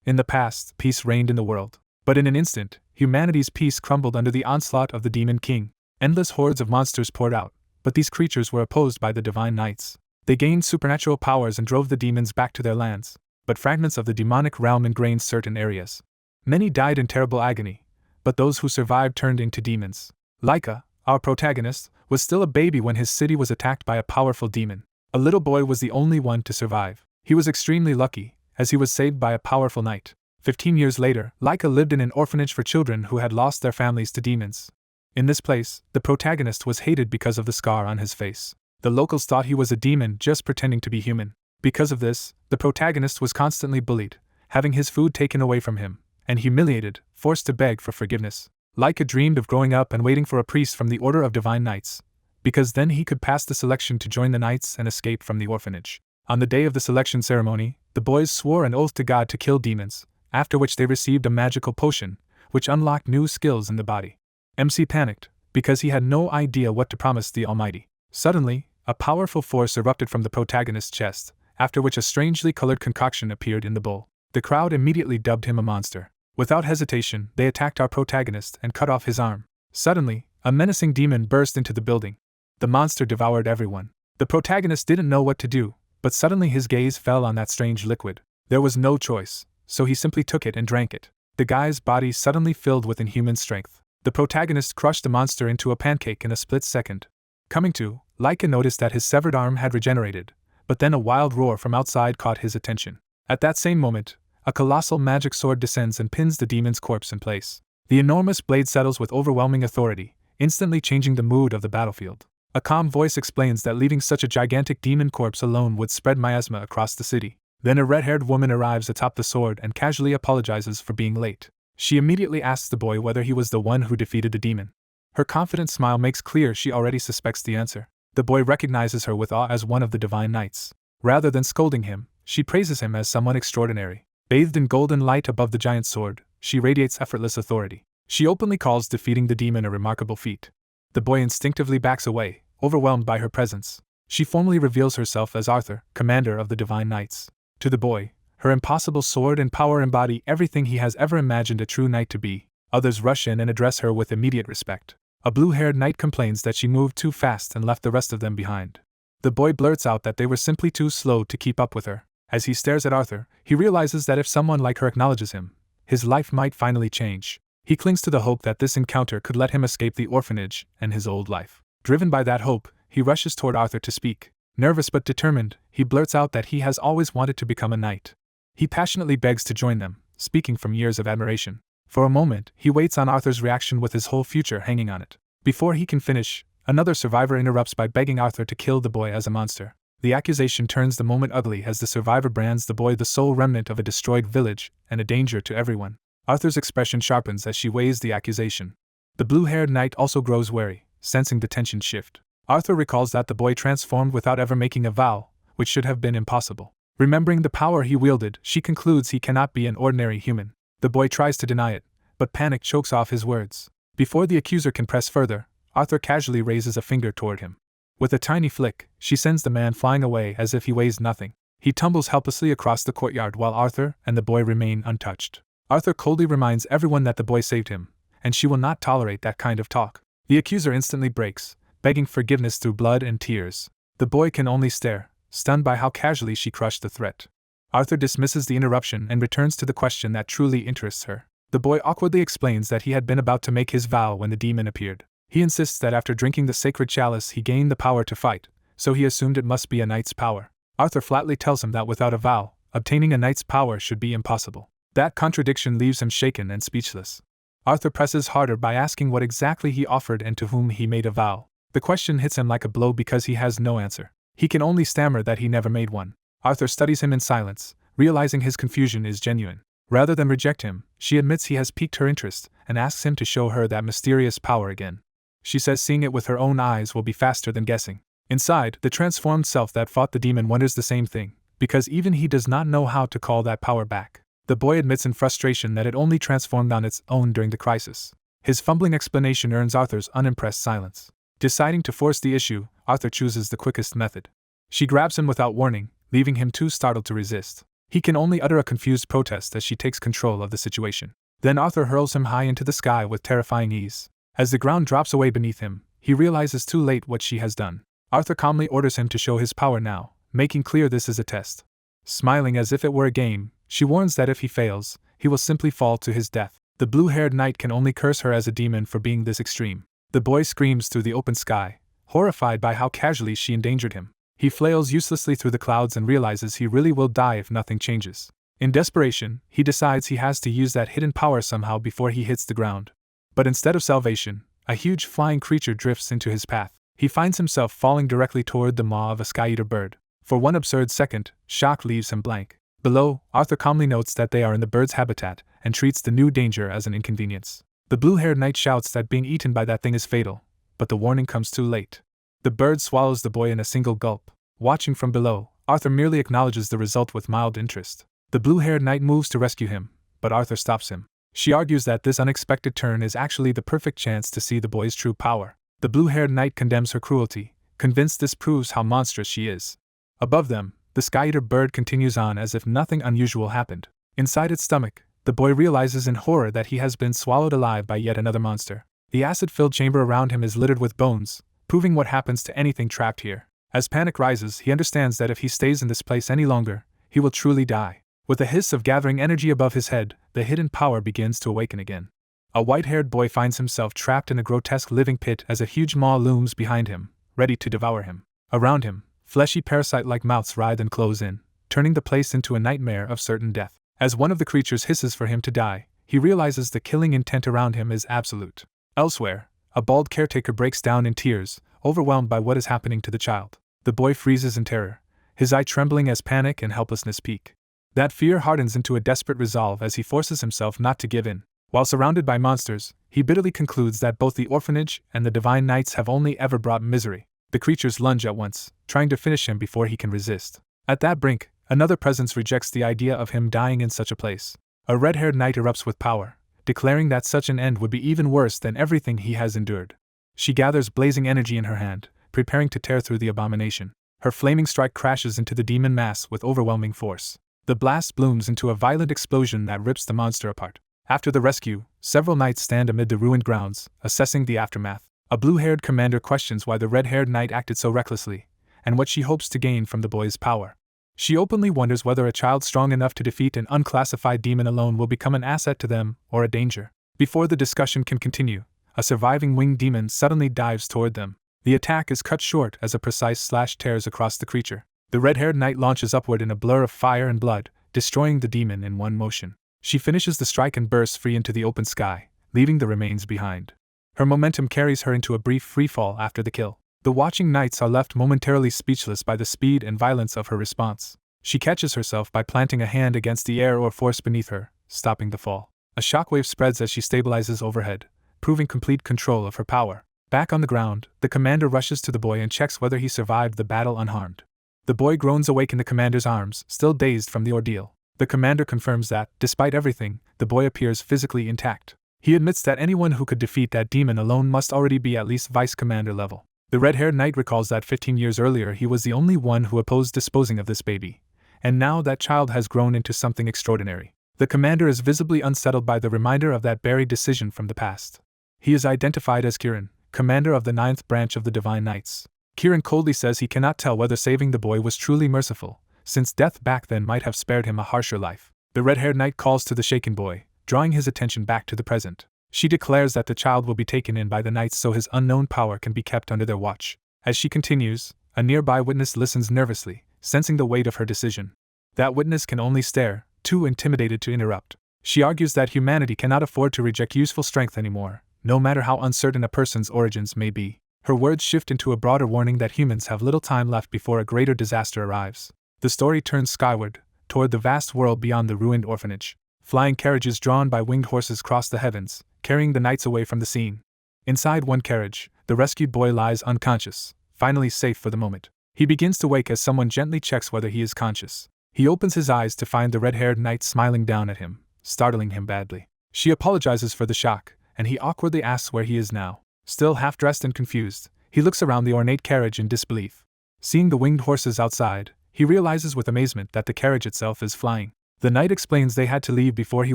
In the past, peace reigned in the world. But in an instant, humanity's peace crumbled under the onslaught of the Demon King. Endless hordes of monsters poured out, but these creatures were opposed by the divine knights. They gained supernatural powers and drove the demons back to their lands, but fragments of the demonic realm ingrained certain areas. Many died in terrible agony, but those who survived turned into demons. Leica, our protagonist, was still a baby when his city was attacked by a powerful demon. A little boy was the only one to survive. He was extremely lucky, as he was saved by a powerful knight. 15 years later, Leica lived in an orphanage for children who had lost their families to demons. In this place, the protagonist was hated because of the scar on his face. The locals thought he was a demon just pretending to be human. Because of this, the protagonist was constantly bullied, having his food taken away from him, and humiliated, forced to beg for forgiveness. Leica dreamed of growing up and waiting for a priest from the Order of Divine Knights, because then he could pass the selection to join the knights and escape from the orphanage. On the day of the selection ceremony, the boys swore an oath to God to kill demons, after which they received a magical potion, which unlocked new skills in the body. MC panicked, because he had no idea what to promise the Almighty. Suddenly, a powerful force erupted from the protagonist's chest, after which a strangely colored concoction appeared in the bowl. The crowd immediately dubbed him a monster. Without hesitation, they attacked our protagonist and cut off his arm. Suddenly, a menacing demon burst into the building. The monster devoured everyone. The protagonist didn't know what to do, but suddenly his gaze fell on that strange liquid. There was no choice, so he simply took it and drank it. The guy's body suddenly filled with inhuman strength. The protagonist crushed the monster into a pancake in a split second. Coming to, Leica noticed that his severed arm had regenerated, but then a wild roar from outside caught his attention. At that same moment, a colossal magic sword descends and pins the demon's corpse in place. The enormous blade settles with overwhelming authority, instantly changing the mood of the battlefield. A calm voice explains that leaving such a gigantic demon corpse alone would spread miasma across the city. Then a red-haired woman arrives atop the sword and casually apologizes for being late. She immediately asks the boy whether he was the one who defeated the demon. Her confident smile makes clear she already suspects the answer. The boy recognizes her with awe as one of the divine knights. Rather than scolding him, she praises him as someone extraordinary. Bathed in golden light above the giant sword, she radiates effortless authority. She openly calls defeating the demon a remarkable feat. The boy instinctively backs away, overwhelmed by her presence. She formally reveals herself as Arthur, commander of the Divine Knights. To the boy, her impossible sword and power embody everything he has ever imagined a true knight to be. Others rush in and address her with immediate respect. A blue-haired knight complains that she moved too fast and left the rest of them behind. The boy blurts out that they were simply too slow to keep up with her. As he stares at Arthur, he realizes that if someone like her acknowledges him, his life might finally change. He clings to the hope that this encounter could let him escape the orphanage and his old life. Driven by that hope, he rushes toward Arthur to speak. Nervous but determined, he blurts out that he has always wanted to become a knight. He passionately begs to join them, speaking from years of admiration. For a moment, he waits on Arthur's reaction with his whole future hanging on it. Before he can finish, another survivor interrupts by begging Arthur to kill the boy as a monster. The accusation turns the moment ugly as the survivor brands the boy the sole remnant of a destroyed village and a danger to everyone. Arthur's expression sharpens as she weighs the accusation. The blue-haired knight also grows wary, sensing the tension shift. Arthur recalls that the boy transformed without ever making a vow, which should have been impossible. Remembering the power he wielded, she concludes he cannot be an ordinary human. The boy tries to deny it, but panic chokes off his words. Before the accuser can press further, Arthur casually raises a finger toward him. With a tiny flick, she sends the man flying away as if he weighs nothing. He tumbles helplessly across the courtyard while Arthur and the boy remain untouched. Arthur coldly reminds everyone that the boy saved him, and she will not tolerate that kind of talk. The accuser instantly breaks, begging forgiveness through blood and tears. The boy can only stare, stunned by how casually she crushed the threat. Arthur dismisses the interruption and returns to the question that truly interests her. The boy awkwardly explains that he had been about to make his vow when the demon appeared. He insists that after drinking the sacred chalice he gained the power to fight, so he assumed it must be a knight's power. Arthur flatly tells him that without a vow, obtaining a knight's power should be impossible. That contradiction leaves him shaken and speechless. Arthur presses harder by asking what exactly he offered and to whom he made a vow. The question hits him like a blow because he has no answer. He can only stammer that he never made one. Arthur studies him in silence, realizing his confusion is genuine. Rather than reject him, she admits he has piqued her interest and asks him to show her that mysterious power again. She says seeing it with her own eyes will be faster than guessing. Inside, the transformed self that fought the demon wonders the same thing, because even he does not know how to call that power back. The boy admits in frustration that it only transformed on its own during the crisis. His fumbling explanation earns Arthur's unimpressed silence. Deciding to force the issue, Arthur chooses the quickest method. She grabs him without warning, leaving him too startled to resist. He can only utter a confused protest as she takes control of the situation. Then Arthur hurls him high into the sky with terrifying ease. As the ground drops away beneath him, he realizes too late what she has done. Arthur calmly orders him to show his power now, making clear this is a test. Smiling as if it were a game, she warns that if he fails, he will simply fall to his death. The blue-haired knight can only curse her as a demon for being this extreme. The boy screams through the open sky, horrified by how casually she endangered him. He flails uselessly through the clouds and realizes he really will die if nothing changes. In desperation, he decides he has to use that hidden power somehow before he hits the ground. But instead of salvation, a huge flying creature drifts into his path. He finds himself falling directly toward the maw of a sky-eater bird. For one absurd second, shock leaves him blank. Below, Arthur calmly notes that they are in the bird's habitat and treats the new danger as an inconvenience. The blue-haired knight shouts that being eaten by that thing is fatal, but the warning comes too late. The bird swallows the boy in a single gulp. Watching from below, Arthur merely acknowledges the result with mild interest. The blue-haired knight moves to rescue him, but Arthur stops him. She argues that this unexpected turn is actually the perfect chance to see the boy's true power. The blue-haired knight condemns her cruelty, convinced this proves how monstrous she is. Above them, the sky-eater bird continues on as if nothing unusual happened. Inside its stomach, the boy realizes in horror that he has been swallowed alive by yet another monster. The acid-filled chamber around him is littered with bones, proving what happens to anything trapped here. As panic rises, he understands that if he stays in this place any longer, he will truly die. With a hiss of gathering energy above his head, the hidden power begins to awaken again. A white-haired boy finds himself trapped in a grotesque living pit as a huge maw looms behind him, ready to devour him. Around him, fleshy parasite-like mouths writhe and close in, turning the place into a nightmare of certain death. As one of the creatures hisses for him to die, he realizes the killing intent around him is absolute. Elsewhere, a bald caretaker breaks down in tears, overwhelmed by what is happening to the child. The boy freezes in terror, his eye trembling as panic and helplessness peak. That fear hardens into a desperate resolve as he forces himself not to give in. While surrounded by monsters, he bitterly concludes that both the orphanage and the divine knights have only ever brought misery. The creatures lunge at once, trying to finish him before he can resist. At that brink, another presence rejects the idea of him dying in such a place. A red-haired knight erupts with power, declaring that such an end would be even worse than everything he has endured. She gathers blazing energy in her hand, preparing to tear through the abomination. Her flaming strike crashes into the demon mass with overwhelming force. The blast blooms into a violent explosion that rips the monster apart. After the rescue, several knights stand amid the ruined grounds, assessing the aftermath. A blue-haired commander questions why the red-haired knight acted so recklessly, and what she hopes to gain from the boy's power. She openly wonders whether a child strong enough to defeat an unclassified demon alone will become an asset to them, or a danger. Before the discussion can continue, a surviving winged demon suddenly dives toward them. The attack is cut short as a precise slash tears across the creature. The red-haired knight launches upward in a blur of fire and blood, destroying the demon in one motion. She finishes the strike and bursts free into the open sky, leaving the remains behind. Her momentum carries her into a brief freefall after the kill. The watching knights are left momentarily speechless by the speed and violence of her response. She catches herself by planting a hand against the air or force beneath her, stopping the fall. A shockwave spreads as she stabilizes overhead, proving complete control of her power. Back on the ground, the commander rushes to the boy and checks whether he survived the battle unharmed. The boy groans awake in the commander's arms, still dazed from the ordeal. The commander confirms that, despite everything, the boy appears physically intact. He admits that anyone who could defeat that demon alone must already be at least vice commander level. The red-haired knight recalls that 15 years earlier he was the only one who opposed disposing of this baby, and now that child has grown into something extraordinary. The commander is visibly unsettled by the reminder of that buried decision from the past. He is identified as Kiran, commander of the 9th branch of the Divine Knights. Kiran coldly says he cannot tell whether saving the boy was truly merciful, since death back then might have spared him a harsher life. The red-haired knight calls to the shaken boy, drawing his attention back to the present. She declares that the child will be taken in by the knights so his unknown power can be kept under their watch. As she continues, a nearby witness listens nervously, sensing the weight of her decision. That witness can only stare, too intimidated to interrupt. She argues that humanity cannot afford to reject useful strength anymore, no matter how uncertain a person's origins may be. Her words shift into a broader warning that humans have little time left before a greater disaster arrives. The story turns skyward, toward the vast world beyond the ruined orphanage. Flying carriages drawn by winged horses cross the heavens, carrying the knights away from the scene. Inside one carriage, the rescued boy lies unconscious, finally safe for the moment. He begins to wake as someone gently checks whether he is conscious. He opens his eyes to find the red-haired knight smiling down at him, startling him badly. She apologizes for the shock, and he awkwardly asks where he is now. Still half-dressed and confused, he looks around the ornate carriage in disbelief. Seeing the winged horses outside, He realizes with amazement that the carriage itself is flying. The knight explains they had to leave before he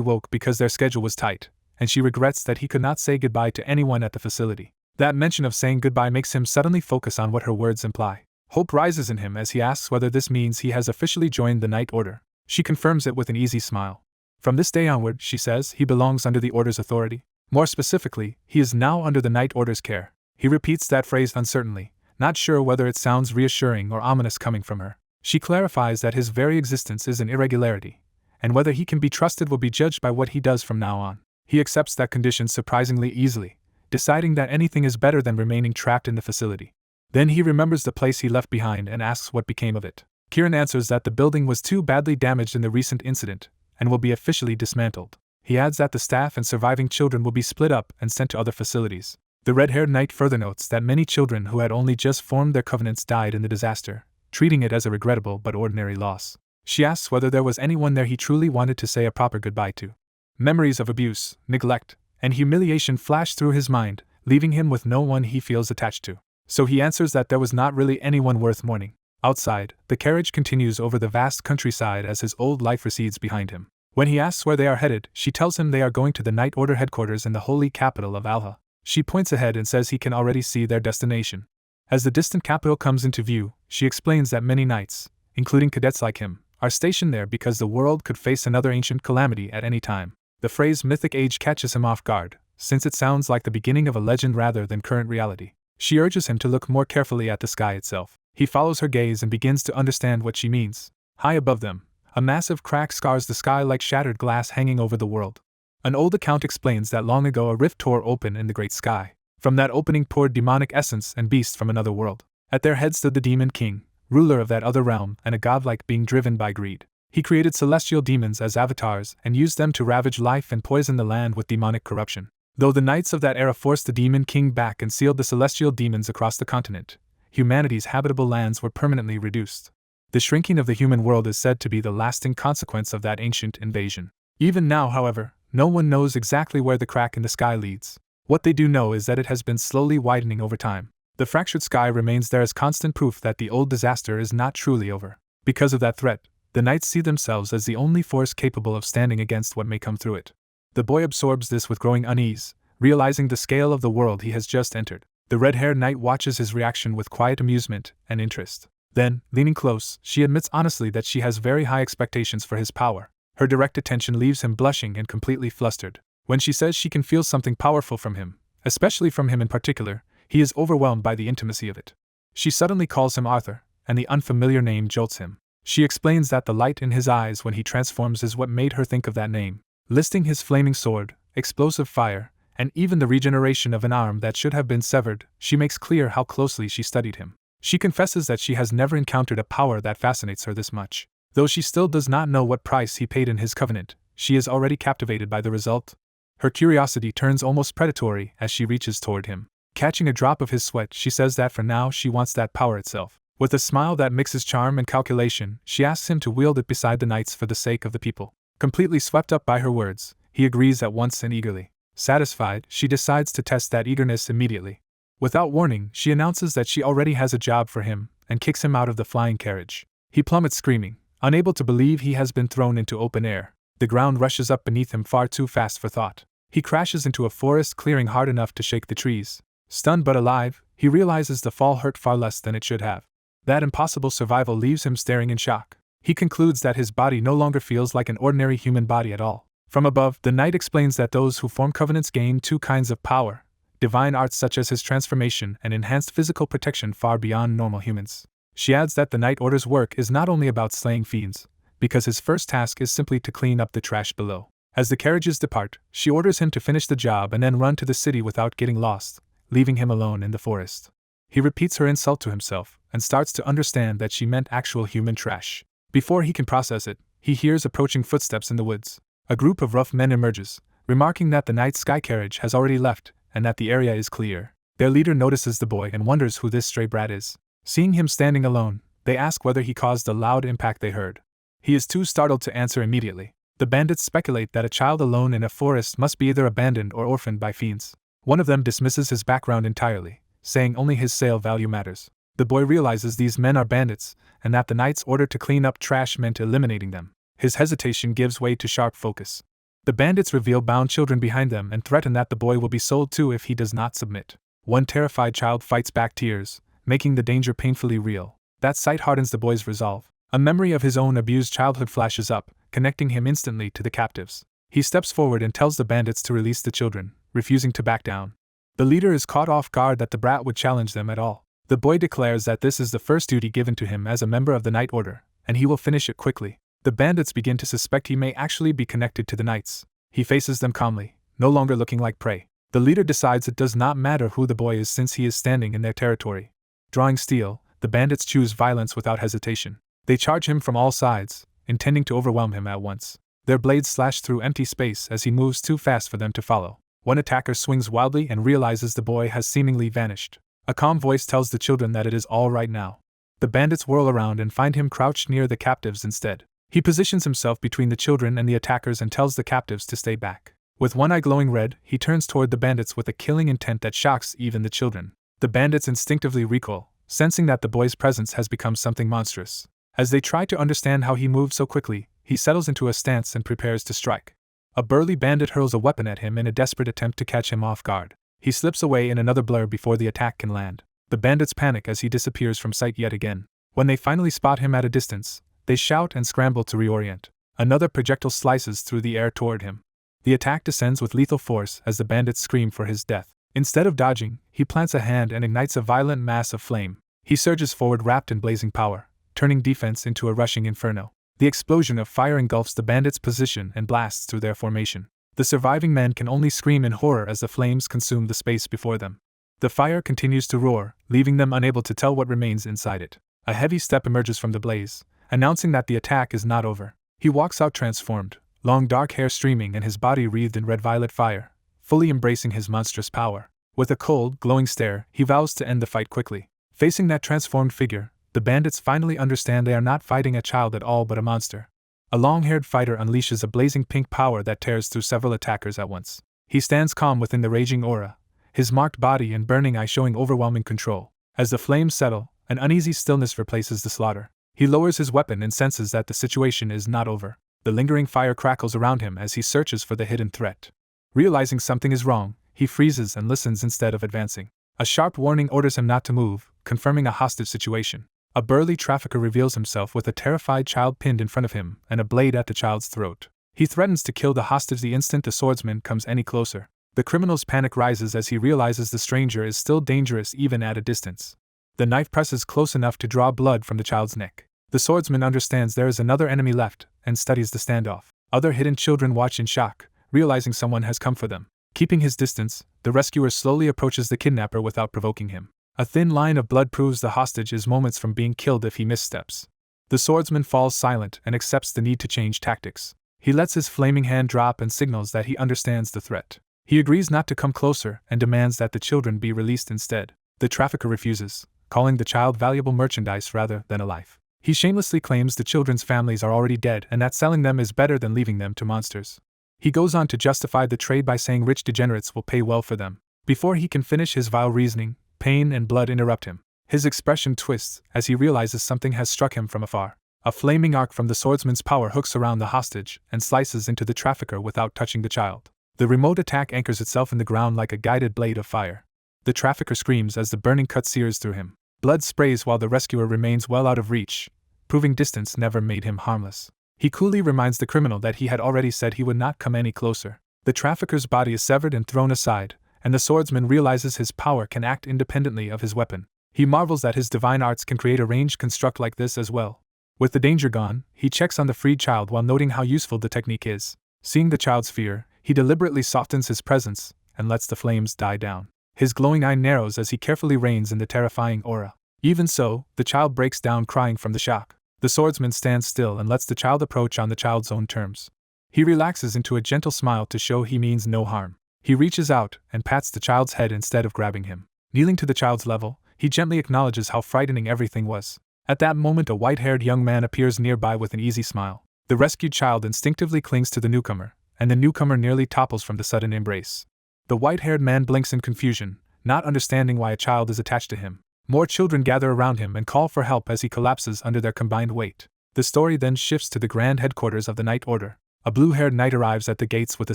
woke because their schedule was tight, and she regrets that he could not say goodbye to anyone at the facility. That mention of saying goodbye makes him suddenly focus on what her words imply. Hope rises in him as he asks whether this means he has officially joined the Night Order. She confirms it with an easy smile. From this day onward, she says, he belongs under the Order's authority. More specifically, he is now under the Night Order's care. He repeats that phrase uncertainly, not sure whether it sounds reassuring or ominous coming from her. She clarifies that his very existence is an irregularity, and whether he can be trusted will be judged by what he does from now on. He accepts that condition surprisingly easily, deciding that anything is better than remaining trapped in the facility. Then he remembers the place he left behind and asks what became of it. Kieran answers that the building was too badly damaged in the recent incident, and will be officially dismantled. He adds that the staff and surviving children will be split up and sent to other facilities. The red-haired knight further notes that many children who had only just formed their covenants died in the disaster, treating it as a regrettable but ordinary loss. She asks whether there was anyone there he truly wanted to say a proper goodbye to. Memories of abuse, neglect, and humiliation flash through his mind, leaving him with no one he feels attached to. So he answers that there was not really anyone worth mourning. Outside, the carriage continues over the vast countryside as his old life recedes behind him. When he asks where they are headed, she tells him they are going to the Night Order headquarters in the holy capital of Alha. She points ahead and says he can already see their destination. As the distant capital comes into view, she explains that many knights, including cadets like him, are stationed there because the world could face another ancient calamity at any time. The phrase mythic age catches him off guard, since it sounds like the beginning of a legend rather than current reality. She urges him to look more carefully at the sky itself. He follows her gaze and begins to understand what she means. High above them, a massive crack scars the sky like shattered glass hanging over the world. An old account explains that long ago a rift tore open in the great sky. From that opening poured demonic essence and beasts from another world. At their head stood the demon king, ruler of that other realm and a godlike being driven by greed. He created celestial demons as avatars and used them to ravage life and poison the land with demonic corruption. Though the knights of that era forced the demon king back and sealed the celestial demons across the continent, humanity's habitable lands were permanently reduced. The shrinking of the human world is said to be the lasting consequence of that ancient invasion. Even now, however, no one knows exactly where the crack in the sky leads. What they do know is that it has been slowly widening over time. The fractured sky remains there as constant proof that the old disaster is not truly over. Because of that threat, the knights see themselves as the only force capable of standing against what may come through it. The boy absorbs this with growing unease, realizing the scale of the world he has just entered. The red-haired knight watches his reaction with quiet amusement and interest. Then, leaning close, she admits honestly that she has very high expectations for his power. Her direct attention leaves him blushing and completely flustered. When she says she can feel something powerful from him, especially from him in particular, he is overwhelmed by the intimacy of it. She suddenly calls him Arthur, and the unfamiliar name jolts him. She explains that the light in his eyes when he transforms is what made her think of that name, listing his flaming sword, explosive fire, and even the regeneration of an arm that should have been severed. She makes clear how closely she studied him. She confesses that she has never encountered a power that fascinates her this much. Though she still does not know what price he paid in his covenant, she is already captivated by the result. Her curiosity turns almost predatory as she reaches toward him. Catching a drop of his sweat, she says that for now she wants that power itself. With a smile that mixes charm and calculation, she asks him to wield it beside the knights for the sake of the people. Completely swept up by her words, he agrees at once and eagerly. Satisfied, she decides to test that eagerness immediately. Without warning, she announces that she already has a job for him, and kicks him out of the flying carriage. He plummets screaming, unable to believe he has been thrown into open air. The ground rushes up beneath him far too fast for thought. He crashes into a forest clearing hard enough to shake the trees. Stunned but alive, he realizes the fall hurt far less than it should have. That impossible survival leaves him staring in shock. He concludes that his body no longer feels like an ordinary human body at all. From above, the knight explains that those who form covenants gain two kinds of power: divine arts such as his transformation and enhanced physical protection far beyond normal humans. She adds that the Night Order's work is not only about slaying fiends, because his first task is simply to clean up the trash below. As the carriages depart, she orders him to finish the job and then run to the city without getting lost, leaving him alone in the forest. He repeats her insult to himself and starts to understand that she meant actual human trash. Before he can process it, he hears approaching footsteps in the woods. A group of rough men emerges, remarking that the night sky carriage has already left and that the area is clear. Their leader notices the boy and wonders who this stray brat is. Seeing him standing alone, they ask whether he caused the loud impact they heard. He is too startled to answer immediately. The bandits speculate that a child alone in a forest must be either abandoned or orphaned by fiends. One of them dismisses his background entirely, saying only his sale value matters. The boy realizes these men are bandits, and that the knight's order to clean up trash meant eliminating them. His hesitation gives way to sharp focus. The bandits reveal bound children behind them and threaten that the boy will be sold too if he does not submit. One terrified child fights back tears, making the danger painfully real. That sight hardens the boy's resolve. A memory of his own abused childhood flashes up, connecting him instantly to the captives. He steps forward and tells the bandits to release the children, refusing to back down. The leader is caught off guard that the brat would challenge them at all. The boy declares that this is the first duty given to him as a member of the Knight Order, and he will finish it quickly. The bandits begin to suspect he may actually be connected to the knights. He faces them calmly, no longer looking like prey. The leader decides it does not matter who the boy is since he is standing in their territory. Drawing steel, the bandits choose violence without hesitation. They charge him from all sides, intending to overwhelm him at once. Their blades slash through empty space as he moves too fast for them to follow. One attacker swings wildly and realizes the boy has seemingly vanished. A calm voice tells the children that it is all right now. The bandits whirl around and find him crouched near the captives instead. He positions himself between the children and the attackers and tells the captives to stay back. With one eye glowing red, he turns toward the bandits with a killing intent that shocks even the children. The bandits instinctively recoil, sensing that the boy's presence has become something monstrous. As they try to understand how he moved so quickly, he settles into a stance and prepares to strike. A burly bandit hurls a weapon at him in a desperate attempt to catch him off guard. He slips away in another blur before the attack can land. The bandits panic as he disappears from sight yet again. When they finally spot him at a distance, they shout and scramble to reorient. Another projectile slices through the air toward him. The attack descends with lethal force as the bandits scream for his death. Instead of dodging, he plants a hand and ignites a violent mass of flame. He surges forward wrapped in blazing power, turning defense into a rushing inferno. The explosion of fire engulfs the bandits' position and blasts through their formation. The surviving men can only scream in horror as the flames consume the space before them. The fire continues to roar, leaving them unable to tell what remains inside it. A heavy step emerges from the blaze, announcing that the attack is not over. He walks out transformed, long dark hair streaming and his body wreathed in red-violet fire, fully embracing his monstrous power. With a cold, glowing stare, he vows to end the fight quickly. Facing that transformed figure, the bandits finally understand they are not fighting a child at all but a monster. A long-haired fighter unleashes a blazing pink power that tears through several attackers at once. He stands calm within the raging aura, his marked body and burning eye showing overwhelming control. As the flames settle, an uneasy stillness replaces the slaughter. He lowers his weapon and senses that the situation is not over. The lingering fire crackles around him as he searches for the hidden threat. Realizing something is wrong, he freezes and listens instead of advancing. A sharp warning orders him not to move, confirming a hostage situation. A burly trafficker reveals himself with a terrified child pinned in front of him and a blade at the child's throat. He threatens to kill the hostage the instant the swordsman comes any closer. The criminal's panic rises as he realizes the stranger is still dangerous even at a distance. The knife presses close enough to draw blood from the child's neck. The swordsman understands there is another enemy left and studies the standoff. Other hidden children watch in shock, realizing someone has come for them. Keeping his distance, the rescuer slowly approaches the kidnapper without provoking him. A thin line of blood proves the hostage is moments from being killed if he missteps. The swordsman falls silent and accepts the need to change tactics. He lets his flaming hand drop and signals that he understands the threat. He agrees not to come closer and demands that the children be released instead. The trafficker refuses, calling the child valuable merchandise rather than a life. He shamelessly claims the children's families are already dead and that selling them is better than leaving them to monsters. He goes on to justify the trade by saying rich degenerates will pay well for them. Before he can finish his vile reasoning, pain and blood interrupt him. His expression twists as he realizes something has struck him from afar. A flaming arc from the swordsman's power hooks around the hostage and slices into the trafficker without touching the child. The remote attack anchors itself in the ground like a guided blade of fire. The trafficker screams as the burning cut sears through him. Blood sprays while the rescuer remains well out of reach, proving distance never made him harmless. He coolly reminds the criminal that he had already said he would not come any closer. The trafficker's body is severed and thrown aside, and the swordsman realizes his power can act independently of his weapon. He marvels that his divine arts can create a ranged construct like this as well. With the danger gone, he checks on the freed child while noting how useful the technique is. Seeing the child's fear, he deliberately softens his presence and lets the flames die down. His glowing eye narrows as he carefully reins in the terrifying aura. Even so, the child breaks down crying from the shock. The swordsman stands still and lets the child approach on the child's own terms. He relaxes into a gentle smile to show he means no harm. He reaches out and pats the child's head instead of grabbing him. Kneeling to the child's level, he gently acknowledges how frightening everything was. At that moment, a white-haired young man appears nearby with an easy smile. The rescued child instinctively clings to the newcomer, and the newcomer nearly topples from the sudden embrace. The white-haired man blinks in confusion, not understanding why a child is attached to him. More children gather around him and call for help as he collapses under their combined weight. The story then shifts to the grand headquarters of the Night Order. A blue-haired knight arrives at the gates with a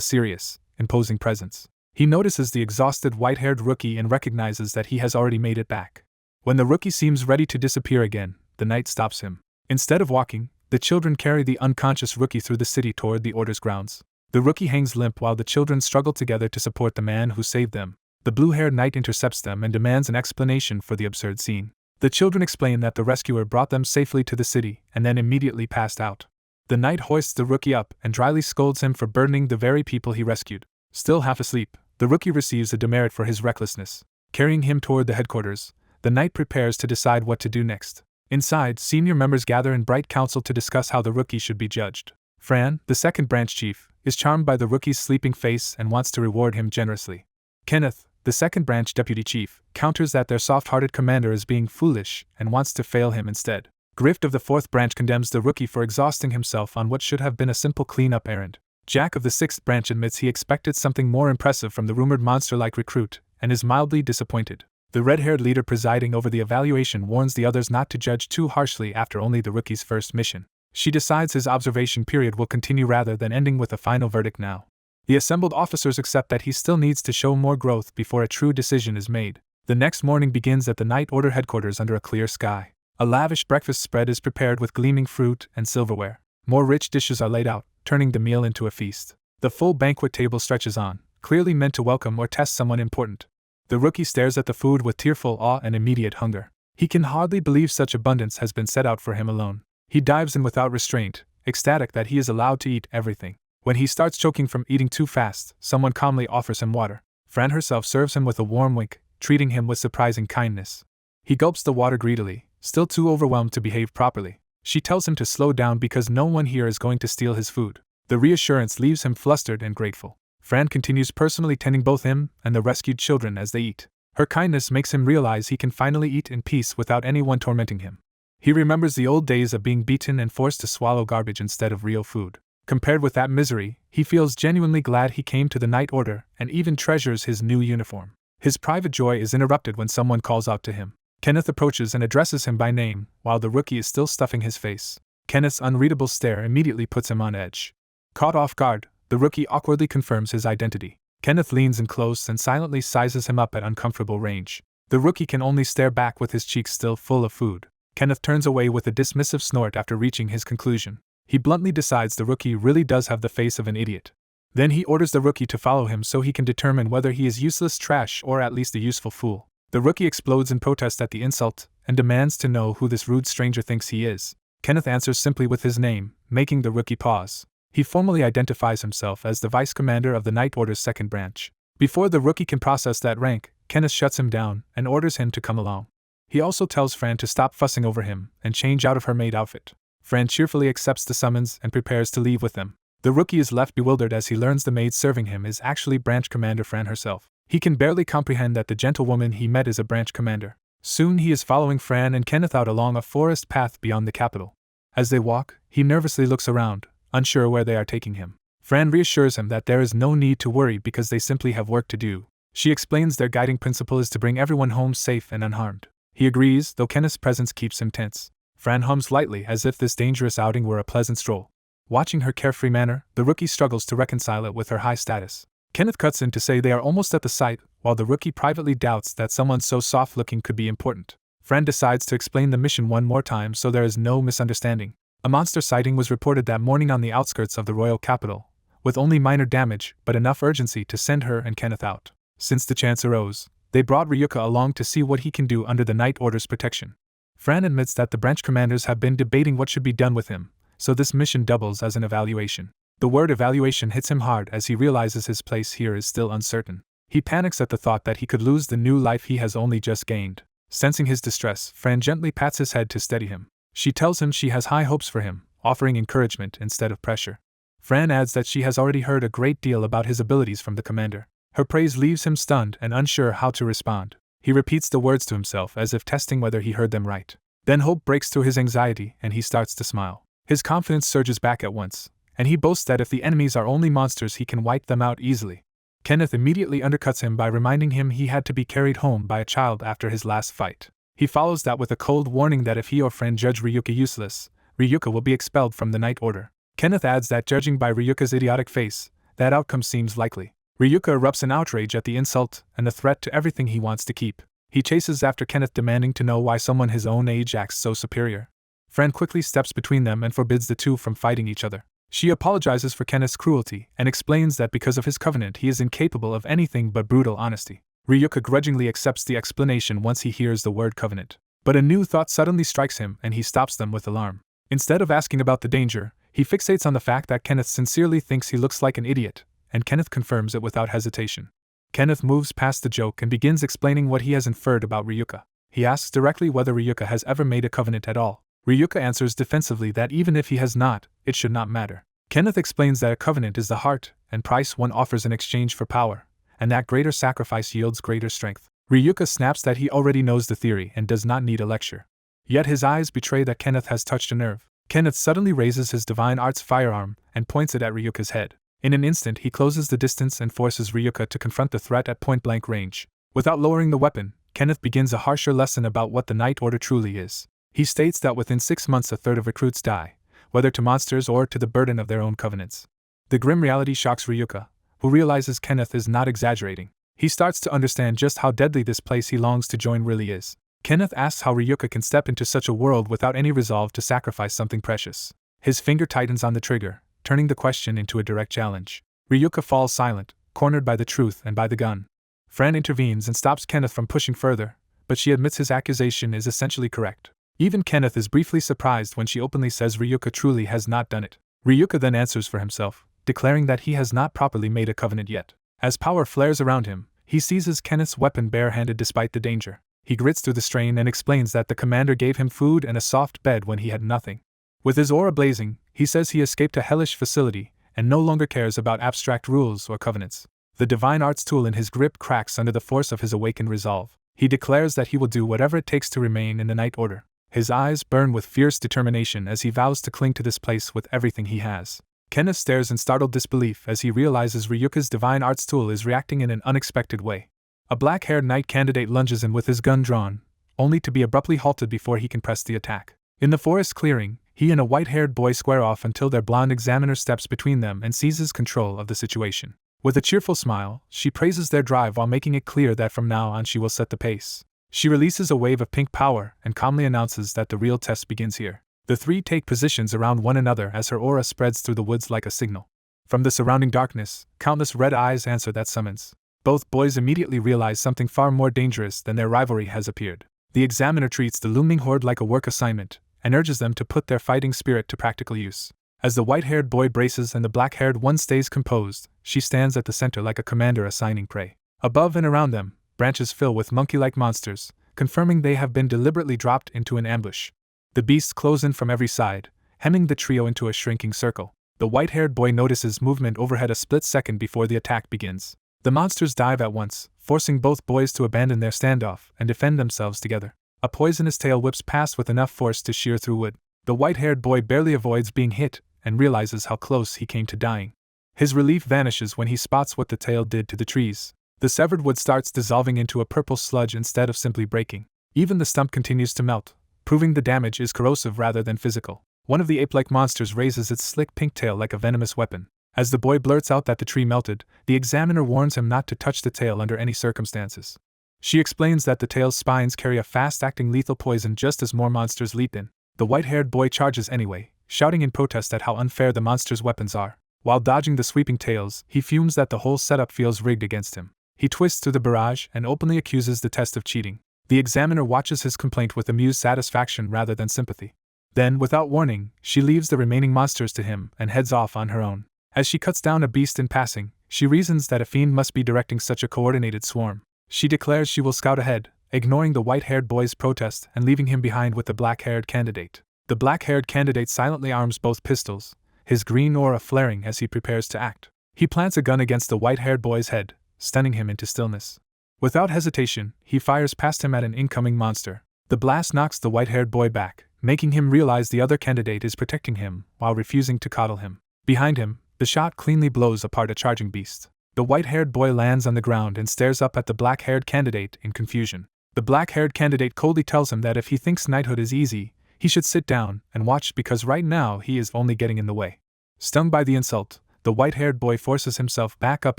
serious, imposing presence. He notices the exhausted white-haired rookie and recognizes that he has already made it back. When the rookie seems ready to disappear again, the knight stops him. Instead of walking, the children carry the unconscious rookie through the city toward the Order's grounds. The rookie hangs limp while the children struggle together to support the man who saved them. The blue-haired knight intercepts them and demands an explanation for the absurd scene. The children explain that the rescuer brought them safely to the city and then immediately passed out. The knight hoists the rookie up and dryly scolds him for burdening the very people he rescued. Still half asleep, the rookie receives a demerit for his recklessness. Carrying him toward the headquarters, the knight prepares to decide what to do next. Inside, senior members gather in bright council to discuss how the rookie should be judged. Fran, the second branch chief, is charmed by the rookie's sleeping face and wants to reward him generously. Kenneth, the second branch deputy chief, counters that their soft-hearted commander is being foolish and wants to fail him instead. Grift of the fourth branch condemns the rookie for exhausting himself on what should have been a simple clean-up errand. Jack of the sixth branch admits he expected something more impressive from the rumored monster-like recruit, and is mildly disappointed. The red-haired leader presiding over the evaluation warns the others not to judge too harshly after only the rookie's first mission. She decides his observation period will continue rather than ending with a final verdict now. The assembled officers accept that he still needs to show more growth before a true decision is made. The next morning begins at the Night Order headquarters under a clear sky. A lavish breakfast spread is prepared with gleaming fruit and silverware. More rich dishes are laid out, turning the meal into a feast. The full banquet table stretches on, clearly meant to welcome or test someone important. The rookie stares at the food with tearful awe and immediate hunger. He can hardly believe such abundance has been set out for him alone. He dives in without restraint, ecstatic that he is allowed to eat everything. When he starts choking from eating too fast, someone calmly offers him water. Fran herself serves him with a warm wink, treating him with surprising kindness. He gulps the water greedily, still too overwhelmed to behave properly. She tells him to slow down because no one here is going to steal his food. The reassurance leaves him flustered and grateful. Fran continues personally tending both him and the rescued children as they eat. Her kindness makes him realize he can finally eat in peace without anyone tormenting him. He remembers the old days of being beaten and forced to swallow garbage instead of real food. Compared with that misery, he feels genuinely glad he came to the Night Order and even treasures his new uniform. His private joy is interrupted when someone calls out to him. Kenneth approaches and addresses him by name, while the rookie is still stuffing his face. Kenneth's unreadable stare immediately puts him on edge. Caught off guard, the rookie awkwardly confirms his identity. Kenneth leans in close and silently sizes him up at uncomfortable range. The rookie can only stare back with his cheeks still full of food. Kenneth turns away with a dismissive snort after reaching his conclusion. He bluntly decides the rookie really does have the face of an idiot. Then he orders the rookie to follow him so he can determine whether he is useless trash or at least a useful fool. The rookie explodes in protest at the insult and demands to know who this rude stranger thinks he is. Kenneth answers simply with his name, making the rookie pause. He formally identifies himself as the vice commander of the Night Order's second branch. Before the rookie can process that rank, Kenneth shuts him down and orders him to come along. He also tells Fran to stop fussing over him and change out of her maid outfit. Fran cheerfully accepts the summons and prepares to leave with them. The rookie is left bewildered as he learns the maid serving him is actually Branch Commander Fran herself. He can barely comprehend that the gentlewoman he met is a branch commander. Soon he is following Fran and Kenneth out along a forest path beyond the capital. As they walk, he nervously looks around, unsure where they are taking him. Fran reassures him that there is no need to worry because they simply have work to do. She explains their guiding principle is to bring everyone home safe and unharmed. He agrees, though Kenneth's presence keeps him tense. Fran hums lightly as if this dangerous outing were a pleasant stroll. Watching her carefree manner, the rookie struggles to reconcile it with her high status. Kenneth cuts in to say they are almost at the site, while the rookie privately doubts that someone so soft-looking could be important. Fran decides to explain the mission one more time so there is no misunderstanding. A monster sighting was reported that morning on the outskirts of the royal capital, with only minor damage but enough urgency to send her and Kenneth out. Since the chance arose, they brought Ryuka along to see what he can do under the Night Order's protection. Fran admits that the branch commanders have been debating what should be done with him, so this mission doubles as an evaluation. The word evaluation hits him hard as he realizes his place here is still uncertain. He panics at the thought that he could lose the new life he has only just gained. Sensing his distress, Fran gently pats his head to steady him. She tells him she has high hopes for him, offering encouragement instead of pressure. Fran adds that she has already heard a great deal about his abilities from the commander. Her praise leaves him stunned and unsure how to respond. He repeats the words to himself as if testing whether he heard them right. Then hope breaks through his anxiety and he starts to smile. His confidence surges back at once, and he boasts that if the enemies are only monsters he can wipe them out easily. Kenneth immediately undercuts him by reminding him he had to be carried home by a child after his last fight. He follows that with a cold warning that if he or friend judge Ryuka useless, Ryuka will be expelled from the Night Order. Kenneth adds that judging by Ryuka's idiotic face, that outcome seems likely. Ryuka erupts in outrage at the insult and the threat to everything he wants to keep. He chases after Kenneth, demanding to know why someone his own age acts so superior. Friend quickly steps between them and forbids the two from fighting each other. She apologizes for Kenneth's cruelty and explains that because of his covenant he is incapable of anything but brutal honesty. Ryuka grudgingly accepts the explanation once he hears the word covenant. But a new thought suddenly strikes him and he stops them with alarm. Instead of asking about the danger, he fixates on the fact that Kenneth sincerely thinks he looks like an idiot, and Kenneth confirms it without hesitation. Kenneth moves past the joke and begins explaining what he has inferred about Ryuka. He asks directly whether Ryuka has ever made a covenant at all. Ryuka answers defensively that even if he has not, it should not matter. Kenneth explains that a covenant is the heart and price one offers in exchange for power, and that greater sacrifice yields greater strength. Ryuka snaps that he already knows the theory and does not need a lecture. Yet his eyes betray that Kenneth has touched a nerve. Kenneth suddenly raises his divine arts firearm and points it at Ryuka's head. In an instant he closes the distance and forces Ryuka to confront the threat at point-blank range. Without lowering the weapon, Kenneth begins a harsher lesson about what the Night Order truly is. He states that within 6 months a third of recruits die, whether to monsters or to the burden of their own covenants. The grim reality shocks Ryuka, who realizes Kenneth is not exaggerating. He starts to understand just how deadly this place he longs to join really is. Kenneth asks how Ryuka can step into such a world without any resolve to sacrifice something precious. His finger tightens on the trigger, turning the question into a direct challenge. Ryuka falls silent, cornered by the truth and by the gun. Fran intervenes and stops Kenneth from pushing further, but she admits his accusation is essentially correct. Even Kenneth is briefly surprised when she openly says Ryuka truly has not done it. Ryuka then answers for himself, declaring that he has not properly made a covenant yet. As power flares around him, he seizes Kenneth's weapon barehanded despite the danger. He grits through the strain and explains that the commander gave him food and a soft bed when he had nothing. With his aura blazing, he says he escaped a hellish facility and no longer cares about abstract rules or covenants. The divine arts tool in his grip cracks under the force of his awakened resolve. He declares that he will do whatever it takes to remain in the Night Order. His eyes burn with fierce determination as he vows to cling to this place with everything he has. Kenneth stares in startled disbelief as he realizes Ryuka's divine arts tool is reacting in an unexpected way. A black-haired knight candidate lunges in with his gun drawn, only to be abruptly halted before he can press the attack. In the forest clearing, he and a white-haired boy square off until their blonde examiner steps between them and seizes control of the situation. With a cheerful smile, she praises their drive while making it clear that from now on she will set the pace. She releases a wave of pink power and calmly announces that the real test begins here. The three take positions around one another as her aura spreads through the woods like a signal. From the surrounding darkness, countless red eyes answer that summons. Both boys immediately realize something far more dangerous than their rivalry has appeared. The examiner treats the looming horde like a work assignment and urges them to put their fighting spirit to practical use. As the white-haired boy braces and the black-haired one stays composed, she stands at the center like a commander assigning prey. Above and around them, branches fill with monkey-like monsters, confirming they have been deliberately dropped into an ambush. The beasts close in from every side, hemming the trio into a shrinking circle. The white-haired boy notices movement overhead a split second before the attack begins. The monsters dive at once, forcing both boys to abandon their standoff and defend themselves together. A poisonous tail whips past with enough force to shear through wood. The white-haired boy barely avoids being hit and realizes how close he came to dying. His relief vanishes when he spots what the tail did to the trees. The severed wood starts dissolving into a purple sludge instead of simply breaking. Even the stump continues to melt, proving the damage is corrosive rather than physical. One of the ape-like monsters raises its slick pink tail like a venomous weapon. As the boy blurts out that the tree melted, the examiner warns him not to touch the tail under any circumstances. She explains that the tail's spines carry a fast-acting lethal poison just as more monsters leap in. The white-haired boy charges anyway, shouting in protest at how unfair the monster's weapons are. While dodging the sweeping tails, he fumes that the whole setup feels rigged against him. He twists through the barrage and openly accuses the test of cheating. The examiner watches his complaint with amused satisfaction rather than sympathy. Then, without warning, she leaves the remaining monsters to him and heads off on her own. As she cuts down a beast in passing, she reasons that a fiend must be directing such a coordinated swarm. She declares she will scout ahead, ignoring the white-haired boy's protest and leaving him behind with the black-haired candidate. The black-haired candidate silently arms both pistols, his green aura flaring as he prepares to act. He plants a gun against the white-haired boy's head, stunning him into stillness. Without hesitation, he fires past him at an incoming monster. The blast knocks the white-haired boy back, making him realize the other candidate is protecting him while refusing to coddle him. Behind him, the shot cleanly blows apart a charging beast. The white-haired boy lands on the ground and stares up at the black-haired candidate in confusion. The black-haired candidate coldly tells him that if he thinks knighthood is easy, he should sit down and watch because right now he is only getting in the way. Stung by the insult, the white-haired boy forces himself back up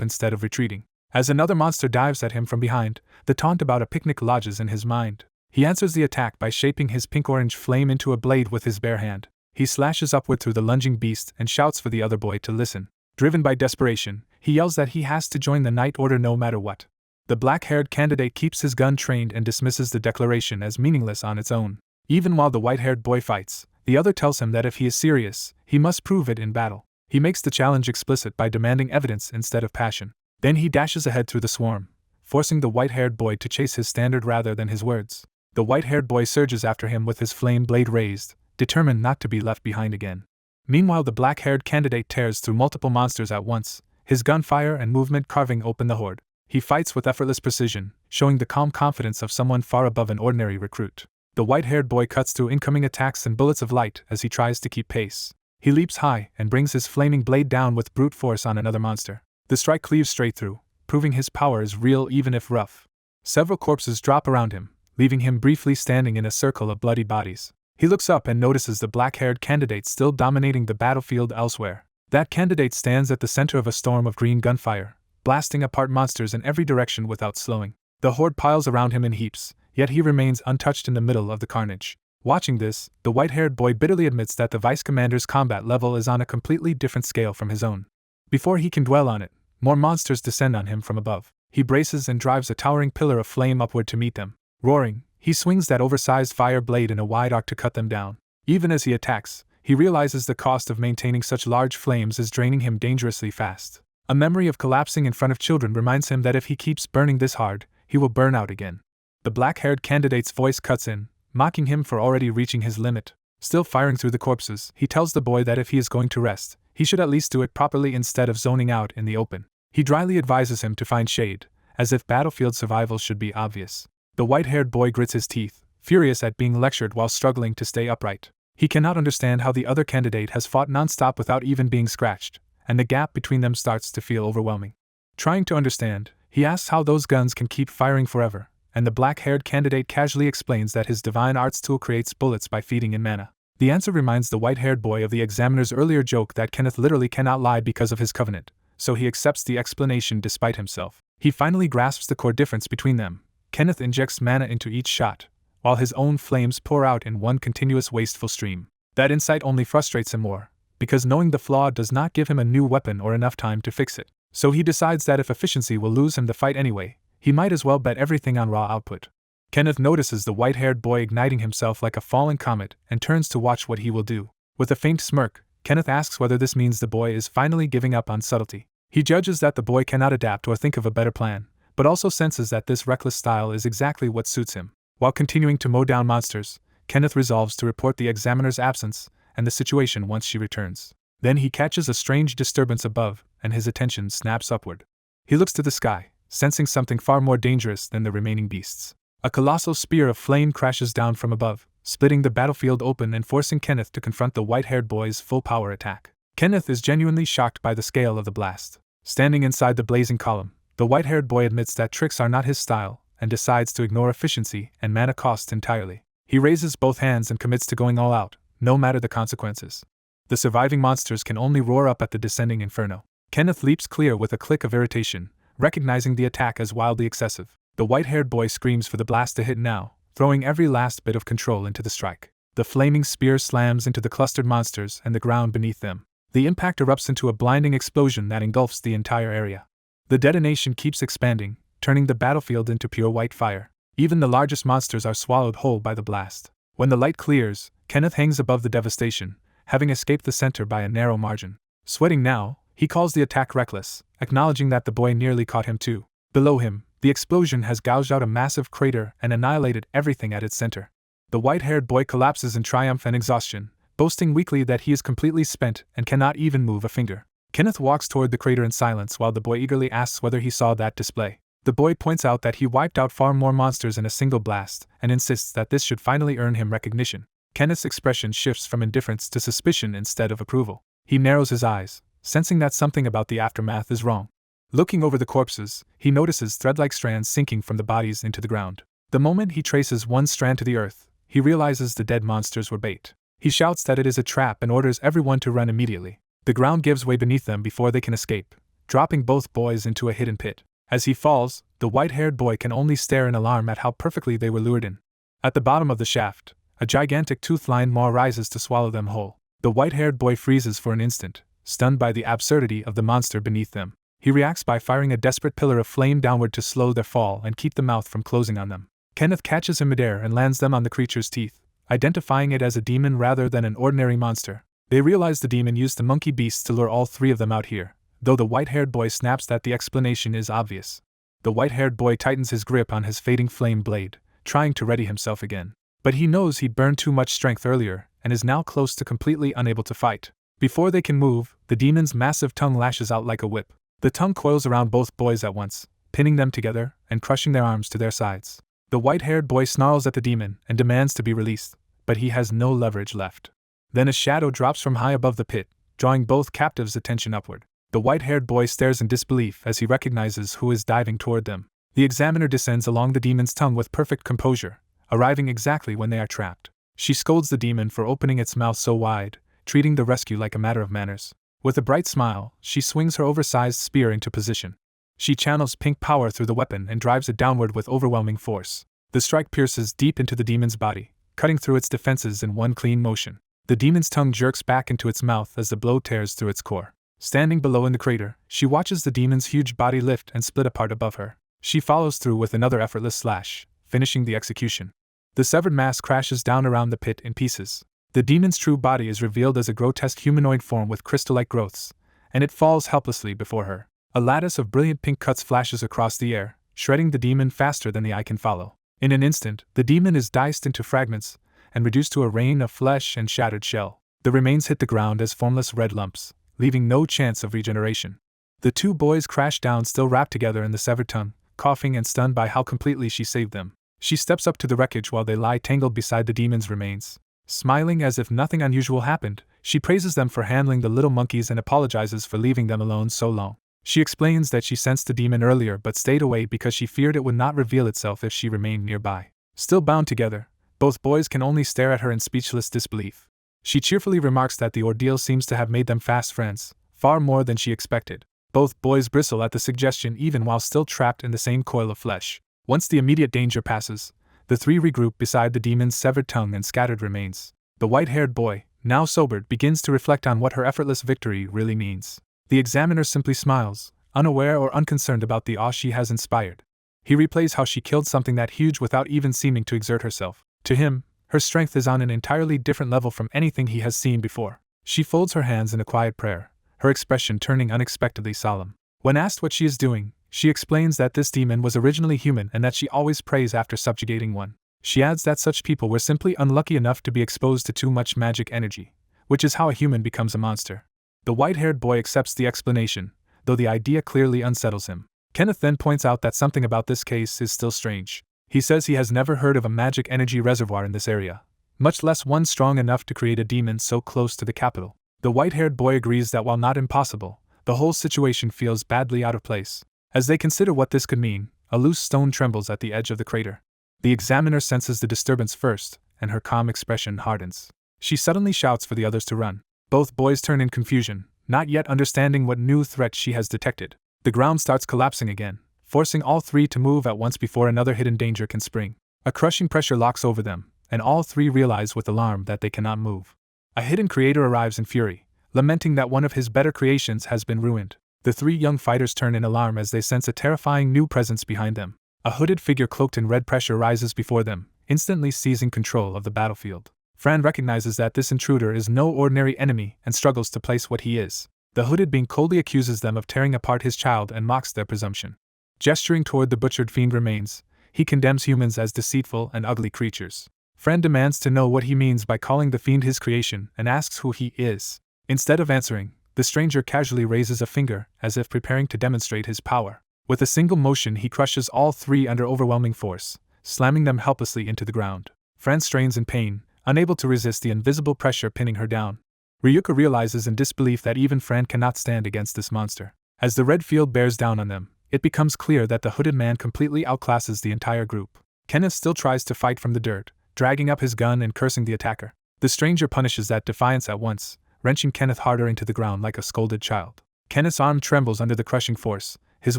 instead of retreating. As another monster dives at him from behind, the taunt about a picnic lodges in his mind. He answers the attack by shaping his pink-orange flame into a blade with his bare hand. He slashes upward through the lunging beast and shouts for the other boy to listen. Driven by desperation, he yells that he has to join the Knight Order no matter what. The black-haired candidate keeps his gun trained and dismisses the declaration as meaningless on its own. Even while the white-haired boy fights, the other tells him that if he is serious, he must prove it in battle. He makes the challenge explicit by demanding evidence instead of passion. Then he dashes ahead through the swarm, forcing the white-haired boy to chase his standard rather than his words. The white-haired boy surges after him with his flame blade raised, determined not to be left behind again. Meanwhile, the black-haired candidate tears through multiple monsters at once, his gunfire and movement carving open the horde. He fights with effortless precision, showing the calm confidence of someone far above an ordinary recruit. The white-haired boy cuts through incoming attacks and bullets of light as he tries to keep pace. He leaps high and brings his flaming blade down with brute force on another monster. The strike cleaves straight through, proving his power is real even if rough. Several corpses drop around him, leaving him briefly standing in a circle of bloody bodies. He looks up and notices the black-haired candidate still dominating the battlefield elsewhere. That candidate stands at the center of a storm of green gunfire, blasting apart monsters in every direction without slowing. The horde piles around him in heaps, yet he remains untouched in the middle of the carnage. Watching this, the white-haired boy bitterly admits that the vice commander's combat level is on a completely different scale from his own. Before he can dwell on it, more monsters descend on him from above. He braces and drives a towering pillar of flame upward to meet them. Roaring, he swings that oversized fire blade in a wide arc to cut them down. Even as he attacks, he realizes the cost of maintaining such large flames is draining him dangerously fast. A memory of collapsing in front of children reminds him that if he keeps burning this hard, he will burn out again. The black-haired candidate's voice cuts in, mocking him for already reaching his limit. Still firing through the corpses, he tells the boy that if he is going to rest, he should at least do it properly instead of zoning out in the open. He dryly advises him to find shade, as if battlefield survival should be obvious. The white-haired boy grits his teeth, furious at being lectured while struggling to stay upright. He cannot understand how the other candidate has fought non-stop without even being scratched, and the gap between them starts to feel overwhelming. Trying to understand, he asks how those guns can keep firing forever, and the black-haired candidate casually explains that his divine arts tool creates bullets by feeding in mana. The answer reminds the white-haired boy of the examiner's earlier joke that Kenneth literally cannot lie because of his covenant, so he accepts the explanation despite himself. He finally grasps the core difference between them. Kenneth injects mana into each shot, while his own flames pour out in one continuous wasteful stream. That insight only frustrates him more, because knowing the flaw does not give him a new weapon or enough time to fix it. So he decides that if efficiency will lose him the fight anyway, he might as well bet everything on raw output. Kenneth notices the white-haired boy igniting himself like a falling comet and turns to watch what he will do. With a faint smirk, Kenneth asks whether this means the boy is finally giving up on subtlety. He judges that the boy cannot adapt or think of a better plan, but also senses that this reckless style is exactly what suits him. While continuing to mow down monsters, Kenneth resolves to report the examiner's absence and the situation once she returns. Then he catches a strange disturbance above, and his attention snaps upward. He looks to the sky, sensing something far more dangerous than the remaining beasts. A colossal spear of flame crashes down from above, splitting the battlefield open and forcing Kenneth to confront the white-haired boy's full-power attack. Kenneth is genuinely shocked by the scale of the blast. Standing inside the blazing column, the white-haired boy admits that tricks are not his style and decides to ignore efficiency and mana cost entirely. He raises both hands and commits to going all out, no matter the consequences. The surviving monsters can only roar up at the descending inferno. Kenneth leaps clear with a click of irritation, recognizing the attack as wildly excessive. The white-haired boy screams for the blast to hit now, throwing every last bit of control into the strike. The flaming spear slams into the clustered monsters and the ground beneath them. The impact erupts into a blinding explosion that engulfs the entire area. The detonation keeps expanding, turning the battlefield into pure white fire. Even the largest monsters are swallowed whole by the blast. When the light clears, Kenneth hangs above the devastation, having escaped the center by a narrow margin. Sweating now, he calls the attack reckless, acknowledging that the boy nearly caught him too. Below him, the explosion has gouged out a massive crater and annihilated everything at its center. The white-haired boy collapses in triumph and exhaustion, boasting weakly that he is completely spent and cannot even move a finger. Kenneth walks toward the crater in silence while the boy eagerly asks whether he saw that display. The boy points out that he wiped out far more monsters in a single blast and insists that this should finally earn him recognition. Kenneth's expression shifts from indifference to suspicion instead of approval. He narrows his eyes, sensing that something about the aftermath is wrong. Looking over the corpses, he notices thread-like strands sinking from the bodies into the ground. The moment he traces one strand to the earth, he realizes the dead monsters were bait. He shouts that it is a trap and orders everyone to run immediately. The ground gives way beneath them before they can escape, dropping both boys into a hidden pit. As he falls, the white-haired boy can only stare in alarm at how perfectly they were lured in. At the bottom of the shaft, a gigantic tooth-lined maw rises to swallow them whole. The white-haired boy freezes for an instant, stunned by the absurdity of the monster beneath them. He reacts by firing a desperate pillar of flame downward to slow their fall and keep the mouth from closing on them. Kenneth catches him midair and lands them on the creature's teeth, identifying it as a demon rather than an ordinary monster. They realize the demon used the monkey beasts to lure all three of them out here, though the white-haired boy snaps that the explanation is obvious. The white-haired boy tightens his grip on his fading flame blade, trying to ready himself again. But he knows he'd burned too much strength earlier, and is now close to completely unable to fight. Before they can move, the demon's massive tongue lashes out like a whip. The tongue coils around both boys at once, pinning them together and crushing their arms to their sides. The white-haired boy snarls at the demon and demands to be released, but he has no leverage left. Then a shadow drops from high above the pit, drawing both captives' attention upward. The white-haired boy stares in disbelief as he recognizes who is diving toward them. The examiner descends along the demon's tongue with perfect composure, arriving exactly when they are trapped. She scolds the demon for opening its mouth so wide, treating the rescue like a matter of manners. With a bright smile, she swings her oversized spear into position. She channels pink power through the weapon and drives it downward with overwhelming force. The strike pierces deep into the demon's body, cutting through its defenses in one clean motion. The demon's tongue jerks back into its mouth as the blow tears through its core. Standing below in the crater, she watches the demon's huge body lift and split apart above her. She follows through with another effortless slash, finishing the execution. The severed mass crashes down around the pit in pieces. The demon's true body is revealed as a grotesque humanoid form with crystal-like growths, and it falls helplessly before her. A lattice of brilliant pink cuts flashes across the air, shredding the demon faster than the eye can follow. In an instant, the demon is diced into fragments and reduced to a rain of flesh and shattered shell. The remains hit the ground as formless red lumps, leaving no chance of regeneration. The two boys crash down still wrapped together in the severed tongue, coughing and stunned by how completely she saved them. She steps up to the wreckage while they lie tangled beside the demon's remains. Smiling as if nothing unusual happened, she praises them for handling the little monkeys and apologizes for leaving them alone so long. She explains that she sensed the demon earlier but stayed away because she feared it would not reveal itself if she remained nearby. Still bound together, both boys can only stare at her in speechless disbelief. She cheerfully remarks that the ordeal seems to have made them fast friends, far more than she expected. Both boys bristle at the suggestion even while still trapped in the same coil of flesh. Once the immediate danger passes, the three regroup beside the demon's severed tongue and scattered remains. The white-haired boy, now sobered, begins to reflect on what her effortless victory really means. The examiner simply smiles, unaware or unconcerned about the awe she has inspired. He replays how she killed something that huge without even seeming to exert herself. To him, her strength is on an entirely different level from anything he has seen before. She folds her hands in a quiet prayer, her expression turning unexpectedly solemn. When asked what she is doing, she explains that this demon was originally human and that she always prays after subjugating one. She adds that such people were simply unlucky enough to be exposed to too much magic energy, which is how a human becomes a monster. The white-haired boy accepts the explanation, though the idea clearly unsettles him. Kenneth then points out that something about this case is still strange. He says he has never heard of a magic energy reservoir in this area, much less one strong enough to create a demon so close to the capital. The white-haired boy agrees that while not impossible, the whole situation feels badly out of place. As they consider what this could mean, a loose stone trembles at the edge of the crater. The examiner senses the disturbance first, and her calm expression hardens. She suddenly shouts for the others to run. Both boys turn in confusion, not yet understanding what new threat she has detected. The ground starts collapsing again, forcing all three to move at once before another hidden danger can spring. A crushing pressure locks over them, and all three realize with alarm that they cannot move. A hidden creator arrives in fury, lamenting that one of his better creations has been ruined. The three young fighters turn in alarm as they sense a terrifying new presence behind them. A hooded figure cloaked in red pressure rises before them, instantly seizing control of the battlefield. Fran recognizes that this intruder is no ordinary enemy and struggles to place what he is. The hooded being coldly accuses them of tearing apart his child and mocks their presumption. Gesturing toward the butchered fiend remains, he condemns humans as deceitful and ugly creatures. Fran demands to know what he means by calling the fiend his creation and asks who he is. Instead of answering, the stranger casually raises a finger, as if preparing to demonstrate his power. With a single motion he crushes all three under overwhelming force, slamming them helplessly into the ground. Fran strains in pain, unable to resist the invisible pressure pinning her down. Ryuka realizes in disbelief that even Fran cannot stand against this monster. As the red field bears down on them, it becomes clear that the hooded man completely outclasses the entire group. Kenneth still tries to fight from the dirt, dragging up his gun and cursing the attacker. The stranger punishes that defiance at once, wrenching Kenneth harder into the ground like a scolded child. Kenneth's arm trembles under the crushing force, his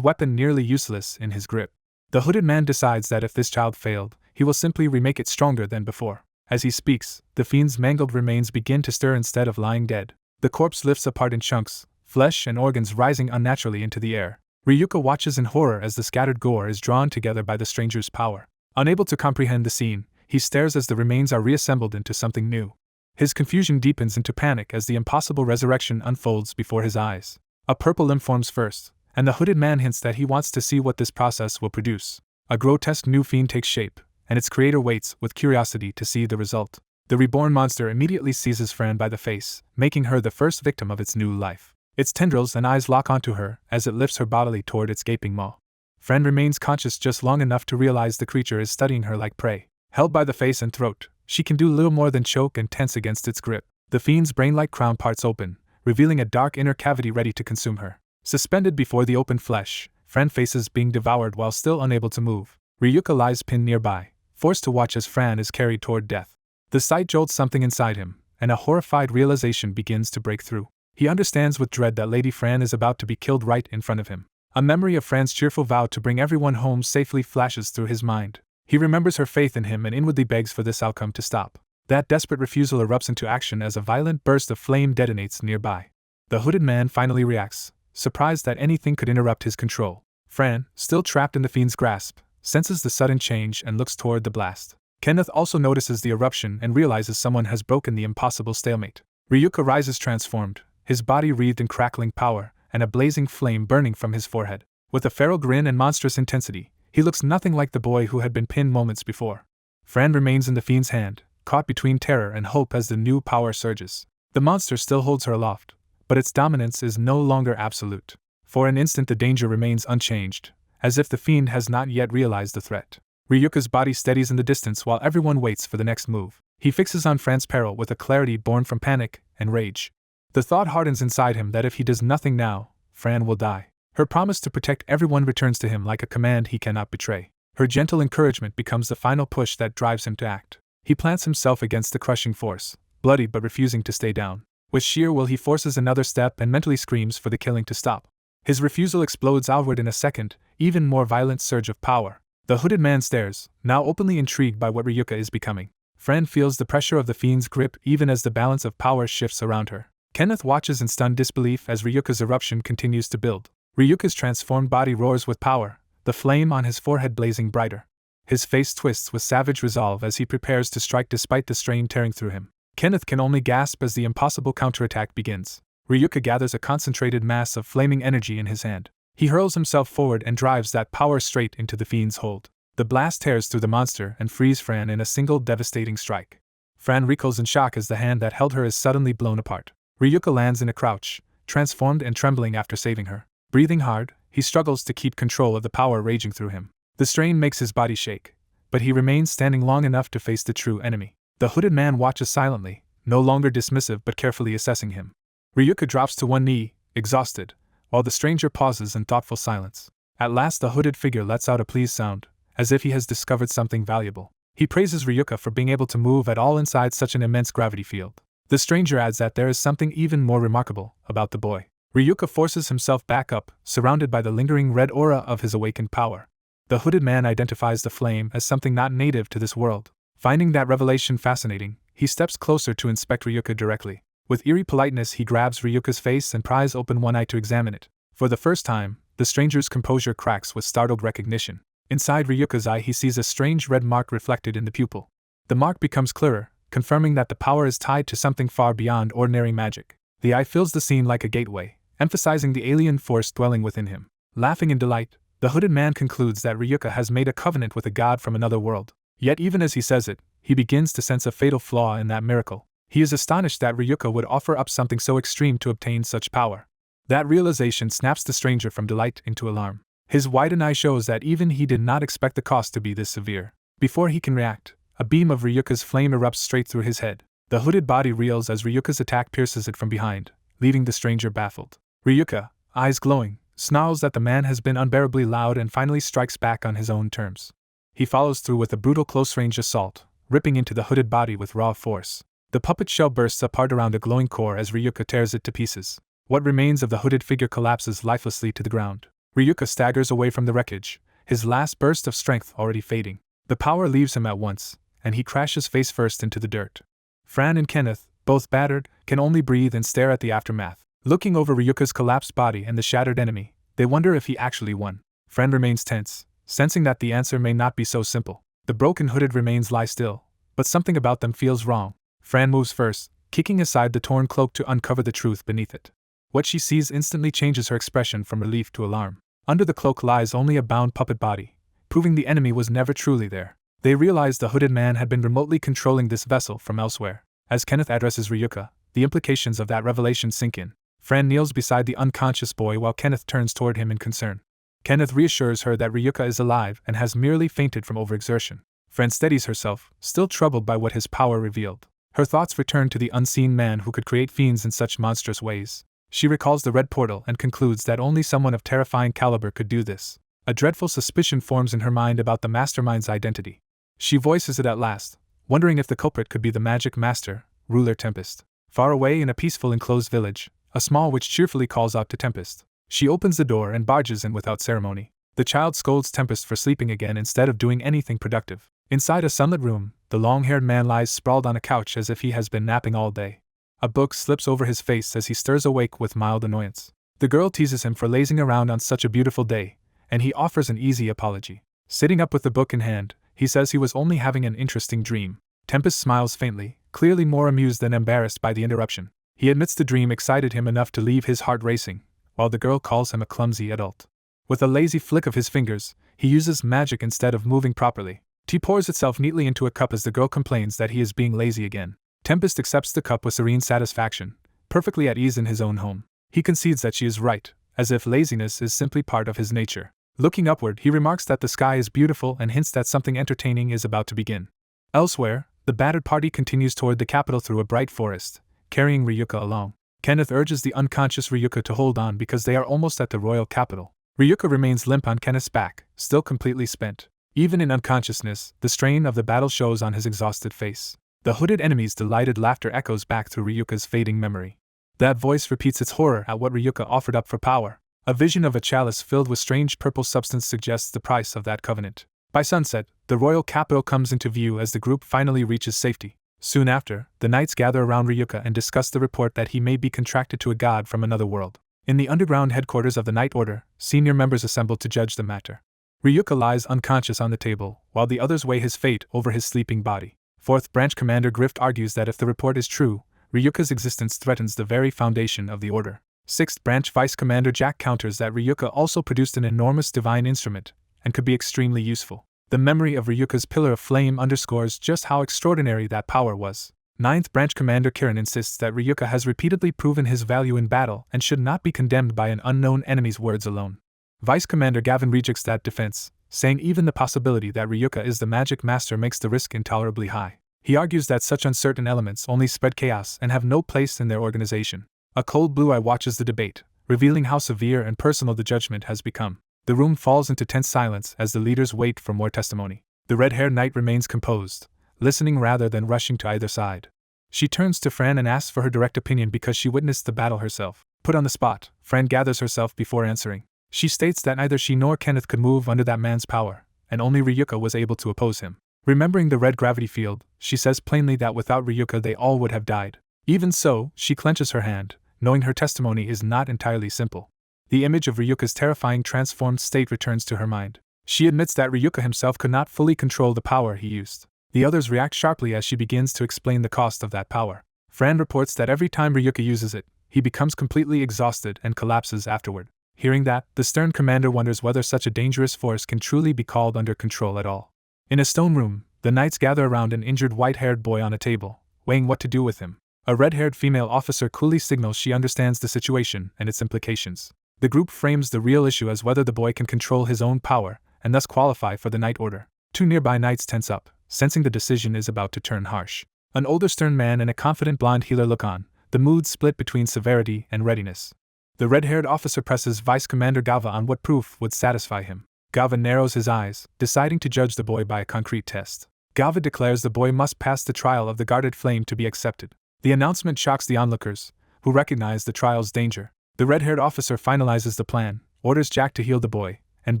weapon nearly useless in his grip. The hooded man decides that if this child failed, he will simply remake it stronger than before. As he speaks, the fiend's mangled remains begin to stir instead of lying dead. The corpse lifts apart in chunks, flesh and organs rising unnaturally into the air. Ryuka watches in horror as the scattered gore is drawn together by the stranger's power. Unable to comprehend the scene, he stares as the remains are reassembled into something new. His confusion deepens into panic as the impossible resurrection unfolds before his eyes. A purple limb forms first, and the hooded man hints that he wants to see what this process will produce. A grotesque new fiend takes shape, and its creator waits with curiosity to see the result. The reborn monster immediately seizes Fran by the face, making her the first victim of its new life. Its tendrils and eyes lock onto her as it lifts her bodily toward its gaping maw. Fran remains conscious just long enough to realize the creature is studying her like prey. Held by the face and throat, she can do little more than choke and tense against its grip. The fiend's brain-like crown parts open, revealing a dark inner cavity ready to consume her. Suspended before the open flesh, Fran faces being devoured while still unable to move. Ryuka lies pinned nearby, forced to watch as Fran is carried toward death. The sight jolts something inside him, and a horrified realization begins to break through. He understands with dread that Lady Fran is about to be killed right in front of him. A memory of Fran's cheerful vow to bring everyone home safely flashes through his mind. He remembers her faith in him and inwardly begs for this outcome to stop. That desperate refusal erupts into action as a violent burst of flame detonates nearby. The hooded man finally reacts, surprised that anything could interrupt his control. Fran, still trapped in the fiend's grasp, senses the sudden change and looks toward the blast. Kenneth also notices the eruption and realizes someone has broken the impossible stalemate. Ryuka rises transformed, his body wreathed in crackling power, and a blazing flame burning from his forehead. With a feral grin and monstrous intensity, he looks nothing like the boy who had been pinned moments before. Fran remains in the fiend's hand, caught between terror and hope as the new power surges. The monster still holds her aloft, but its dominance is no longer absolute. For an instant the danger remains unchanged, as if the fiend has not yet realized the threat. Ryuka's body steadies in the distance while everyone waits for the next move. He fixes on Fran's peril with a clarity born from panic and rage. The thought hardens inside him that if he does nothing now, Fran will die. Her promise to protect everyone returns to him like a command he cannot betray. Her gentle encouragement becomes the final push that drives him to act. He plants himself against the crushing force, bloody but refusing to stay down. With sheer will he forces another step and mentally screams for the killing to stop. His refusal explodes outward in a second, even more violent surge of power. The hooded man stares, now openly intrigued by what Ryuka is becoming. Fran feels the pressure of the fiend's grip even as the balance of power shifts around her. Kenneth watches in stunned disbelief as Ryuka's eruption continues to build. Ryuka's transformed body roars with power, the flame on his forehead blazing brighter. His face twists with savage resolve as he prepares to strike despite the strain tearing through him. Kenneth can only gasp as the impossible counterattack begins. Ryuka gathers a concentrated mass of flaming energy in his hand. He hurls himself forward and drives that power straight into the fiend's hold. The blast tears through the monster and frees Fran in a single devastating strike. Fran recoils in shock as the hand that held her is suddenly blown apart. Ryuka lands in a crouch, transformed and trembling after saving her. Breathing hard, he struggles to keep control of the power raging through him. The strain makes his body shake, but he remains standing long enough to face the true enemy. The hooded man watches silently, no longer dismissive but carefully assessing him. Ryuka drops to one knee, exhausted, while the stranger pauses in thoughtful silence. At last the hooded figure lets out a pleased sound, as if he has discovered something valuable. He praises Ryuka for being able to move at all inside such an immense gravity field. The stranger adds that there is something even more remarkable about the boy. Ryuka forces himself back up, surrounded by the lingering red aura of his awakened power. The hooded man identifies the flame as something not native to this world. Finding that revelation fascinating, he steps closer to inspect Ryuka directly. With eerie politeness he grabs Ryuka's face and pries open one eye to examine it. For the first time, the stranger's composure cracks with startled recognition. Inside Ryuka's eye he sees a strange red mark reflected in the pupil. The mark becomes clearer, confirming that the power is tied to something far beyond ordinary magic. The eye fills the scene like a gateway, emphasizing the alien force dwelling within him. Laughing in delight, the hooded man concludes that Ryuka has made a covenant with a god from another world. Yet even as he says it, he begins to sense a fatal flaw in that miracle. He is astonished that Ryuka would offer up something so extreme to obtain such power. That realization snaps the stranger from delight into alarm. His widened eye shows that even he did not expect the cost to be this severe. Before he can react, a beam of Ryuka's flame erupts straight through his head. The hooded body reels as Ryuka's attack pierces it from behind, leaving the stranger baffled. Ryuka, eyes glowing, snarls that the man has been unbearably loud and finally strikes back on his own terms. He follows through with a brutal close-range assault, ripping into the hooded body with raw force. The puppet shell bursts apart around a glowing core as Ryuka tears it to pieces. What remains of the hooded figure collapses lifelessly to the ground. Ryuka staggers away from the wreckage, his last burst of strength already fading. The power leaves him at once, and he crashes face first into the dirt. Fran and Kenneth, both battered, can only breathe and stare at the aftermath. Looking over Ryuka's collapsed body and the shattered enemy, they wonder if he actually won. Fran remains tense, sensing that the answer may not be so simple. The broken hooded remains lie still, but something about them feels wrong. Fran moves first, kicking aside the torn cloak to uncover the truth beneath it. What she sees instantly changes her expression from relief to alarm. Under the cloak lies only a bound puppet body, proving the enemy was never truly there. They realize the hooded man had been remotely controlling this vessel from elsewhere. As Kenneth addresses Ryuka, the implications of that revelation sink in. Fran kneels beside the unconscious boy while Kenneth turns toward him in concern. Kenneth reassures her that Ryuka is alive and has merely fainted from overexertion. Fran steadies herself, still troubled by what his power revealed. Her thoughts return to the unseen man who could create fiends in such monstrous ways. She recalls the red portal and concludes that only someone of terrifying caliber could do this. A dreadful suspicion forms in her mind about the mastermind's identity. She voices it at last, wondering if the culprit could be the magic master, ruler Tempest. Far away in a peaceful enclosed village, a small witch cheerfully calls out to Tempest. She opens the door and barges in without ceremony. The child scolds Tempest for sleeping again instead of doing anything productive. Inside a sunlit room, the long-haired man lies sprawled on a couch as if he has been napping all day. A book slips over his face as he stirs awake with mild annoyance. The girl teases him for lazing around on such a beautiful day, and he offers an easy apology. Sitting up with the book in hand, he says he was only having an interesting dream. Tempest smiles faintly, clearly more amused than embarrassed by the interruption. He admits the dream excited him enough to leave his heart racing, while the girl calls him a clumsy adult. With a lazy flick of his fingers, he uses magic instead of moving properly. Tea pours itself neatly into a cup as the girl complains that he is being lazy again. Tempest accepts the cup with serene satisfaction, perfectly at ease in his own home. He concedes that she is right, as if laziness is simply part of his nature. Looking upward, he remarks that the sky is beautiful and hints that something entertaining is about to begin. Elsewhere, the battered party continues toward the capital through a bright forest, carrying Ryuka along. Kenneth urges the unconscious Ryuka to hold on because they are almost at the royal capital. Ryuka remains limp on Kenneth's back, still completely spent. Even in unconsciousness, the strain of the battle shows on his exhausted face. The hooded enemy's delighted laughter echoes back through Ryuka's fading memory. That voice repeats its horror at what Ryuka offered up for power. A vision of a chalice filled with strange purple substance suggests the price of that covenant. By sunset, the royal capital comes into view as the group finally reaches safety. Soon after, the knights gather around Ryuka and discuss the report that he may be contracted to a god from another world. In the underground headquarters of the Knight Order, senior members assemble to judge the matter. Ryuka lies unconscious on the table, while the others weigh his fate over his sleeping body. 4th Branch Commander Grift argues that if the report is true, Ryuka's existence threatens the very foundation of the Order. 6th Branch Vice Commander Jack counters that Ryuka also produced an enormous divine instrument, and could be extremely useful. The memory of Ryuka's Pillar of Flame underscores just how extraordinary that power was. 9th Branch Commander Kirin insists that Ryuka has repeatedly proven his value in battle and should not be condemned by an unknown enemy's words alone. Vice Commander Gavin rejects that defense, saying even the possibility that Ryuka is the magic master makes the risk intolerably high. He argues that such uncertain elements only spread chaos and have no place in their organization. A cold blue eye watches the debate, revealing how severe and personal the judgment has become. The room falls into tense silence as the leaders wait for more testimony. The red-haired knight remains composed, listening rather than rushing to either side. She turns to Fran and asks for her direct opinion because she witnessed the battle herself. Put on the spot, Fran gathers herself before answering. She states that neither she nor Kenneth could move under that man's power, and only Ryuka was able to oppose him. Remembering the red gravity field, she says plainly that without Ryuka they all would have died. Even so, she clenches her hand, knowing her testimony is not entirely simple. The image of Ryuka's terrifying transformed state returns to her mind. She admits that Ryuka himself could not fully control the power he used. The others react sharply as she begins to explain the cost of that power. Fran reports that every time Ryuka uses it, he becomes completely exhausted and collapses afterward. Hearing that, the stern commander wonders whether such a dangerous force can truly be called under control at all. In a stone room, the knights gather around an injured white-haired boy on a table, weighing what to do with him. A red-haired female officer coolly signals she understands the situation and its implications. The group frames the real issue as whether the boy can control his own power, and thus qualify for the Knight Order. 2 nearby knights tense up, sensing the decision is about to turn harsh. An older stern man and a confident blonde healer look on, the mood split between severity and readiness. The red-haired officer presses Vice Commander Galva on what proof would satisfy him. Gava narrows his eyes, deciding to judge the boy by a concrete test. Gava declares the boy must pass the trial of the guarded flame to be accepted. The announcement shocks the onlookers, who recognize the trial's danger. The red-haired officer finalizes the plan, orders Jack to heal the boy, and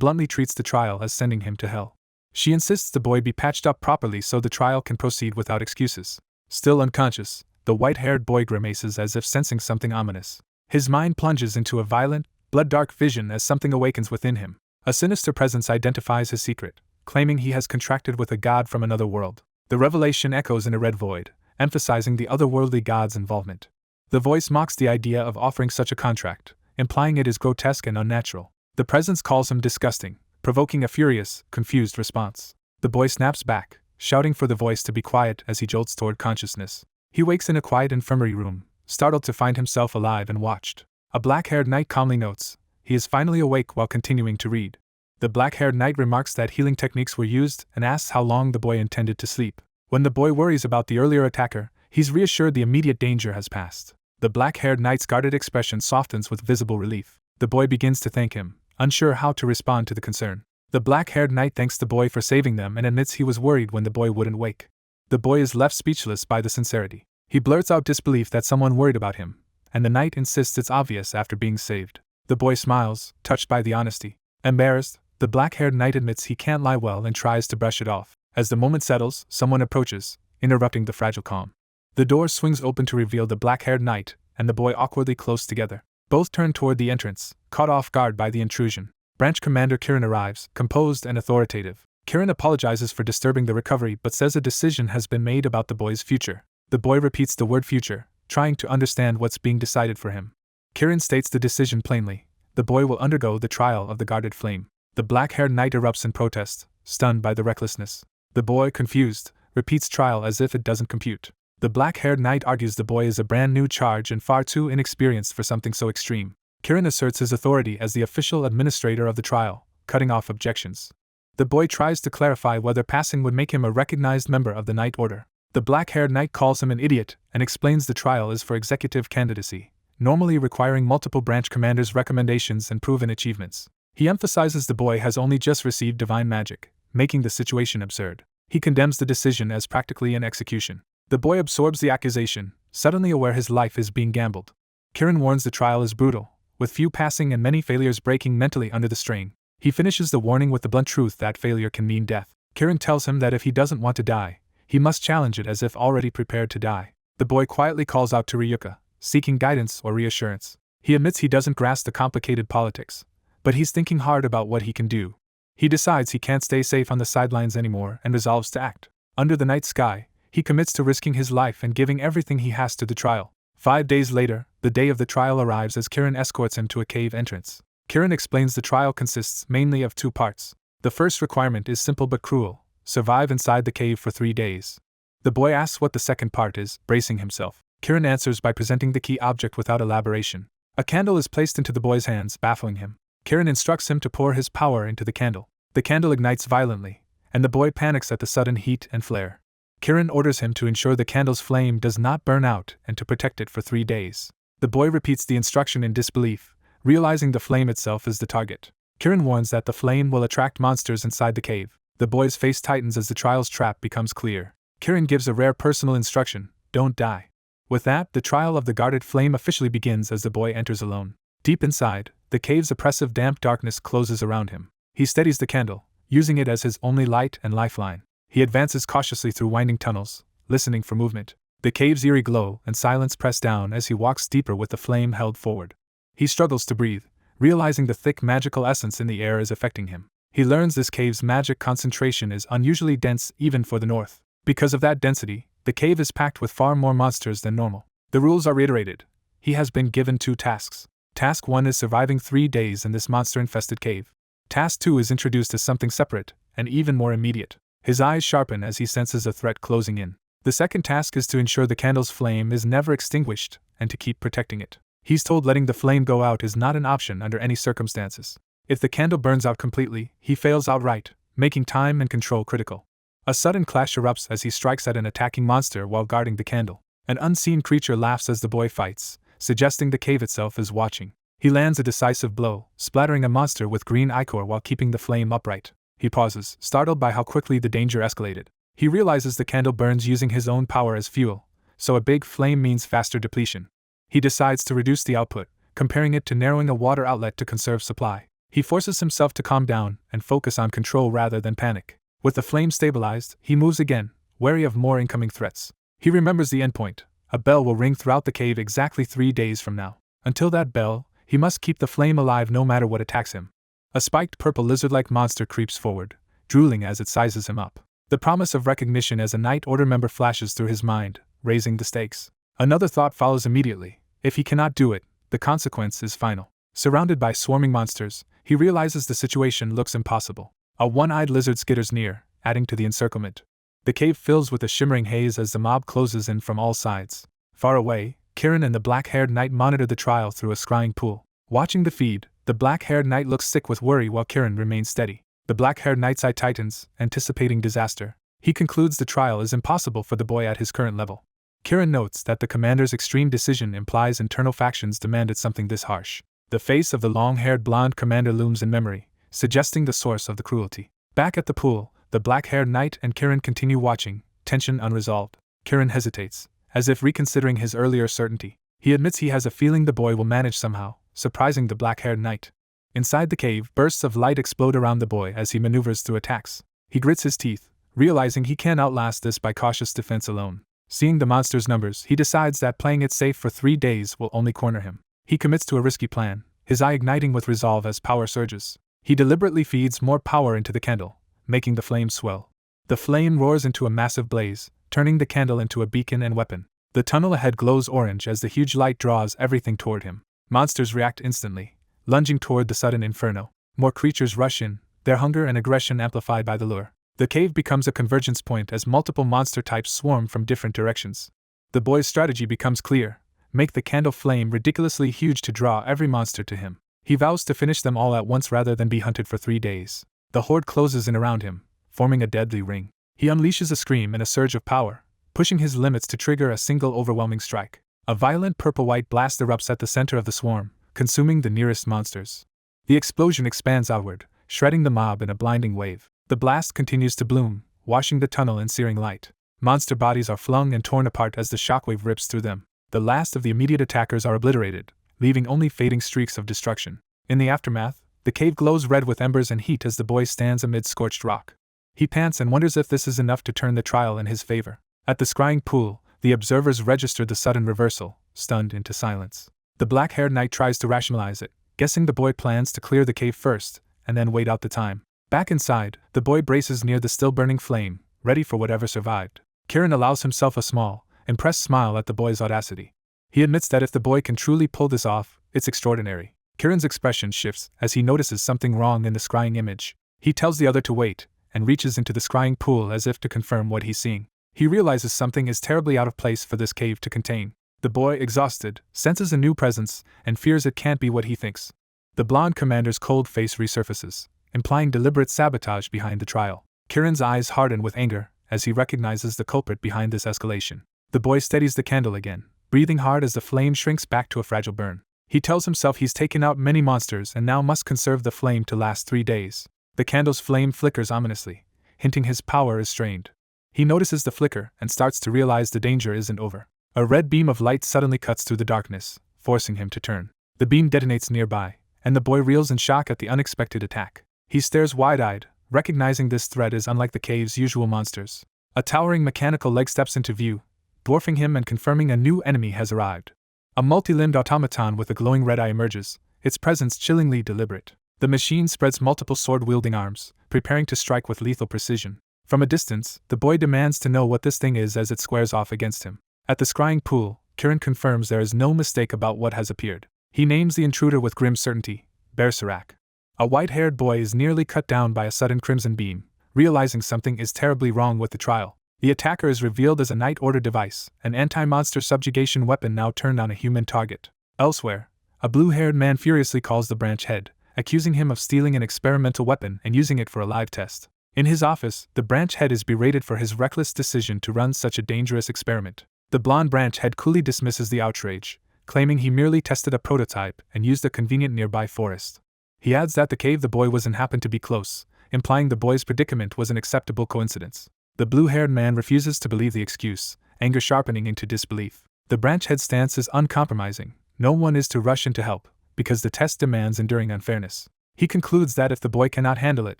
bluntly treats the trial as sending him to hell. She insists the boy be patched up properly so the trial can proceed without excuses. Still unconscious, the white-haired boy grimaces as if sensing something ominous. His mind plunges into a violent, blood-dark vision as something awakens within him. A sinister presence identifies his secret, claiming he has contracted with a god from another world. The revelation echoes in a red void, emphasizing the otherworldly god's involvement. The voice mocks the idea of offering such a contract, implying it is grotesque and unnatural. The presence calls him disgusting, provoking a furious, confused response. The boy snaps back, shouting for the voice to be quiet as he jolts toward consciousness. He wakes in a quiet infirmary room, startled to find himself alive and watched. A black-haired knight calmly notes he is finally awake while continuing to read. The black-haired knight remarks that healing techniques were used and asks how long the boy intended to sleep. When the boy worries about the earlier attacker, he's reassured the immediate danger has passed. The black-haired knight's guarded expression softens with visible relief. The boy begins to thank him, unsure how to respond to the concern. The black-haired knight thanks the boy for saving them and admits he was worried when the boy wouldn't wake. The boy is left speechless by the sincerity. He blurts out disbelief that someone worried about him, and the knight insists it's obvious after being saved. The boy smiles, touched by the honesty. Embarrassed, the black-haired knight admits he can't lie well and tries to brush it off. As the moment settles, someone approaches, interrupting the fragile calm. The door swings open to reveal the black-haired knight and the boy awkwardly close together. Both turn toward the entrance, caught off guard by the intrusion. Branch Commander Kirin arrives, composed and authoritative. Kirin apologizes for disturbing the recovery but says a decision has been made about the boy's future. The boy repeats the word future, trying to understand what's being decided for him. Kirin states the decision plainly. The boy will undergo the trial of the guarded flame. The black-haired knight erupts in protest, stunned by the recklessness. The boy, confused, repeats trial as if it doesn't compute. The black-haired knight argues the boy is a brand new charge and far too inexperienced for something so extreme. Kirin asserts his authority as the official administrator of the trial, cutting off objections. The boy tries to clarify whether passing would make him a recognized member of the Knight Order. The black-haired knight calls him an idiot and explains the trial is for executive candidacy, normally requiring multiple branch commanders' recommendations and proven achievements. He emphasizes the boy has only just received divine magic, making the situation absurd. He condemns the decision as practically an execution. The boy absorbs the accusation, suddenly aware his life is being gambled. Kirin warns the trial is brutal, with few passing and many failures breaking mentally under the strain. He finishes the warning with the blunt truth that failure can mean death. Kirin tells him that if he doesn't want to die, he must challenge it as if already prepared to die. The boy quietly calls out to Ryuka, seeking guidance or reassurance. He admits he doesn't grasp the complicated politics, but he's thinking hard about what he can do. He decides he can't stay safe on the sidelines anymore and resolves to act. Under the night sky, he commits to risking his life and giving everything he has to the trial. 5 days later, the day of the trial arrives as Kirin escorts him to a cave entrance. Kirin explains the trial consists mainly of 2 parts. The first requirement is simple but cruel: survive inside the cave for 3 days. The boy asks what the second part is, bracing himself. Kirin answers by presenting the key object without elaboration. A candle is placed into the boy's hands, baffling him. Kirin instructs him to pour his power into the candle. The candle ignites violently, and the boy panics at the sudden heat and flare. Kirin orders him to ensure the candle's flame does not burn out and to protect it for 3 days. The boy repeats the instruction in disbelief, realizing the flame itself is the target. Kirin warns that the flame will attract monsters inside the cave. The boy's face tightens as the trial's trap becomes clear. Kirin gives a rare personal instruction: don't die. With that, the trial of the guarded flame officially begins as the boy enters alone. Deep inside, the cave's oppressive damp darkness closes around him. He steadies the candle, using it as his only light and lifeline. He advances cautiously through winding tunnels, listening for movement. The cave's eerie glow and silence press down as he walks deeper with the flame held forward. He struggles to breathe, realizing the thick magical essence in the air is affecting him. He learns this cave's magic concentration is unusually dense even for the north. Because of that density, the cave is packed with far more monsters than normal. The rules are reiterated. He has been given 2 tasks. Task 1 is surviving 3 days in this monster-infested cave. Task 2 is introduced as something separate, and even more immediate. His eyes sharpen as he senses a threat closing in. The second task is to ensure the candle's flame is never extinguished, and to keep protecting it. He's told letting the flame go out is not an option under any circumstances. If the candle burns out completely, he fails outright, making time and control critical. A sudden clash erupts as he strikes at an attacking monster while guarding the candle. An unseen creature laughs as the boy fights, suggesting the cave itself is watching. He lands a decisive blow, splattering a monster with green ichor while keeping the flame upright. He pauses, startled by how quickly the danger escalated. He realizes the candle burns using his own power as fuel, so a big flame means faster depletion. He decides to reduce the output, comparing it to narrowing a water outlet to conserve supply. He forces himself to calm down and focus on control rather than panic. With the flame stabilized, he moves again, wary of more incoming threats. He remembers the endpoint. A bell will ring throughout the cave exactly 3 days from now. Until that bell, he must keep the flame alive no matter what attacks him. A spiked purple lizard-like monster creeps forward, drooling as it sizes him up. The promise of recognition as a Night Order member flashes through his mind, raising the stakes. Another thought follows immediately. If he cannot do it, the consequence is final. Surrounded by swarming monsters, he realizes the situation looks impossible. A one-eyed lizard skitters near, adding to the encirclement. The cave fills with a shimmering haze as the mob closes in from all sides. Far away, Kirin and the black-haired knight monitor the trial through a scrying pool. Watching the feed, the black-haired knight looks sick with worry while Kirin remains steady. The black-haired knight's eye tightens, anticipating disaster. He concludes the trial is impossible for the boy at his current level. Kirin notes that the commander's extreme decision implies internal factions demanded something this harsh. The face of the long-haired blonde commander looms in memory, suggesting the source of the cruelty. Back at the pool, the black-haired knight and Kirin continue watching, tension unresolved. Kirin hesitates, as if reconsidering his earlier certainty. He admits he has a feeling the boy will manage somehow, surprising the black-haired knight. Inside the cave, bursts of light explode around the boy as he maneuvers through attacks. He grits his teeth, realizing he can't outlast this by cautious defense alone. Seeing the monster's numbers, he decides that playing it safe for 3 days will only corner him. He commits to a risky plan, his eye igniting with resolve as power surges. He deliberately feeds more power into the candle, making the flame swell. The flame roars into a massive blaze, turning the candle into a beacon and weapon. The tunnel ahead glows orange as the huge light draws everything toward him. Monsters react instantly, lunging toward the sudden inferno. More creatures rush in, their hunger and aggression amplified by the lure. The cave becomes a convergence point as multiple monster types swarm from different directions. The boy's strategy becomes clear: make the candle flame ridiculously huge to draw every monster to him. He vows to finish them all at once rather than be hunted for 3 days. The horde closes in around him, forming a deadly ring. He unleashes a scream and a surge of power, pushing his limits to trigger a single overwhelming strike. A violent purple-white blast erupts at the center of the swarm, consuming the nearest monsters. The explosion expands outward, shredding the mob in a blinding wave. The blast continues to bloom, washing the tunnel in searing light. Monster bodies are flung and torn apart as the shockwave rips through them. The last of the immediate attackers are obliterated, leaving only fading streaks of destruction. In the aftermath, the cave glows red with embers and heat as the boy stands amid scorched rock. He pants and wonders if this is enough to turn the trial in his favor. At the scrying pool, the observers register the sudden reversal, stunned into silence. The black-haired knight tries to rationalize it, guessing the boy plans to clear the cave first, and then wait out the time. Back inside, the boy braces near the still-burning flame, ready for whatever survived. Kirin allows himself a small, impressed smile at the boy's audacity. He admits that if the boy can truly pull this off, it's extraordinary. Kirin's expression shifts as he notices something wrong in the scrying image. He tells the other to wait, and reaches into the scrying pool as if to confirm what he's seeing. He realizes something is terribly out of place for this cave to contain. The boy, exhausted, senses a new presence, and fears it can't be what he thinks. The blonde commander's cold face resurfaces, implying deliberate sabotage behind the trial. Kirin's eyes harden with anger as he recognizes the culprit behind this escalation. The boy steadies the candle again, breathing hard as the flame shrinks back to a fragile burn. He tells himself he's taken out many monsters and now must conserve the flame to last 3 days. The candle's flame flickers ominously, hinting his power is strained. He notices the flicker and starts to realize the danger isn't over. A red beam of light suddenly cuts through the darkness, forcing him to turn. The beam detonates nearby, and the boy reels in shock at the unexpected attack. He stares wide-eyed, recognizing this threat is unlike the cave's usual monsters. A towering mechanical leg steps into view, dwarfing him and confirming a new enemy has arrived. A multi-limbed automaton with a glowing red eye emerges, its presence chillingly deliberate. The machine spreads multiple sword-wielding arms, preparing to strike with lethal precision. From a distance, the boy demands to know what this thing is as it squares off against him. At the scrying pool, Kirin confirms there is no mistake about what has appeared. He names the intruder with grim certainty: Berserk. A white-haired boy is nearly cut down by a sudden crimson beam, realizing something is terribly wrong with the trial. The attacker is revealed as a Night Order device, an anti-monster subjugation weapon now turned on a human target. Elsewhere, a blue-haired man furiously calls the branch head, accusing him of stealing an experimental weapon and using it for a live test. In his office, the branch head is berated for his reckless decision to run such a dangerous experiment. The blonde branch head coolly dismisses the outrage, claiming he merely tested a prototype and used a convenient nearby forest. He adds that the cave the boy was in happened to be close, implying the boy's predicament was an acceptable coincidence. The blue-haired man refuses to believe the excuse, anger sharpening into disbelief. The branch head's stance is uncompromising. No one is to rush in to help, because the test demands enduring unfairness. He concludes that if the boy cannot handle it,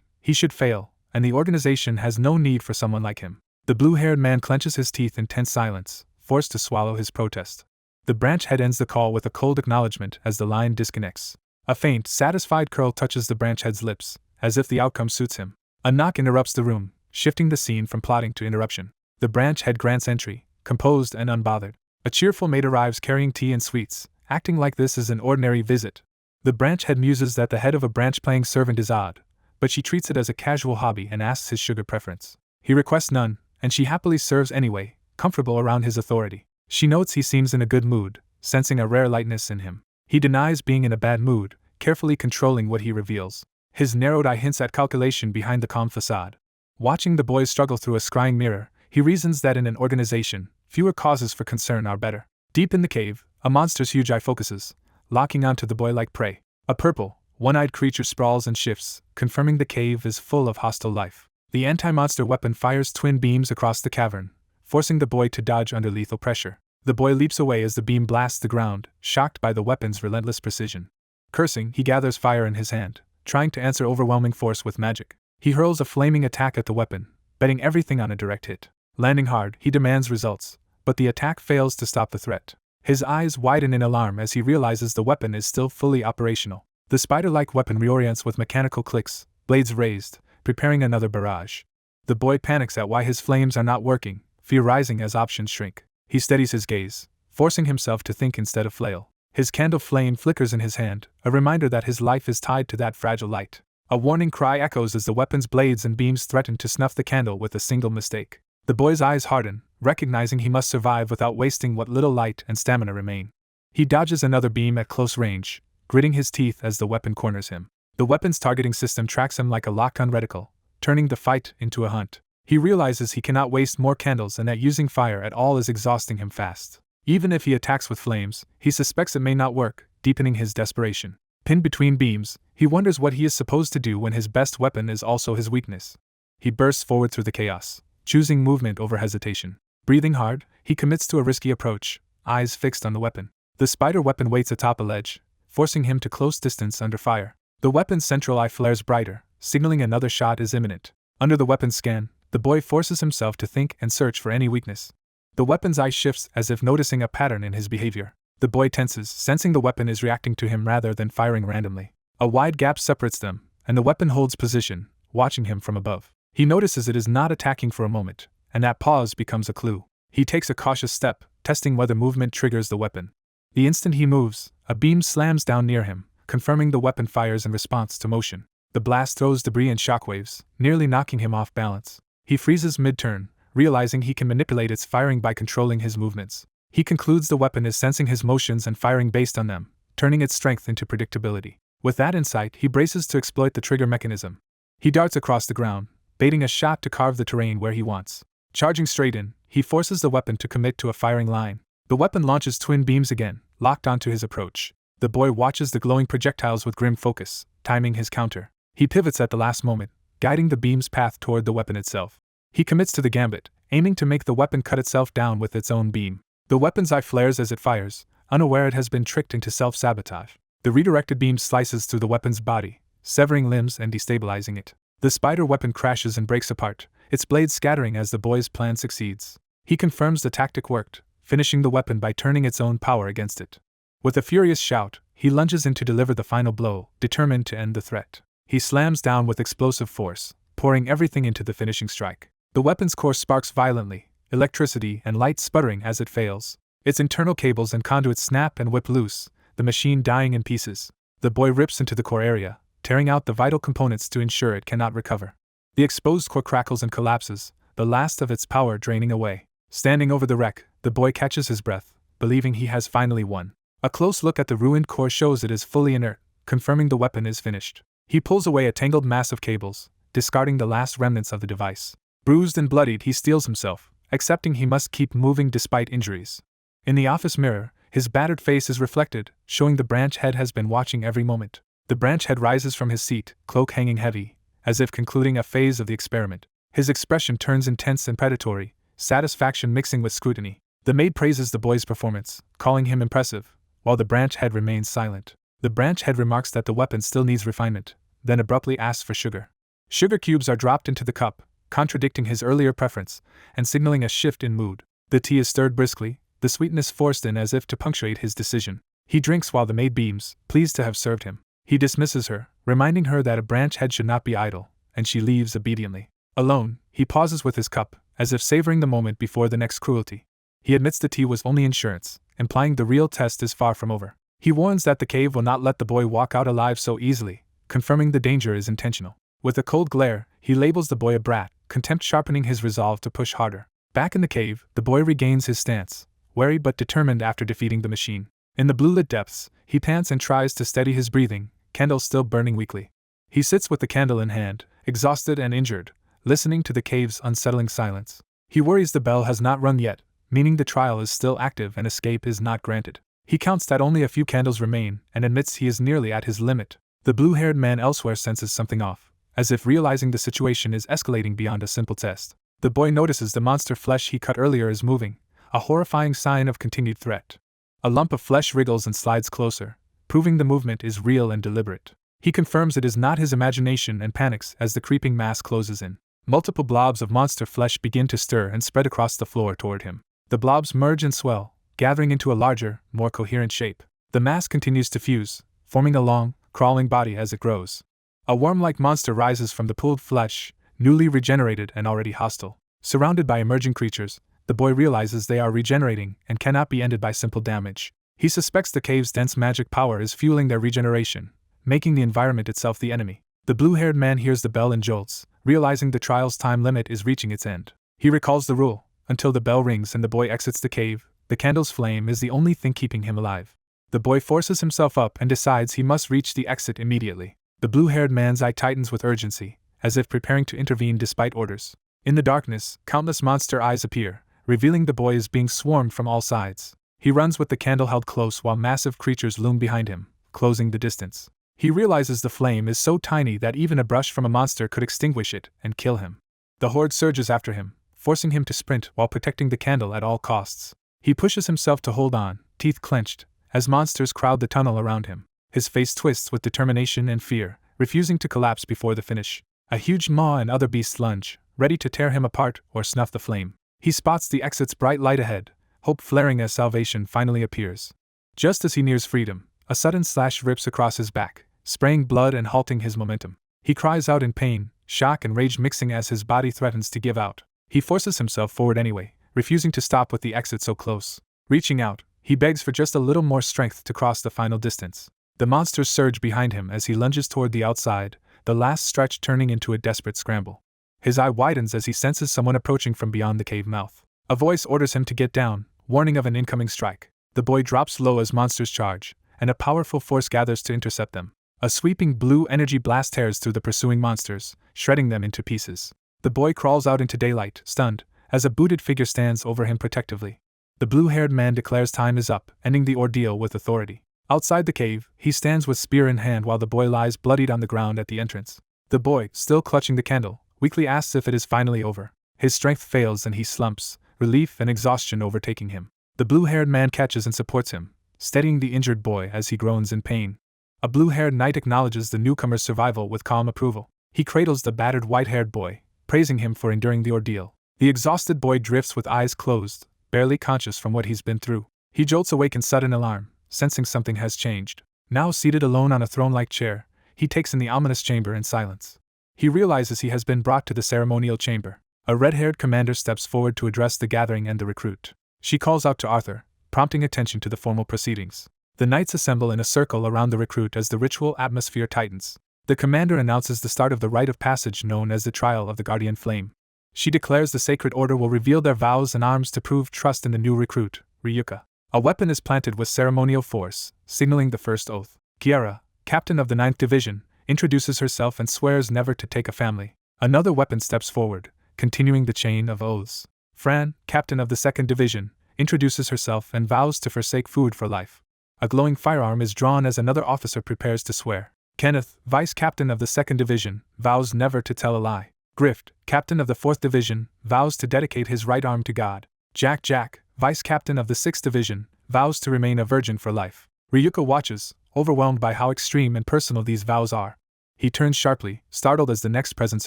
he should fail, and the organization has no need for someone like him. The blue-haired man clenches his teeth in tense silence, forced to swallow his protest. The branch head ends the call with a cold acknowledgement as the line disconnects. A faint, satisfied curl touches the branch head's lips, as if the outcome suits him. A knock interrupts the room, shifting the scene from plotting to interruption. The branch head grants entry, composed and unbothered. A cheerful maid arrives carrying tea and sweets, acting like this is an ordinary visit. The branch head muses that the head of a branch-playing servant is odd, but she treats it as a casual hobby and asks his sugar preference. He requests none, and she happily serves anyway, comfortable around his authority. She notes he seems in a good mood, sensing a rare lightness in him. He denies being in a bad mood, carefully controlling what he reveals. His narrowed eye hints at calculation behind the calm facade. Watching the boys struggle through a scrying mirror, he reasons that in an organization, fewer causes for concern are better. Deep in the cave, a monster's huge eye focuses, locking onto the boy like prey. A purple, one-eyed creature sprawls and shifts, confirming the cave is full of hostile life. The anti-monster weapon fires twin beams across the cavern, forcing the boy to dodge under lethal pressure. The boy leaps away as the beam blasts the ground, shocked by the weapon's relentless precision. Cursing, he gathers fire in his hand, trying to answer overwhelming force with magic. He hurls a flaming attack at the weapon, betting everything on a direct hit. Landing hard, he demands results, but the attack fails to stop the threat. His eyes widen in alarm as he realizes the weapon is still fully operational. The spider-like weapon reorients with mechanical clicks, blades raised, preparing another barrage. The boy panics at why his flames are not working, fear rising as options shrink. He steadies his gaze, forcing himself to think instead of flail. His candle flame flickers in his hand, a reminder that his life is tied to that fragile light. A warning cry echoes as the weapon's blades and beams threaten to snuff the candle with a single mistake. The boy's eyes harden, recognizing he must survive without wasting what little light and stamina remain. He dodges another beam at close range, gritting his teeth as the weapon corners him. The weapon's targeting system tracks him like a lock-on reticle, turning the fight into a hunt. He realizes he cannot waste more candles and that using fire at all is exhausting him fast. Even if he attacks with flames, he suspects it may not work, deepening his desperation. Pinned between beams, he wonders what he is supposed to do when his best weapon is also his weakness. He bursts forward through the chaos, choosing movement over hesitation. Breathing hard, he commits to a risky approach, eyes fixed on the weapon. The spider weapon waits atop a ledge, forcing him to close distance under fire. The weapon's central eye flares brighter, signaling another shot is imminent. Under the weapon's scan, the boy forces himself to think and search for any weakness. The weapon's eye shifts as if noticing a pattern in his behavior. The boy tenses, sensing the weapon is reacting to him rather than firing randomly. A wide gap separates them, and the weapon holds position, watching him from above. He notices it is not attacking for a moment, and that pause becomes a clue. He takes a cautious step, testing whether movement triggers the weapon. The instant he moves, a beam slams down near him, confirming the weapon fires in response to motion. The blast throws debris and shockwaves, nearly knocking him off balance. He freezes mid-turn, realizing he can manipulate its firing by controlling his movements. He concludes the weapon is sensing his motions and firing based on them, turning its strength into predictability. With that insight, he braces to exploit the trigger mechanism. He darts across the ground, baiting a shot to carve the terrain where he wants. Charging straight in, he forces the weapon to commit to a firing line. The weapon launches twin beams again, locked onto his approach. The boy watches the glowing projectiles with grim focus, timing his counter. He pivots at the last moment, guiding the beam's path toward the weapon itself. He commits to the gambit, aiming to make the weapon cut itself down with its own beam. The weapon's eye flares as it fires, unaware it has been tricked into self-sabotage. The redirected beam slices through the weapon's body, severing limbs and destabilizing it. The spider weapon crashes and breaks apart, its blades scattering as the boy's plan succeeds. He confirms the tactic worked, finishing the weapon by turning its own power against it. With a furious shout, he lunges in to deliver the final blow, determined to end the threat. He slams down with explosive force, pouring everything into the finishing strike. The weapon's core sparks violently, electricity and light sputtering as it fails. Its internal cables and conduits snap and whip loose, the machine dying in pieces. The boy rips into the core area, tearing out the vital components to ensure it cannot recover. The exposed core crackles and collapses, the last of its power draining away. Standing over the wreck, the boy catches his breath, believing he has finally won. A close look at the ruined core shows it is fully inert, confirming the weapon is finished. He pulls away a tangled mass of cables, discarding the last remnants of the device. Bruised and bloodied, he steels himself, accepting he must keep moving despite injuries. In the office mirror, His battered face is reflected, showing the branch head has been watching every moment. The branch head rises from his seat, cloak hanging heavy, as if concluding a phase of the experiment. His expression turns intense and predatory, satisfaction mixing with scrutiny. The maid praises the boy's performance, calling him impressive, while the branch head remains silent. The branch head remarks that the weapon still needs refinement, then abruptly asks for sugar. Sugar cubes are dropped into the cup, contradicting his earlier preference, and signaling a shift in mood. The tea is stirred briskly, the sweetness forced in as if to punctuate his decision. He drinks while the maid beams, pleased to have served him. He dismisses her, reminding her that a branch head should not be idle, and she leaves obediently. Alone, he pauses with his cup, as if savoring the moment before the next cruelty. He admits the tea was only insurance, implying the real test is far from over. He warns that the cave will not let the boy walk out alive so easily, confirming the danger is intentional. With a cold glare, he labels the boy a brat, contempt sharpening his resolve to push harder. Back in the cave, the boy regains his stance, wary but determined after defeating the machine. In the blue-lit depths, he pants and tries to steady his breathing, candle still burning weakly. He sits with the candle in hand, exhausted and injured, listening to the cave's unsettling silence. He worries the bell has not rung yet, meaning the trial is still active and escape is not granted. He counts that only a few candles remain and admits he is nearly at his limit. The blue-haired man elsewhere senses something off, as if realizing the situation is escalating beyond a simple test. The boy notices the monster flesh he cut earlier is moving, a horrifying sign of continued threat. A lump of flesh wriggles and slides closer, proving the movement is real and deliberate. He confirms it is not his imagination and panics as the creeping mass closes in. Multiple blobs of monster flesh begin to stir and spread across the floor toward him. The blobs merge and swell, gathering into a larger, more coherent shape. The mass continues to fuse, forming a long, crawling body as it grows. A worm-like monster rises from the pooled flesh, newly regenerated and already hostile. Surrounded by emerging creatures, the boy realizes they are regenerating and cannot be ended by simple damage. He suspects the cave's dense magic power is fueling their regeneration, making the environment itself the enemy. The blue-haired man hears the bell and jolts, realizing the trial's time limit is reaching its end. He recalls the rule: until the bell rings and the boy exits the cave, the candle's flame is the only thing keeping him alive. The boy forces himself up and decides he must reach the exit immediately. The blue-haired man's eye tightens with urgency, as if preparing to intervene despite orders. In the darkness, countless monster eyes appear, revealing the boy is being swarmed from all sides. He runs with the candle held close while massive creatures loom behind him, closing the distance. He realizes the flame is so tiny that even a brush from a monster could extinguish it and kill him. The horde surges after him, forcing him to sprint while protecting the candle at all costs. He pushes himself to hold on, teeth clenched, as monsters crowd the tunnel around him. His face twists with determination and fear, refusing to collapse before the finish. A huge maw and other beasts lunge, ready to tear him apart or snuff the flame. He spots the exit's bright light ahead, hope flaring as salvation finally appears. Just as he nears freedom, a sudden slash rips across his back, spraying blood and halting his momentum. He cries out in pain, shock and rage mixing as his body threatens to give out. He forces himself forward anyway, refusing to stop with the exit so close. Reaching out, he begs for just a little more strength to cross the final distance. The monsters surge behind him as he lunges toward the outside, the last stretch turning into a desperate scramble. His eye widens as he senses someone approaching from beyond the cave mouth. A voice orders him to get down, warning of an incoming strike. The boy drops low as monsters charge, and a powerful force gathers to intercept them. A sweeping blue energy blast tears through the pursuing monsters, shredding them into pieces. The boy crawls out into daylight, stunned, as a booted figure stands over him protectively. The blue-haired man declares time is up, ending the ordeal with authority. Outside the cave, he stands with spear in hand while the boy lies bloodied on the ground at the entrance. The boy, still clutching the candle, weakly asks if it is finally over. His strength fails and he slumps, relief and exhaustion overtaking him. The blue-haired man catches and supports him, steadying the injured boy as he groans in pain. A blue-haired knight acknowledges the newcomer's survival with calm approval. He cradles the battered white-haired boy, praising him for enduring the ordeal. The exhausted boy drifts with eyes closed, barely conscious from what he's been through. He jolts awake in sudden alarm, sensing something has changed. Now seated alone on a throne-like chair, he takes in the ominous chamber in silence. He realizes he has been brought to the ceremonial chamber. A red-haired commander steps forward to address the gathering and the recruit. She calls out to Arthur, prompting attention to the formal proceedings. The knights assemble in a circle around the recruit as the ritual atmosphere tightens. The commander announces the start of the rite of passage known as the Trial of the Guardian Flame. She declares the sacred order will reveal their vows and arms to prove trust in the new recruit, Ryuka. A weapon is planted with ceremonial force, signaling the first oath. Kiara, captain of the 9th Division, introduces herself and swears never to take a family. Another weapon steps forward, continuing the chain of oaths. Fran, captain of the 2nd Division, introduces herself and vows to forsake food for life. A glowing firearm is drawn as another officer prepares to swear. Kenneth, vice captain of the 2nd Division, vows never to tell a lie. Grift, captain of the 4th Division, vows to dedicate his right arm to God. Jack, vice captain of the 6th Division, vows to remain a virgin for life. Ryuka watches, overwhelmed by how extreme and personal these vows are. He turns sharply, startled as the next presence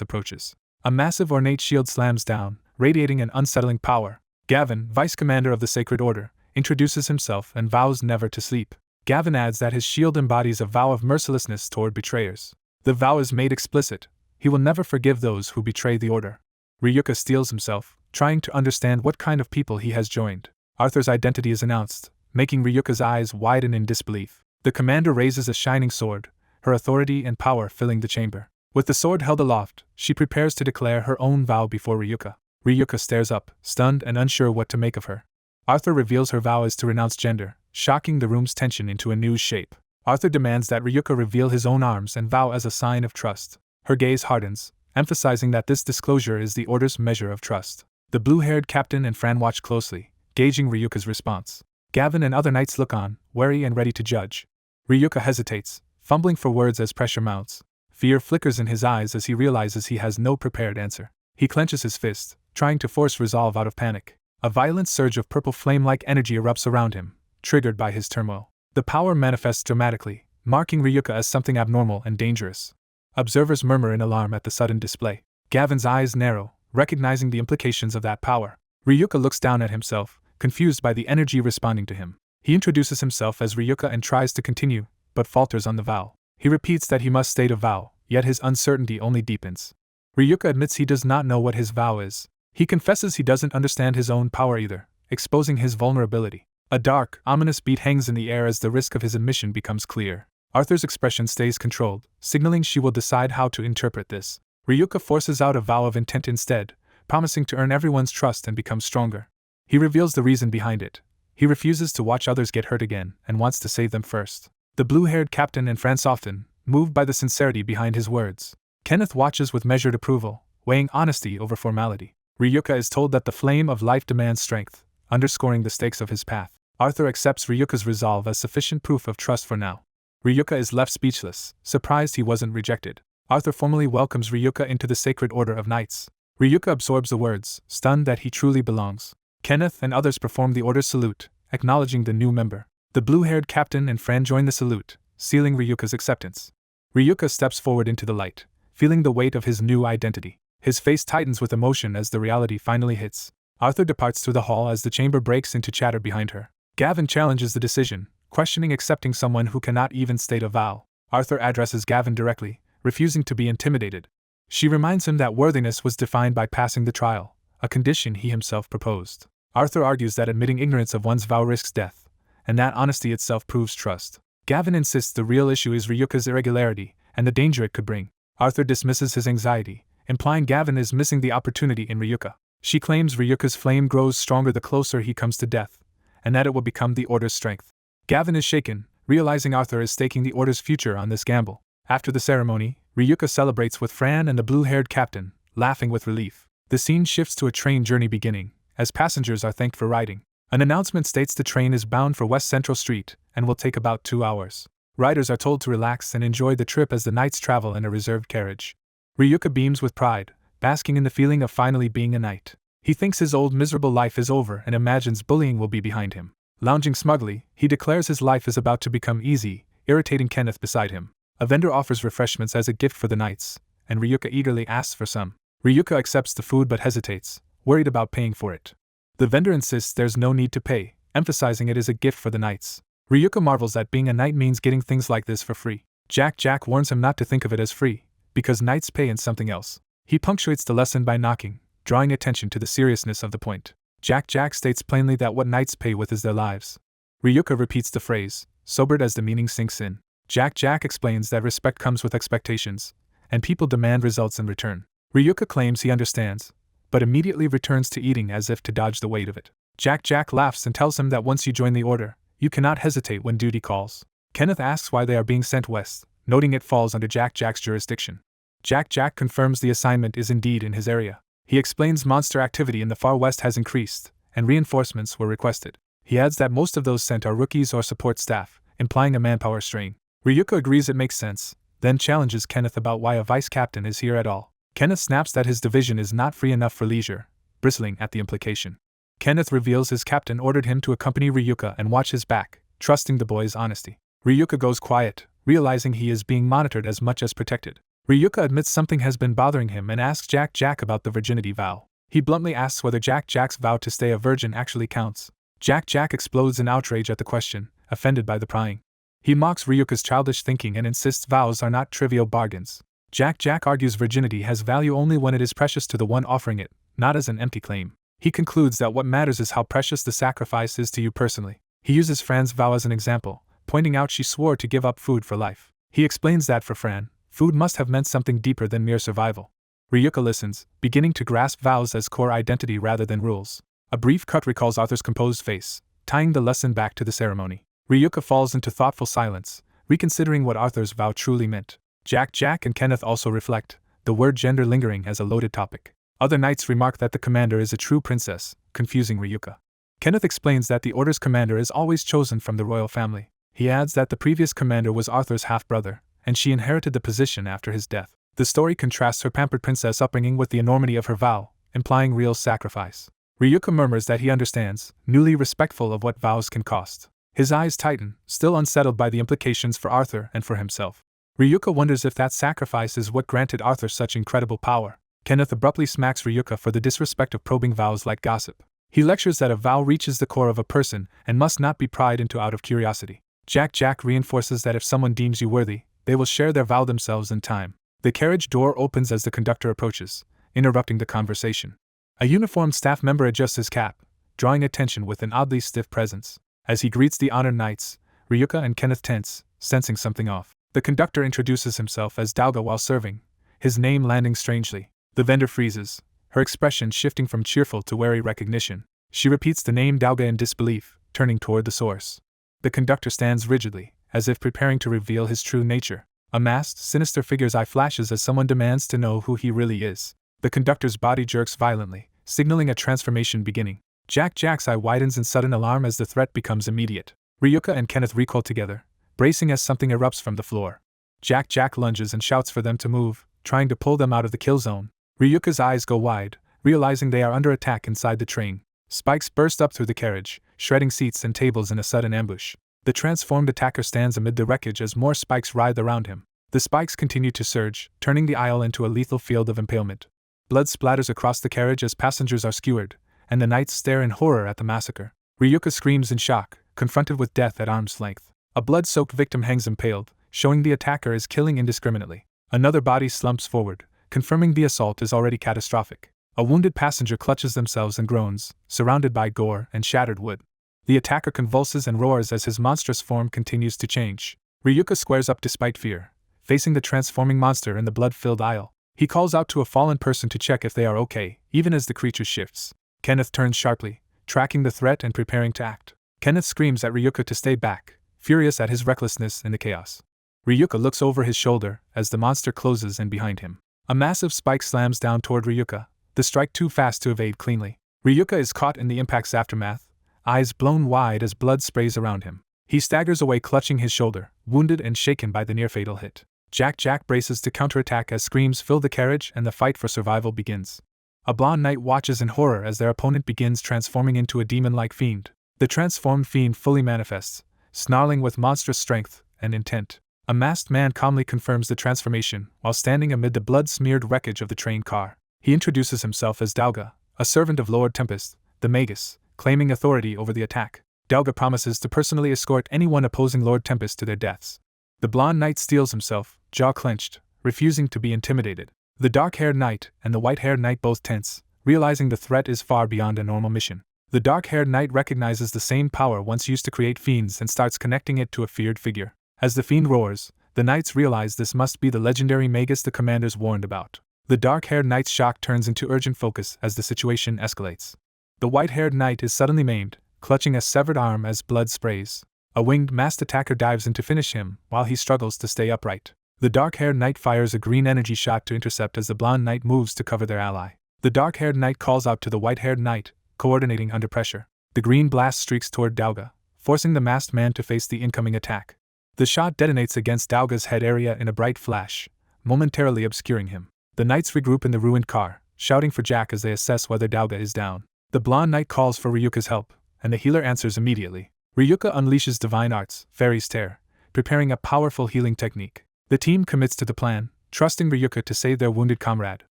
approaches. A massive ornate shield slams down, radiating an unsettling power. Gavin, vice commander of the Sacred Order, introduces himself and vows never to sleep. Gavin adds that his shield embodies a vow of mercilessness toward betrayers. The vow is made explicit: he will never forgive those who betray the Order. Ryuka steels himself, trying to understand what kind of people he has joined. Arthur's identity is announced, making Ryuka's eyes widen in disbelief. The commander raises a shining sword, her authority and power filling the chamber. With the sword held aloft, she prepares to declare her own vow before Ryuka. Ryuka stares up, stunned and unsure what to make of her. Arthur reveals her vow is to renounce gender, shocking the room's tension into a new shape. Arthur demands that Ryuka reveal his own arms and vow as a sign of trust. Her gaze hardens, emphasizing that this disclosure is the Order's measure of trust. The blue-haired captain and Fran watch closely, gauging Ryuka's response. Gavin and other knights look on, wary and ready to judge. Ryuka hesitates, fumbling for words as pressure mounts. Fear flickers in his eyes as he realizes he has no prepared answer. He clenches his fist, trying to force resolve out of panic. A violent surge of purple flame-like energy erupts around him, triggered by his turmoil. The power manifests dramatically, marking Ryuka as something abnormal and dangerous. Observers murmur in alarm at the sudden display. Gavin's eyes narrow, recognizing the implications of that power. Ryuka looks down at himself, confused by the energy responding to him. He introduces himself as Ryuka and tries to continue, but falters on the vow. He repeats that he must state a vow, yet his uncertainty only deepens. Ryuka admits he does not know what his vow is. He confesses he doesn't understand his own power either, exposing his vulnerability. A dark, ominous beat hangs in the air as the risk of his admission becomes clear. Arthur's expression stays controlled, signaling she will decide how to interpret this. Ryuka forces out a vow of intent instead, promising to earn everyone's trust and become stronger. He reveals the reason behind it. He refuses to watch others get hurt again and wants to save them first. The blue-haired captain and Fran soften, moved by the sincerity behind his words. Kenneth watches with measured approval, weighing honesty over formality. Ryuka is told that the flame of life demands strength, underscoring the stakes of his path. Arthur accepts Ryuka's resolve as sufficient proof of trust for now. Ryuka is left speechless, surprised he wasn't rejected. Arthur formally welcomes Ryuka into the Sacred Order of Knights. Ryuka absorbs the words, stunned that he truly belongs. Kenneth and others perform the Order's salute, acknowledging the new member. The blue-haired captain and Fran join the salute, sealing Ryuka's acceptance. Ryuka steps forward into the light, feeling the weight of his new identity. His face tightens with emotion as the reality finally hits. Arthur departs through the hall as the chamber breaks into chatter behind her. Gavin challenges the decision, questioning accepting someone who cannot even state a vow. Arthur addresses Gavin directly, refusing to be intimidated. She reminds him that worthiness was defined by passing the trial, a condition he himself proposed. Arthur argues that admitting ignorance of one's vow risks death, and that honesty itself proves trust. Gavin insists the real issue is Ryuka's irregularity and the danger it could bring. Arthur dismisses his anxiety, implying Gavin is missing the opportunity in Ryuka. She claims Ryuka's flame grows stronger the closer he comes to death, and that it will become the Order's strength. Gavin is shaken, realizing Arthur is staking the Order's future on this gamble. After the ceremony, Ryuka celebrates with Fran and the blue-haired captain, laughing with relief. The scene shifts to a train journey beginning, as passengers are thanked for riding. An announcement states the train is bound for West Central Street and will take about 2 hours. Riders are told to relax and enjoy the trip as the knights travel in a reserved carriage. Ryuka beams with pride, basking in the feeling of finally being a knight. He thinks his old miserable life is over and imagines bullying will be behind him. Lounging smugly, he declares his life is about to become easy, irritating Kenneth beside him. A vendor offers refreshments as a gift for the knights, and Ryuka eagerly asks for some. Ryuka accepts the food but hesitates, worried about paying for it. The vendor insists there's no need to pay, emphasizing it is a gift for the knights. Ryuka marvels that being a knight means getting things like this for free. Jack warns him not to think of it as free, because knights pay in something else. He punctuates the lesson by knocking, drawing attention to the seriousness of the point. Jack states plainly that what knights pay with is their lives. Ryuka repeats the phrase, sobered as the meaning sinks in. Jack explains that respect comes with expectations, and people demand results in return. Ryuka claims he understands, but immediately returns to eating as if to dodge the weight of it. Jack laughs and tells him that once you join the Order, you cannot hesitate when duty calls. Kenneth asks why they are being sent west, noting it falls under Jack's jurisdiction. Jack confirms the assignment is indeed in his area. He explains monster activity in the far west has increased, and reinforcements were requested. He adds that most of those sent are rookies or support staff, implying a manpower strain. Ryuka agrees it makes sense, then challenges Kenneth about why a vice captain is here at all. Kenneth snaps that his division is not free enough for leisure, bristling at the implication. Kenneth reveals his captain ordered him to accompany Ryuka and watch his back, trusting the boy's honesty. Ryuka goes quiet, realizing he is being monitored as much as protected. Ryuka admits something has been bothering him and asks Jack about the virginity vow. He bluntly asks whether Jack's vow to stay a virgin actually counts. Jack explodes in outrage at the question, offended by the prying. He mocks Ryuka's childish thinking and insists vows are not trivial bargains. Jack argues virginity has value only when it is precious to the one offering it, not as an empty claim. He concludes that what matters is how precious the sacrifice is to you personally. He uses Fran's vow as an example, pointing out she swore to give up food for life. He explains that for Fran, food must have meant something deeper than mere survival. Ryuka listens, beginning to grasp vows as core identity rather than rules. A brief cut recalls Arthur's composed face, tying the lesson back to the ceremony. Ryuka falls into thoughtful silence, reconsidering what Arthur's vow truly meant. Jack and Kenneth also reflect, the word gender lingering as a loaded topic. Other knights remark that the commander is a true princess, confusing Ryuka. Kenneth explains that the order's commander is always chosen from the royal family. He adds that the previous commander was Arthur's half-brother, and she inherited the position after his death. The story contrasts her pampered princess upbringing with the enormity of her vow, implying real sacrifice. Ryuka murmurs that he understands, newly respectful of what vows can cost. His eyes tighten, still unsettled by the implications for Arthur and for himself. Ryuka wonders if that sacrifice is what granted Arthur such incredible power. Kenneth abruptly smacks Ryuka for the disrespect of probing vows like gossip. He lectures that a vow reaches the core of a person and must not be pried into out of curiosity. Jack reinforces that if someone deems you worthy, they will share their vow themselves in time. The carriage door opens as the conductor approaches, interrupting the conversation. A uniformed staff member adjusts his cap, drawing attention with an oddly stiff presence. As he greets the honored knights, Ryuka and Kenneth tense, sensing something off. The conductor introduces himself as Dauga while serving, his name landing strangely. The vendor freezes, her expression shifting from cheerful to wary recognition. She repeats the name Dauga in disbelief, turning toward the source. The conductor stands rigidly, as if preparing to reveal his true nature. A masked, sinister figure's eye flashes as someone demands to know who he really is. The conductor's body jerks violently, signaling a transformation beginning. Jack's eye widens in sudden alarm as the threat becomes immediate. Ryuka and Kenneth recoil together, bracing as something erupts from the floor. Jack lunges and shouts for them to move, trying to pull them out of the kill zone. Ryuka's eyes go wide, realizing they are under attack inside the train. Spikes burst up through the carriage, shredding seats and tables in a sudden ambush. The transformed attacker stands amid the wreckage as more spikes writhe around him. The spikes continue to surge, turning the aisle into a lethal field of impalement. Blood splatters across the carriage as passengers are skewered, and the knights stare in horror at the massacre. Ryuka screams in shock, confronted with death at arm's length. A blood-soaked victim hangs impaled, showing the attacker is killing indiscriminately. Another body slumps forward, confirming the assault is already catastrophic. A wounded passenger clutches themselves and groans, surrounded by gore and shattered wood. The attacker convulses and roars as his monstrous form continues to change. Ryuka squares up despite fear, facing the transforming monster in the blood-filled aisle. He calls out to a fallen person to check if they are okay, even as the creature shifts. Kenneth turns sharply, tracking the threat and preparing to act. Kenneth screams at Ryuka to stay back, furious at his recklessness in the chaos. Ryuka looks over his shoulder as the monster closes in behind him. A massive spike slams down toward Ryuka, the strike too fast to evade cleanly. Ryuka is caught in the impact's aftermath, eyes blown wide as blood sprays around him. He staggers away clutching his shoulder, wounded and shaken by the near-fatal hit. Jack braces to counterattack as screams fill the carriage and the fight for survival begins. A blonde knight watches in horror as their opponent begins transforming into a demon-like fiend. The transformed fiend fully manifests, snarling with monstrous strength and intent. A masked man calmly confirms the transformation while standing amid the blood-smeared wreckage of the train car. He introduces himself as Dauga, a servant of Lord Tempest, the Magus, claiming authority over the attack. Dauga promises to personally escort anyone opposing Lord Tempest to their deaths. The blonde knight steels himself, jaw clenched, refusing to be intimidated. The dark-haired knight and the white-haired knight both tense, realizing the threat is far beyond a normal mission. The dark-haired knight recognizes the same power once used to create fiends and starts connecting it to a feared figure. As the fiend roars, the knights realize this must be the legendary Magus the commanders warned about. The dark-haired knight's shock turns into urgent focus as the situation escalates. The white-haired knight is suddenly maimed, clutching a severed arm as blood sprays. A winged masked attacker dives in to finish him while he struggles to stay upright. The dark-haired knight fires a green energy shot to intercept as the blonde knight moves to cover their ally. The dark-haired knight calls out to the white-haired knight, coordinating under pressure. The green blast streaks toward Dauga, forcing the masked man to face the incoming attack. The shot detonates against Dauga's head area in a bright flash, momentarily obscuring him. The knights regroup in the ruined car, shouting for Jack as they assess whether Dauga is down. The blonde knight calls for Ryuka's help, and the healer answers immediately. Ryuka unleashes divine arts, Fairy's Tear, preparing a powerful healing technique. The team commits to the plan, trusting Ryuka to save their wounded comrade.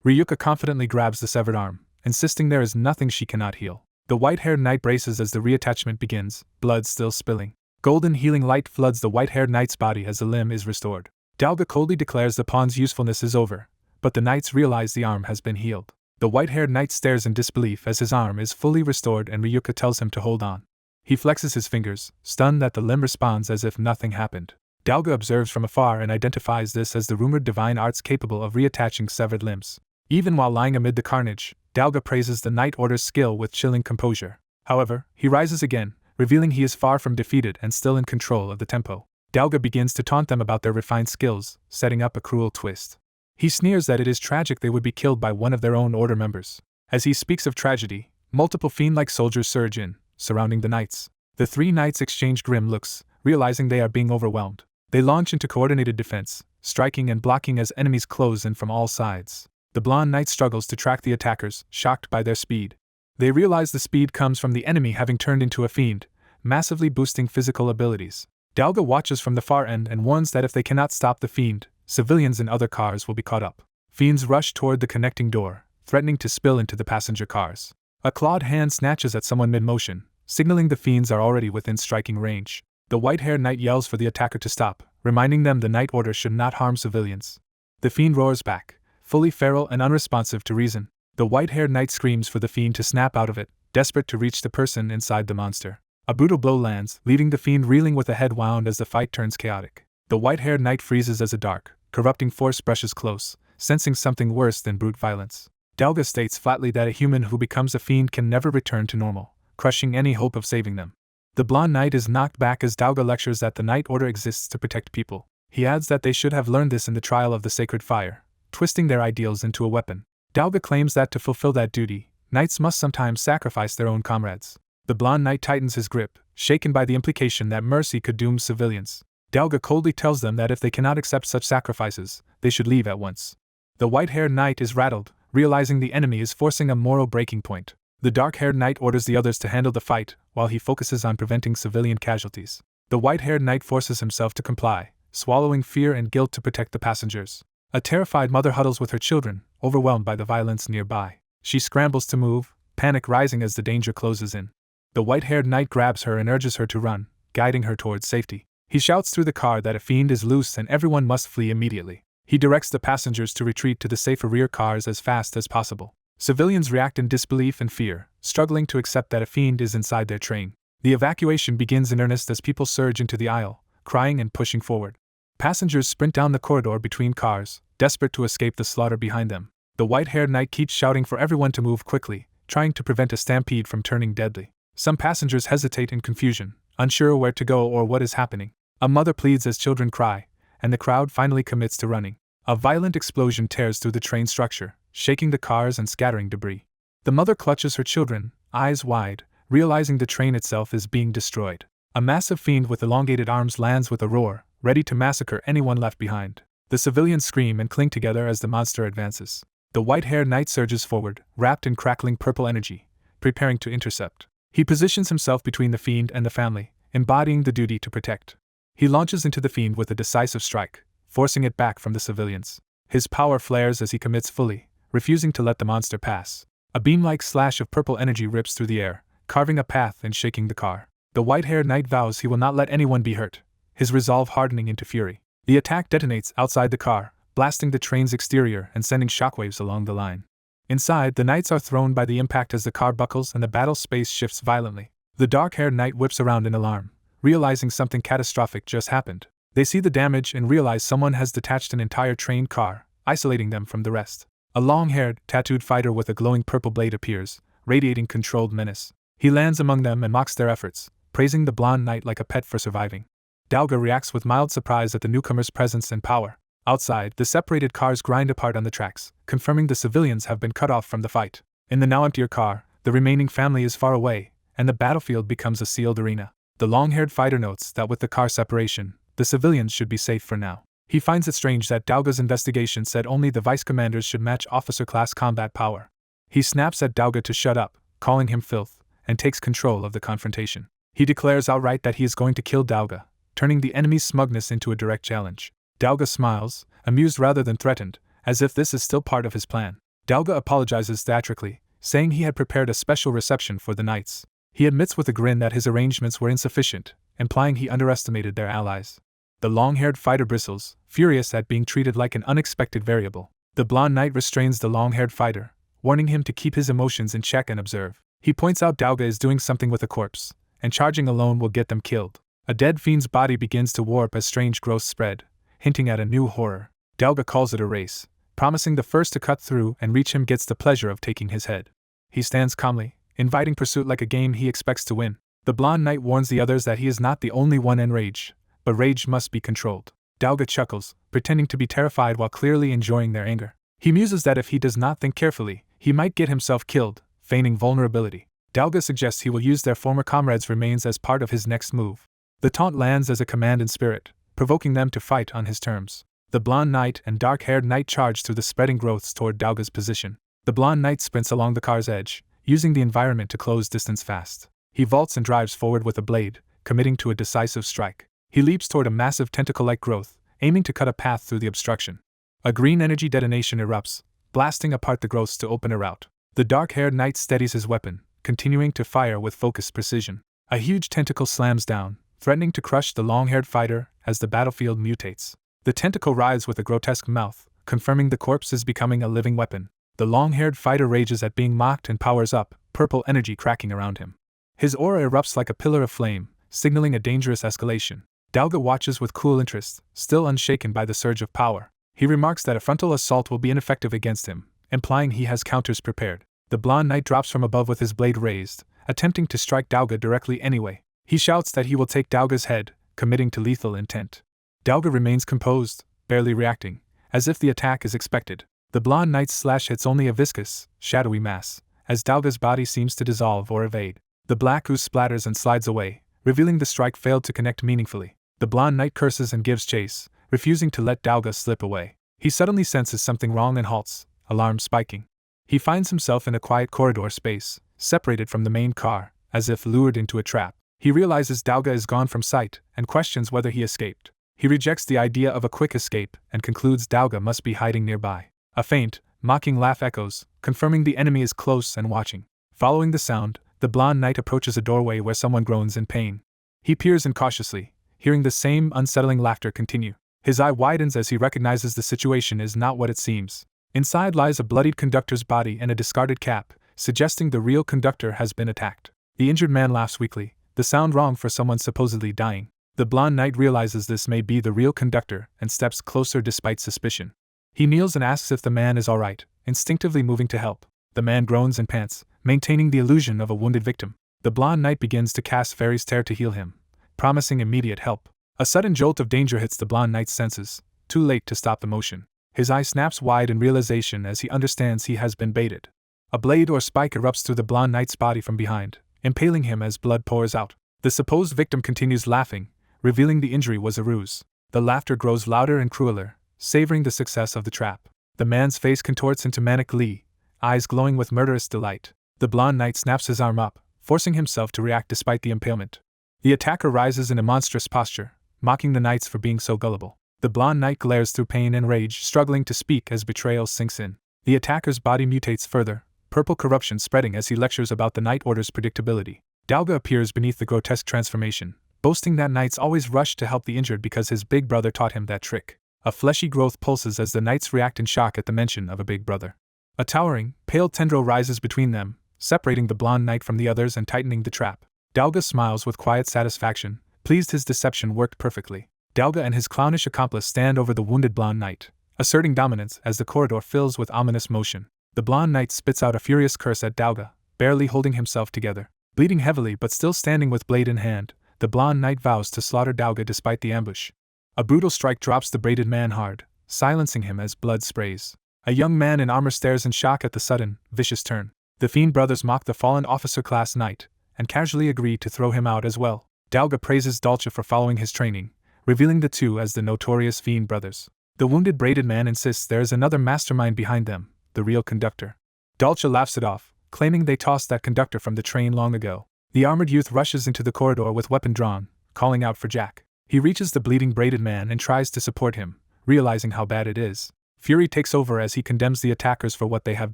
Ryuka confidently grabs the severed arm, insisting there is nothing she cannot heal. The white-haired knight braces as the reattachment begins, blood still spilling. Golden healing light floods the white-haired knight's body as the limb is restored. Dauga coldly declares the pawn's usefulness is over, but the knights realize the arm has been healed. The white-haired knight stares in disbelief as his arm is fully restored and Ryuka tells him to hold on. He flexes his fingers, stunned that the limb responds as if nothing happened. Dauga observes from afar and identifies this as the rumored divine arts capable of reattaching severed limbs. Even while lying amid the carnage, Dauga praises the Night Order's skill with chilling composure. However, he rises again, revealing he is far from defeated and still in control of the tempo. Dauga begins to taunt them about their refined skills, setting up a cruel twist. He sneers that it is tragic they would be killed by one of their own order members. As he speaks of tragedy, multiple fiend-like soldiers surge in, surrounding the knights. The three knights exchange grim looks, realizing they are being overwhelmed. They launch into coordinated defense, striking and blocking as enemies close in from all sides. The blonde knight struggles to track the attackers, shocked by their speed. They realize the speed comes from the enemy having turned into a fiend, massively boosting physical abilities. Dauga watches from the far end and warns that if they cannot stop the fiend, civilians in other cars will be caught up. Fiends rush toward the connecting door, threatening to spill into the passenger cars. A clawed hand snatches at someone mid-motion, signaling the fiends are already within striking range. The white-haired knight yells for the attacker to stop, reminding them the Night Order should not harm civilians. The fiend roars back, fully feral and unresponsive to reason. The white-haired knight screams for the fiend to snap out of it, desperate to reach the person inside the monster. A brutal blow lands, leaving the fiend reeling with a head wound as the fight turns chaotic. The white-haired knight freezes as a dark, corrupting force brushes close, sensing something worse than brute violence. Dauga states flatly that a human who becomes a fiend can never return to normal, crushing any hope of saving them. The blonde knight is knocked back as Dauga lectures that the Night Order exists to protect people. He adds that they should have learned this in the trial of the sacred fire, twisting their ideals into a weapon. Dauga claims that to fulfill that duty, knights must sometimes sacrifice their own comrades. The blonde knight tightens his grip, shaken by the implication that mercy could doom civilians. Dauga coldly tells them that if they cannot accept such sacrifices, they should leave at once. The white-haired knight is rattled, realizing the enemy is forcing a moral breaking point. The dark-haired knight orders the others to handle the fight, while he focuses on preventing civilian casualties. The white-haired knight forces himself to comply, swallowing fear and guilt to protect the passengers. A terrified mother huddles with her children, overwhelmed by the violence nearby. She scrambles to move, panic rising as the danger closes in. The white-haired knight grabs her and urges her to run, guiding her towards safety. He shouts through the car that a fiend is loose and everyone must flee immediately. He directs the passengers to retreat to the safer rear cars as fast as possible. Civilians react in disbelief and fear, struggling to accept that a fiend is inside their train. The evacuation begins in earnest as people surge into the aisle, crying and pushing forward. Passengers sprint down the corridor between cars, desperate to escape the slaughter behind them. The white-haired knight keeps shouting for everyone to move quickly, trying to prevent a stampede from turning deadly. Some passengers hesitate in confusion, unsure where to go or what is happening. A mother pleads as children cry, and the crowd finally commits to running. A violent explosion tears through the train structure, shaking the cars and scattering debris. The mother clutches her children, eyes wide, realizing the train itself is being destroyed. A massive fiend with elongated arms lands with a roar, ready to massacre anyone left behind. The civilians scream and cling together as the monster advances. The white-haired knight surges forward, wrapped in crackling purple energy, preparing to intercept. He positions himself between the fiend and the family, embodying the duty to protect. He launches into the fiend with a decisive strike, forcing it back from the civilians. His power flares as he commits fully, refusing to let the monster pass. A beam-like slash of purple energy rips through the air, carving a path and shaking the car. The white-haired knight vows he will not let anyone be hurt, his resolve hardening into fury. The attack detonates outside the car, blasting the train's exterior and sending shockwaves along the line. Inside, the knights are thrown by the impact as the car buckles and the battle space shifts violently. The dark-haired knight whips around in alarm, realizing something catastrophic just happened. They see the damage and realize someone has detached an entire train car, isolating them from the rest. A long-haired, tattooed fighter with a glowing purple blade appears, radiating controlled menace. He lands among them and mocks their efforts, praising the blonde knight like a pet for surviving. Dauga reacts with mild surprise at the newcomer's presence and power. Outside, the separated cars grind apart on the tracks, confirming the civilians have been cut off from the fight. In the now emptier car, The remaining family is far away, and the battlefield becomes a sealed arena. The long-haired fighter notes that with the car separation, the civilians should be safe for now. He finds it strange that Dauga's investigation said only the vice commanders should match officer-class combat power. He snaps at Dauga to shut up, calling him filth, and takes control of the confrontation. He declares outright that he is going to kill Dauga, turning the enemy's smugness into a direct challenge. Dauga smiles, amused rather than threatened, as if this is still part of his plan. Dauga apologizes theatrically, saying he had prepared a special reception for the knights. He admits with a grin that his arrangements were insufficient, implying he underestimated their allies. The long-haired fighter bristles, furious at being treated like an unexpected variable. The blonde knight restrains the long-haired fighter, warning him to keep his emotions in check and observe. He points out Dauga is doing something with a corpse, and charging alone will get them killed. A dead fiend's body begins to warp as strange growths spread, hinting at a new horror. Dauga calls it a race, promising the first to cut through and reach him gets the pleasure of taking his head. He stands calmly, inviting pursuit like a game he expects to win. The blonde knight warns the others that he is not the only one enraged, but rage must be controlled. Dauga chuckles, pretending to be terrified while clearly enjoying their anger. He muses that if he does not think carefully, he might get himself killed, feigning vulnerability. Dauga suggests he will use their former comrades' remains as part of his next move. The taunt lands as a command in spirit, provoking them to fight on his terms. The blonde knight and dark-haired knight charge through the spreading growths toward Dauga's position. The blonde knight sprints along the car's edge, using the environment to close distance fast. He vaults and drives forward with a blade, committing to a decisive strike. He leaps toward a massive tentacle-like growth, aiming to cut a path through the obstruction. A green energy detonation erupts, blasting apart the growths to open a route. The dark-haired knight steadies his weapon, continuing to fire with focused precision. A huge tentacle slams down, threatening to crush the long-haired fighter as the battlefield mutates. The tentacle writhes with a grotesque mouth, confirming the corpse is becoming a living weapon. The long-haired fighter rages at being mocked and powers up, purple energy cracking around him. His aura erupts like a pillar of flame, signaling a dangerous escalation. Dauga watches with cool interest, still unshaken by the surge of power. He remarks that a frontal assault will be ineffective against him, implying he has counters prepared. The blonde knight drops from above with his blade raised, attempting to strike Dauga directly anyway. He shouts that he will take Dauga's head, committing to lethal intent. Dauga remains composed, barely reacting, as if the attack is expected. The blonde knight's slash hits only a viscous, shadowy mass, as Dauga's body seems to dissolve or evade. The black ooze splatters and slides away, revealing the strike failed to connect meaningfully. The blonde knight curses and gives chase, refusing to let Dauga slip away. He suddenly senses something wrong and halts, alarm spiking. He finds himself in a quiet corridor space, separated from the main car, as if lured into a trap. He realizes Dauga is gone from sight, and questions whether he escaped. He rejects the idea of a quick escape, and concludes Dauga must be hiding nearby. A faint, mocking laugh echoes, confirming the enemy is close and watching. Following the sound, the blonde knight approaches a doorway where someone groans in pain. He peers in cautiously, hearing the same unsettling laughter continue. His eye widens as he recognizes the situation is not what it seems. Inside lies a bloodied conductor's body and a discarded cap, suggesting the real conductor has been attacked. The injured man laughs weakly, the sound wrong for someone supposedly dying. The blonde knight realizes this may be the real conductor and steps closer despite suspicion. He kneels and asks if the man is alright, instinctively moving to help. The man groans and pants, maintaining the illusion of a wounded victim. The blonde knight begins to cast Fairy's Tear to heal him, promising immediate help. A sudden jolt of danger hits the blonde knight's senses, too late to stop the motion. His eye snaps wide in realization as he understands he has been baited. A blade or spike erupts through the blonde knight's body from behind, impaling him as blood pours out. The supposed victim continues laughing, revealing the injury was a ruse. The laughter grows louder and crueler, savoring the success of the trap. The man's face contorts into manic glee, eyes glowing with murderous delight. The blonde knight snaps his arm up, forcing himself to react despite the impalement. The attacker rises in a monstrous posture, mocking the knights for being so gullible. The blonde knight glares through pain and rage, struggling to speak as betrayal sinks in. The attacker's body mutates further, purple corruption spreading as he lectures about the Night Order's predictability. Dauga appears beneath the grotesque transformation, boasting that knights always rush to help the injured because his big brother taught him that trick. A fleshy growth pulses as the knights react in shock at the mention of a big brother. A towering, pale tendril rises between them, separating the blonde knight from the others and tightening the trap. Dauga smiles with quiet satisfaction, pleased his deception worked perfectly. Dauga and his clownish accomplice stand over the wounded blonde knight, asserting dominance as the corridor fills with ominous motion. The blonde knight spits out a furious curse at Dauga, barely holding himself together. Bleeding heavily but still standing with blade in hand, the blonde knight vows to slaughter Dauga despite the ambush. A brutal strike drops the braided man hard, silencing him as blood sprays. A young man in armor stares in shock at the sudden, vicious turn. The Fiend brothers mock the fallen officer class knight, and casually agree to throw him out as well. Dalga praises Dolce for following his training, revealing the two as the notorious Fiend brothers. The wounded braided man insists there is another mastermind behind them, the real conductor. Dolce laughs it off, claiming they tossed that conductor from the train long ago. The armored youth rushes into the corridor with weapon drawn, calling out for Jack. He reaches the bleeding braided man and tries to support him, realizing how bad it is. Fury takes over as he condemns the attackers for what they have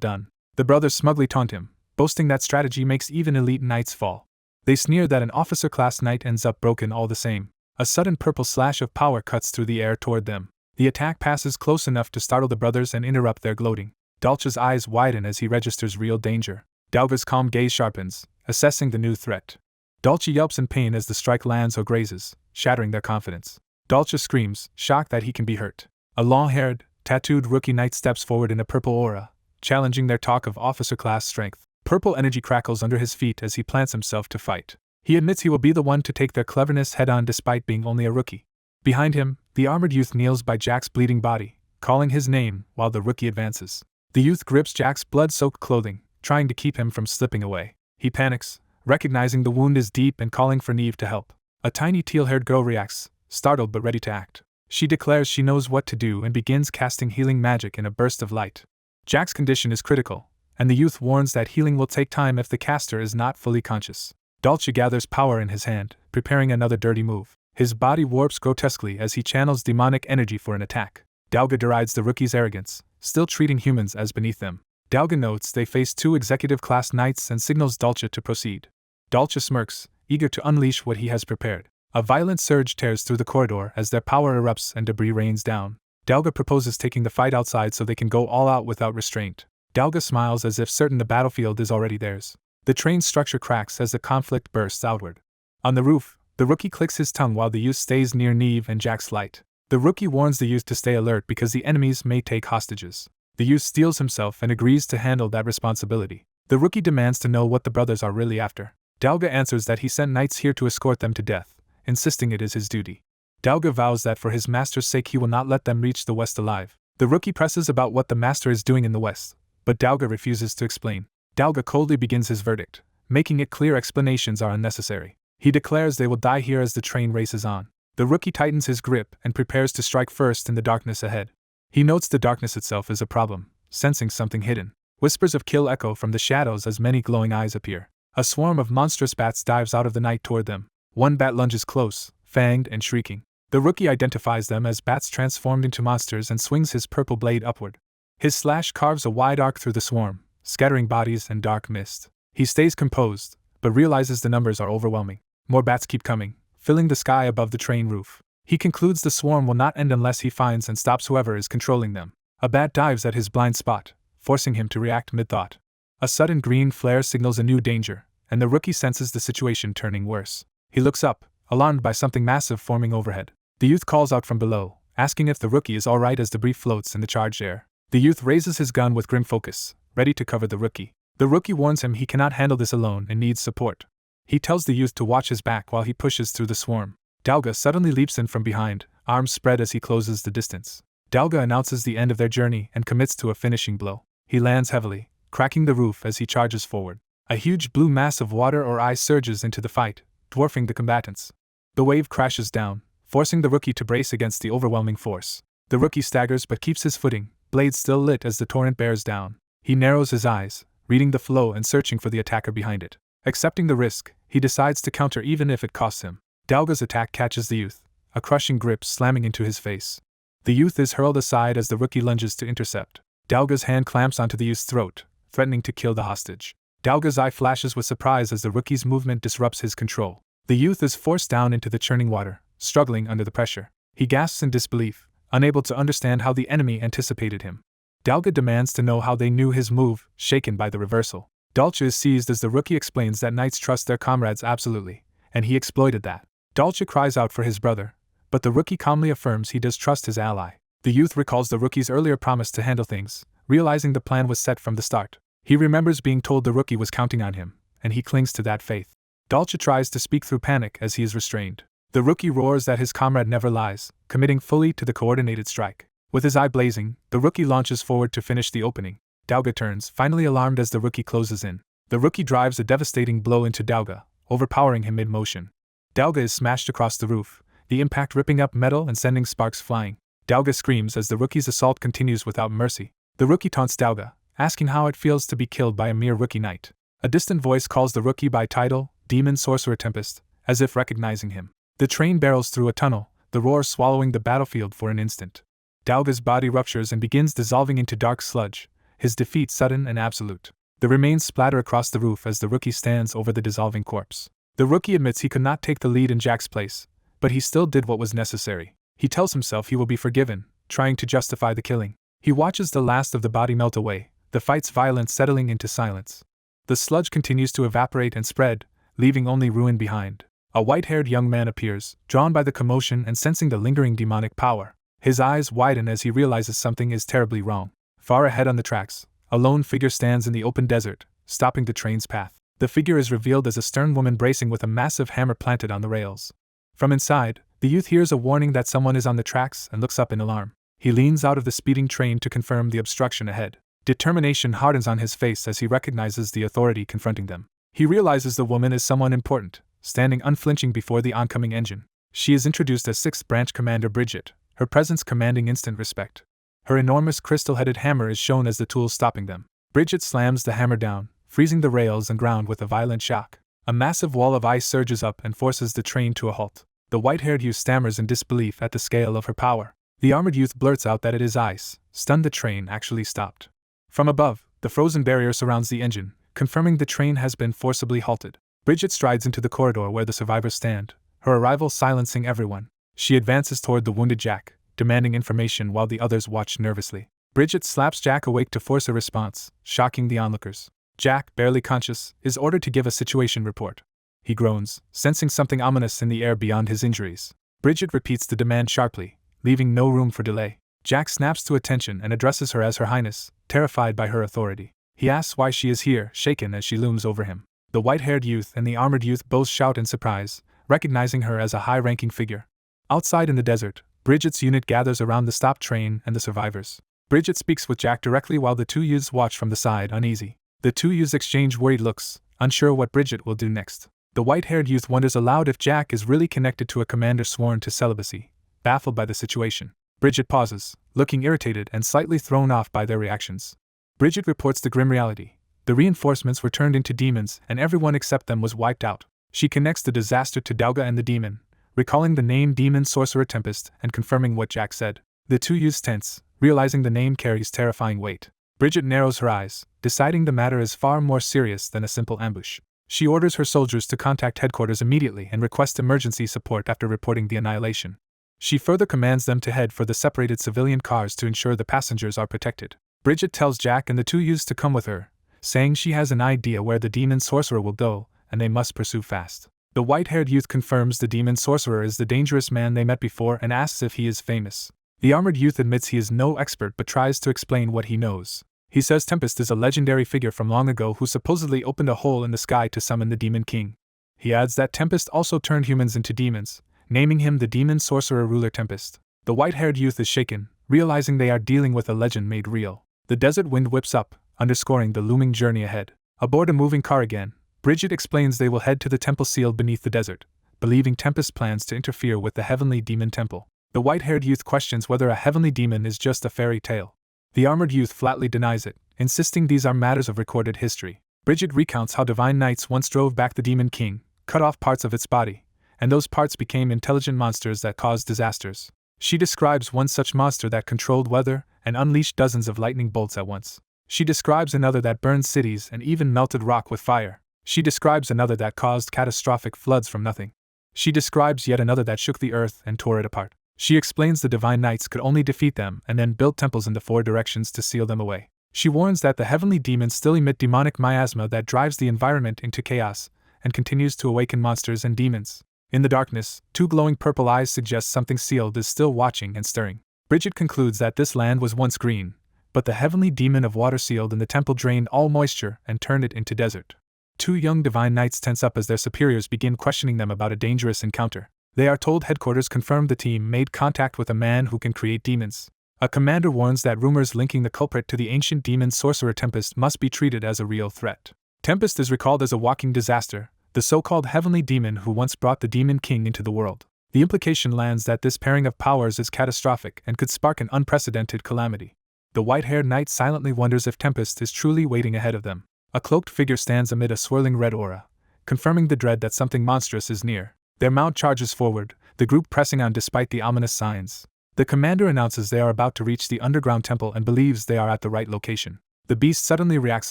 done. The brothers smugly taunt him, boasting that strategy makes even elite knights fall. They sneer that an officer-class knight ends up broken all the same. A sudden purple slash of power cuts through the air toward them. The attack passes close enough to startle the brothers and interrupt their gloating. Dolce's eyes widen as he registers real danger. Dalga's calm gaze sharpens, assessing the new threat. Dolce yelps in pain as the strike lands or grazes, shattering their confidence. Dolce screams, shocked that he can be hurt. A long-haired, tattooed rookie knight steps forward in a purple aura, challenging their talk of officer-class strength. Purple energy crackles under his feet as he plants himself to fight. He admits he will be the one to take their cleverness head-on despite being only a rookie. Behind him, the armored youth kneels by Jack's bleeding body, calling his name while the rookie advances. The youth grips Jack's blood-soaked clothing, trying to keep him from slipping away. He panics, recognizing the wound is deep and calling for Neve to help. A tiny teal-haired girl reacts, startled but ready to act. She declares she knows what to do and begins casting healing magic in a burst of light. Jack's condition is critical, and the youth warns that healing will take time if the caster is not fully conscious. Dolce gathers power in his hand, preparing another dirty move. His body warps grotesquely as he channels demonic energy for an attack. Dalga derides the rookie's arrogance, still treating humans as beneath them. Dalga notes they face two executive-class knights and signals Dolce to proceed. Dolce smirks, eager to unleash what he has prepared. A violent surge tears through the corridor as their power erupts and debris rains down. Dalga proposes taking the fight outside so they can go all out without restraint. Dalga smiles as if certain the battlefield is already theirs. The train's structure cracks as the conflict bursts outward. On the roof, the rookie clicks his tongue while the youth stays near Neve and Jack's light. The rookie warns the youth to stay alert because the enemies may take hostages. The youth steels himself and agrees to handle that responsibility. The rookie demands to know what the brothers are really after. Dalga answers that he sent knights here to escort them to death, insisting it is his duty. Dalga vows that for his master's sake he will not let them reach the West alive. The rookie presses about what the master is doing in the West, but Dalga refuses to explain. Dalga coldly begins his verdict, making it clear explanations are unnecessary. He declares they will die here as the train races on. The rookie tightens his grip and prepares to strike first in the darkness ahead. He notes the darkness itself is a problem, sensing something hidden. Whispers of kill echo from the shadows as many glowing eyes appear. A swarm of monstrous bats dives out of the night toward them. One bat lunges close, fanged and shrieking. The rookie identifies them as bats transformed into monsters and swings his purple blade upward. His slash carves a wide arc through the swarm, scattering bodies and dark mist. He stays composed, but realizes the numbers are overwhelming. More bats keep coming, filling the sky above the train roof. He concludes the swarm will not end unless he finds and stops whoever is controlling them. A bat dives at his blind spot, forcing him to react mid-thought. A sudden green flare signals a new danger, and the rookie senses the situation turning worse. He looks up, alarmed by something massive forming overhead. The youth calls out from below, asking if the rookie is alright as debris floats in the charged air. The youth raises his gun with grim focus, ready to cover the rookie. The rookie warns him he cannot handle this alone and needs support. He tells the youth to watch his back while he pushes through the swarm. Dalga suddenly leaps in from behind, arms spread as he closes the distance. Dalga announces the end of their journey and commits to a finishing blow. He lands heavily, cracking the roof as he charges forward. A huge blue mass of water or ice surges into the fight, dwarfing the combatants. The wave crashes down, forcing the rookie to brace against the overwhelming force. The rookie staggers but keeps his footing, blade still lit as the torrent bears down. He narrows his eyes, reading the flow and searching for the attacker behind it. Accepting the risk, he decides to counter even if it costs him. Dalga's attack catches the youth, a crushing grip slamming into his face. The youth is hurled aside as the rookie lunges to intercept. Dalga's hand clamps onto the youth's throat, threatening to kill the hostage. Dalga's eye flashes with surprise as the rookie's movement disrupts his control. The youth is forced down into the churning water, struggling under the pressure. He gasps in disbelief, unable to understand how the enemy anticipated him. Dalga demands to know how they knew his move, shaken by the reversal. Dolce is seized as the rookie explains that knights trust their comrades absolutely, and he exploited that. Dolce cries out for his brother, but the rookie calmly affirms he does trust his ally. The youth recalls the rookie's earlier promise to handle things, realizing the plan was set from the start. He remembers being told the rookie was counting on him, and he clings to that faith. Dolce tries to speak through panic as he is restrained. The rookie roars that his comrade never lies, committing fully to the coordinated strike. With his eye blazing, the rookie launches forward to finish the opening. Dauga turns, finally alarmed as the rookie closes in. The rookie drives a devastating blow into Dauga, overpowering him mid-motion. Dauga is smashed across the roof, the impact ripping up metal and sending sparks flying. Dauga screams as the rookie's assault continues without mercy. The rookie taunts Dauga, asking how it feels to be killed by a mere rookie knight. A distant voice calls the rookie by title, Demon Sorcerer Tempest, as if recognizing him. The train barrels through a tunnel, the roar swallowing the battlefield for an instant. Dauga's body ruptures and begins dissolving into dark sludge, his defeat sudden and absolute. The remains splatter across the roof as the rookie stands over the dissolving corpse. The rookie admits he could not take the lead in Jack's place, but he still did what was necessary. He tells himself he will be forgiven, trying to justify the killing. He watches the last of the body melt away, the fight's violence settling into silence. The sludge continues to evaporate and spread, leaving only ruin behind. A white-haired young man appears, drawn by the commotion and sensing the lingering demonic power. His eyes widen as he realizes something is terribly wrong. Far ahead on the tracks, a lone figure stands in the open desert, stopping the train's path. The figure is revealed as a stern woman bracing with a massive hammer planted on the rails. From inside, the youth hears a warning that someone is on the tracks and looks up in alarm. He leans out of the speeding train to confirm the obstruction ahead. Determination hardens on his face as he recognizes the authority confronting them. He realizes the woman is someone important, standing unflinching before the oncoming engine. She is introduced as 6th Branch Commander Bridget, her presence commanding instant respect. Her enormous crystal-headed hammer is shown as the tool stopping them. Bridget slams the hammer down, freezing the rails and ground with a violent shock. A massive wall of ice surges up and forces the train to a halt. The white-haired youth stammers in disbelief at the scale of her power. The armored youth blurts out that it is ice. Stunned, the train actually stopped. From above, the frozen barrier surrounds the engine, confirming the train has been forcibly halted. Bridget strides into the corridor where the survivors stand, her arrival silencing everyone. She advances toward the wounded Jack, demanding information while the others watch nervously. Bridget slaps Jack awake to force a response, shocking the onlookers. Jack, barely conscious, is ordered to give a situation report. He groans, sensing something ominous in the air beyond his injuries. Bridget repeats the demand sharply, leaving no room for delay. Jack snaps to attention and addresses her as Her Highness, terrified by her authority. He asks why she is here, shaken as she looms over him. The white-haired youth and the armored youth both shout in surprise, recognizing her as a high-ranking figure. Outside in the desert, Bridget's unit gathers around the stopped train and the survivors. Bridget speaks with Jack directly while the two youths watch from the side, uneasy. The two youths exchange worried looks, unsure what Bridget will do next. The white-haired youth wonders aloud if Jack is really connected to a commander sworn to celibacy, baffled by the situation. Bridget pauses, looking irritated and slightly thrown off by their reactions. Bridget reports the grim reality. The reinforcements were turned into demons and everyone except them was wiped out. She connects the disaster to Dauga and the demon, recalling the name Demon Sorcerer Tempest and confirming what Jack said. The two youths tense, realizing the name carries terrifying weight. Bridget narrows her eyes, deciding the matter is far more serious than a simple ambush. She orders her soldiers to contact headquarters immediately and request emergency support after reporting the annihilation. She further commands them to head for the separated civilian cars to ensure the passengers are protected. Bridget tells Jack and the two youths to come with her, saying she has an idea where the demon sorcerer will go, and they must pursue fast. The white-haired youth confirms the demon sorcerer is the dangerous man they met before and asks if he is famous. The armored youth admits he is no expert but tries to explain what he knows. He says Tempest is a legendary figure from long ago who supposedly opened a hole in the sky to summon the Demon King. He adds that Tempest also turned humans into demons, naming him the Demon Sorcerer Ruler Tempest. The white-haired youth is shaken, realizing they are dealing with a legend made real. The desert wind whips up, underscoring the looming journey ahead. Aboard a moving car again, Bridget explains they will head to the temple sealed beneath the desert, believing Tempest plans to interfere with the heavenly demon temple. The white-haired youth questions whether a heavenly demon is just a fairy tale. The armored youth flatly denies it, insisting these are matters of recorded history. Bridget recounts how divine knights once drove back the Demon King, cut off parts of its body, and those parts became intelligent monsters that caused disasters. She describes one such monster that controlled weather and unleashed dozens of lightning bolts at once. She describes another that burned cities and even melted rock with fire. She describes another that caused catastrophic floods from nothing. She describes yet another that shook the earth and tore it apart. She explains the divine knights could only defeat them and then build temples in the 4 directions to seal them away. She warns that the heavenly demons still emit demonic miasma that drives the environment into chaos and continues to awaken monsters and demons. In the darkness, 2 glowing purple eyes suggest something sealed is still watching and stirring. Bridget concludes that this land was once green, but the heavenly demon of water sealed in the temple drained all moisture and turned it into desert. 2 young divine knights tense up as their superiors begin questioning them about a dangerous encounter. They are told headquarters confirmed the team made contact with a man who can create demons. A commander warns that rumors linking the culprit to the ancient demon sorcerer Tempest must be treated as a real threat. Tempest is recalled as a walking disaster, the so-called heavenly demon who once brought the Demon King into the world. The implication lands that this pairing of powers is catastrophic and could spark an unprecedented calamity. The white-haired knight silently wonders if Tempest is truly waiting ahead of them. A cloaked figure stands amid a swirling red aura, confirming the dread that something monstrous is near. Their mount charges forward, the group pressing on despite the ominous signs. The commander announces they are about to reach the underground temple and believes they are at the right location. The beast suddenly reacts